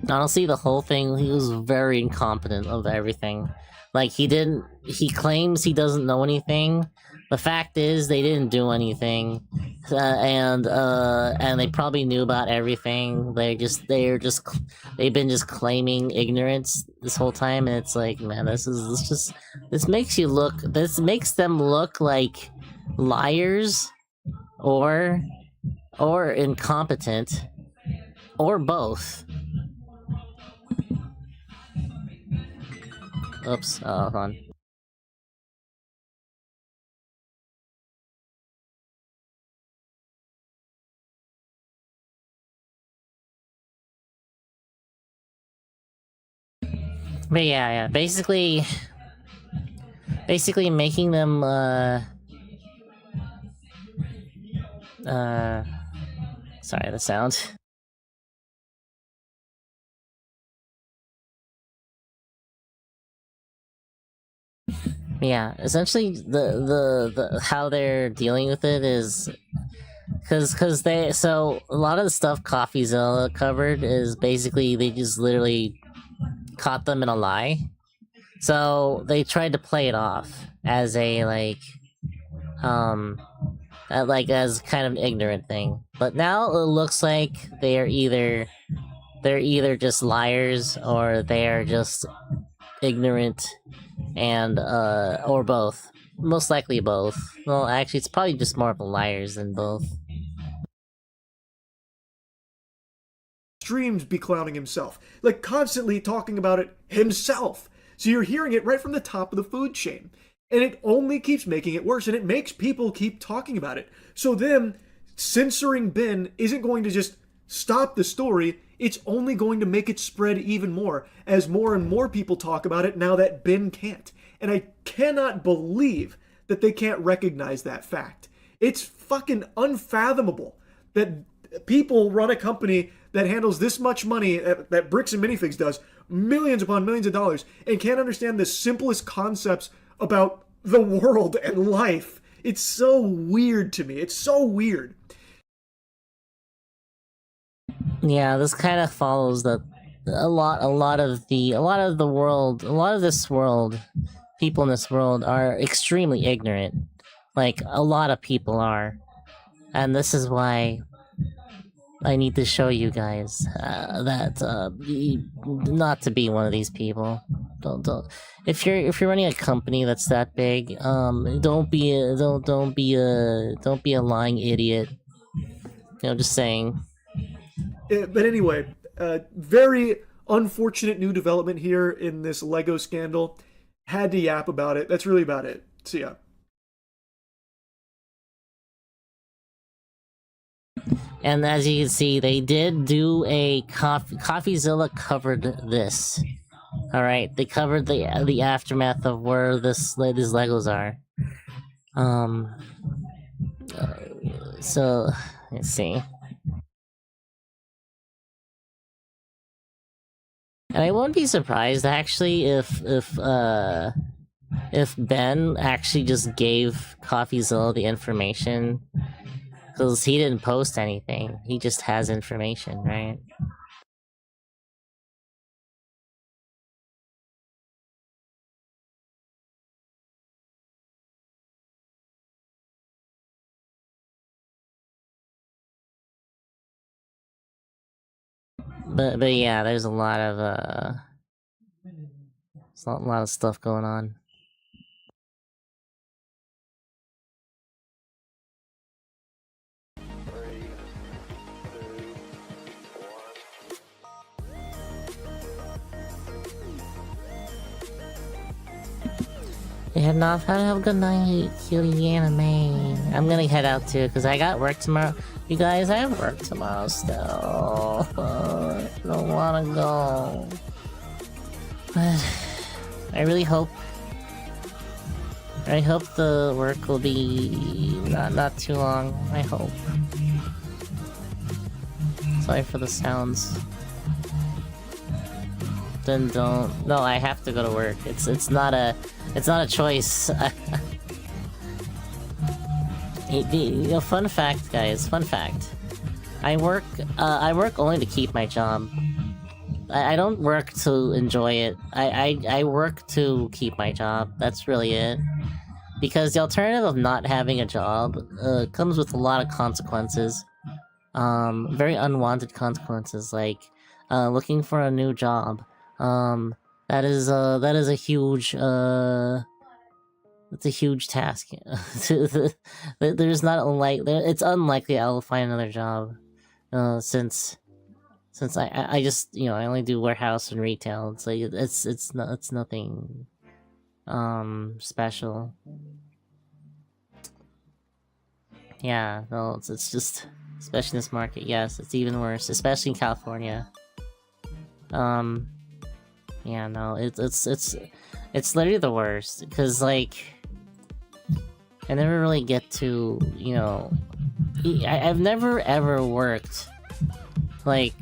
Honestly, the whole thing, he was very incompetent of everything. Like, he claims he doesn't know anything. The fact is, they didn't do anything. And they probably knew about everything. They've been just claiming ignorance this whole time, and it's like, man, this makes them look like liars, or incompetent, or both. Oops. Oh, hold on. But yeah. Basically making them, sorry, the sound. Yeah, essentially the how they're dealing with it is because so a lot of the stuff CoffeeZilla covered is basically they just literally caught them in a lie. So they tried to play it off as a as kind of an ignorant thing. But now it looks like they're either just liars or they are just ignorant, and or both. Most likely both. Well, actually, it's probably just more of the liars than both. Streams be clowning himself, like constantly talking about it himself. So you're hearing it right from the top of the food chain. And it only keeps making it worse, and it makes people keep talking about it. So then, censoring Ben isn't going to just stop the story, it's only going to make it spread even more, as more and more people talk about it now that Ben can't. And I cannot believe that they can't recognize that fact. It's fucking unfathomable that people run a company that handles this much money that Bricks and Minifigs does, millions upon millions of dollars, and can't understand the simplest concepts about the world and life. It's so weird to me. It's so weird. Yeah, this kind of follows that a lot of this world, people in this world are extremely ignorant. Like, a lot of people are. And this is why I need to show you guys that not to be one of these people. Don't. If you're running a company that's that big, don't be a lying idiot. Just saying. But anyway, very unfortunate new development here in this Lego scandal. Had to yap about it. That's really about it. See ya. And as you can see, they did do a CoffeeZilla covered this. All right, they covered the aftermath of where these Legos are. So let's see. And I won't be surprised actually if Ben actually just gave CoffeeZilla the information. Because he didn't post anything. He just has information, right? But yeah, there's a lot of stuff going on. Heading off. Have a good night, cutie anime. I'm gonna head out too, because I got work tomorrow. You guys, I have work tomorrow still. I don't wanna go. But I really hope the work will be not too long. I hope. Sorry for the sounds. Then don't. No, I have to go to work. It's not a choice. Fun fact, guys. Fun fact. I work only to keep my job. I don't work to enjoy it. I work to keep my job. That's really it. Because the alternative of not having a job comes with a lot of consequences. Very unwanted consequences, like looking for a new job. That is a huge it's a huge task. There's not it's unlikely I'll find another job, since I just I only do warehouse and retail. It's like it's nothing special. Yeah, no, it's just, especially in this market, yes, it's even worse, especially in California. Yeah, no, it's literally the worst, because, like, I never really get to, you know, I've never ever worked, like,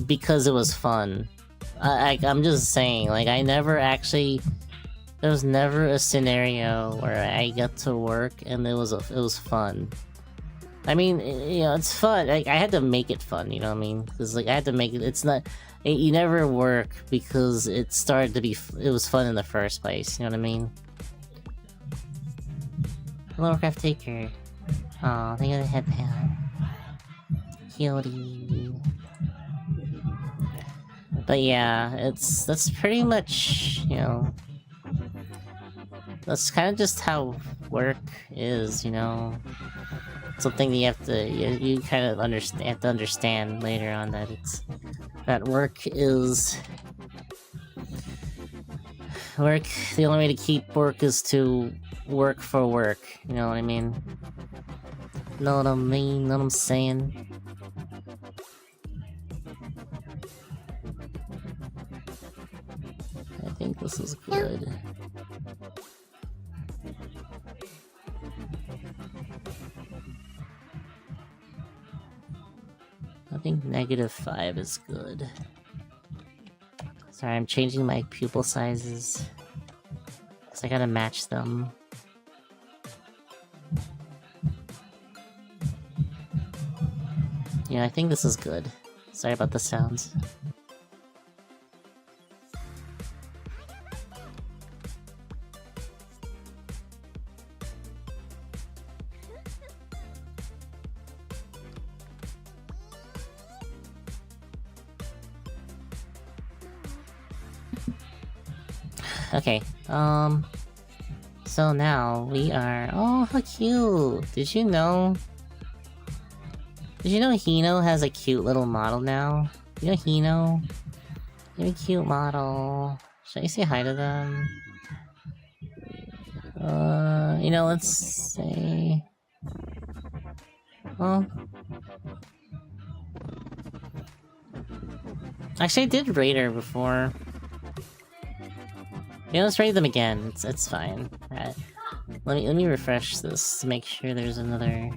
because it was fun. I'm just saying, like, I never actually, there was never a scenario where I got to work and it was fun. I mean, you know, it's fun. Like, I had to make it fun, you know what I mean? Because, like, I had to make it, it's not, you never work because it started to be, it was fun in the first place, you know what I mean? Hello, Warcraft Taker. Aw, they got a headband. Cutie. But yeah, that's pretty much, you know, that's kind of just how work is, you know. Something you have to, you kind of have to understand later on that that work is, the only way to keep work is to work for work, you know what I mean? Know what I mean? Know what I'm saying? I think this is good. I think -5 is good. Sorry, I'm changing my pupil sizes, because I gotta match them. Yeah, I think this is good. Sorry about the sounds. Okay, so now we are, oh, how cute! Did you know Hino has a cute little model now? You know Hino? You're a cute model. Should I say hi to them? You know, let's say, well, actually I did raid her before. Yeah, let's raid them again. It's fine. Let me refresh this to make sure there's another.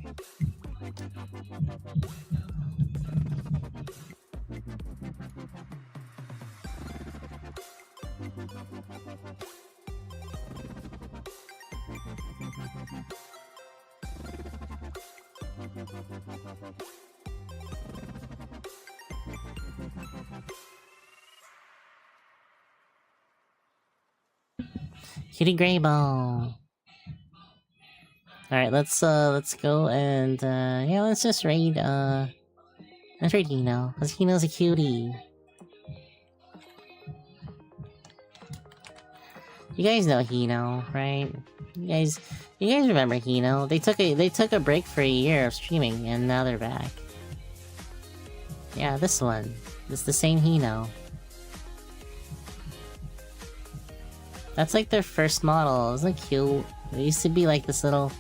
Kitty Greyball. Alright, let's go and yeah, let's just raid Hino, because Hino's a cutie. You guys know Hino, right? You guys remember Hino? They took a break for a year of streaming and now they're back. Yeah, this one. It's the same Hino. That's like their first model. Isn't it cute? It used to be like this little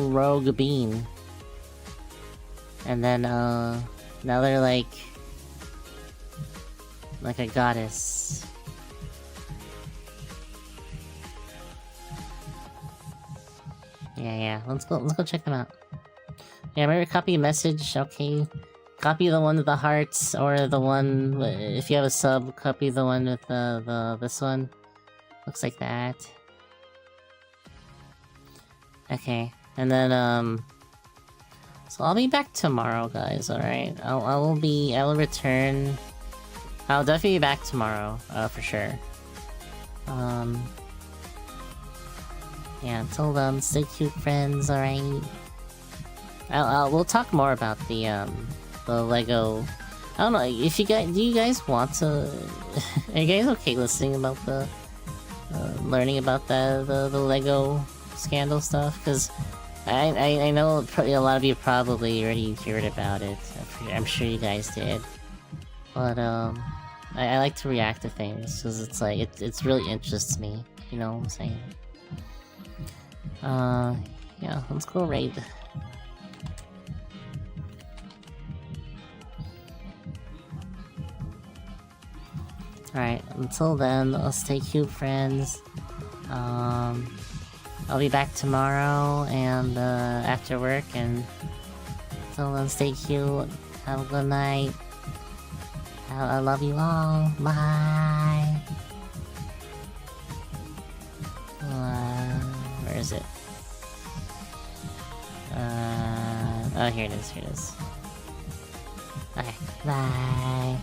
rogue bean. And then now they're like a goddess. Yeah, let's go check them out. Yeah, remember, copy a message, okay. Copy the one with the hearts, or the one, if you have a sub, copy the one with this one. Looks like that. Okay, and then, so I'll be back tomorrow, guys, alright? I'll return. I'll definitely be back tomorrow, for sure. Yeah, until then, stay cute, friends, alright? We'll talk more about the Lego. I don't know if you guys. Do you guys want to? Are you guys okay listening about the learning about the Lego scandal stuff? Because I know a lot of you probably already heard about it. I'm sure you guys did. But I like to react to things because it's like it's really interests me. You know what I'm saying? Yeah, let's go raid. Alright, until then, let's stay cute, friends. I'll be back tomorrow and after work, and until then, stay cute. Have a good night. I love you all. Bye. Where is it? Oh, here it is. Here it is. Okay. Bye.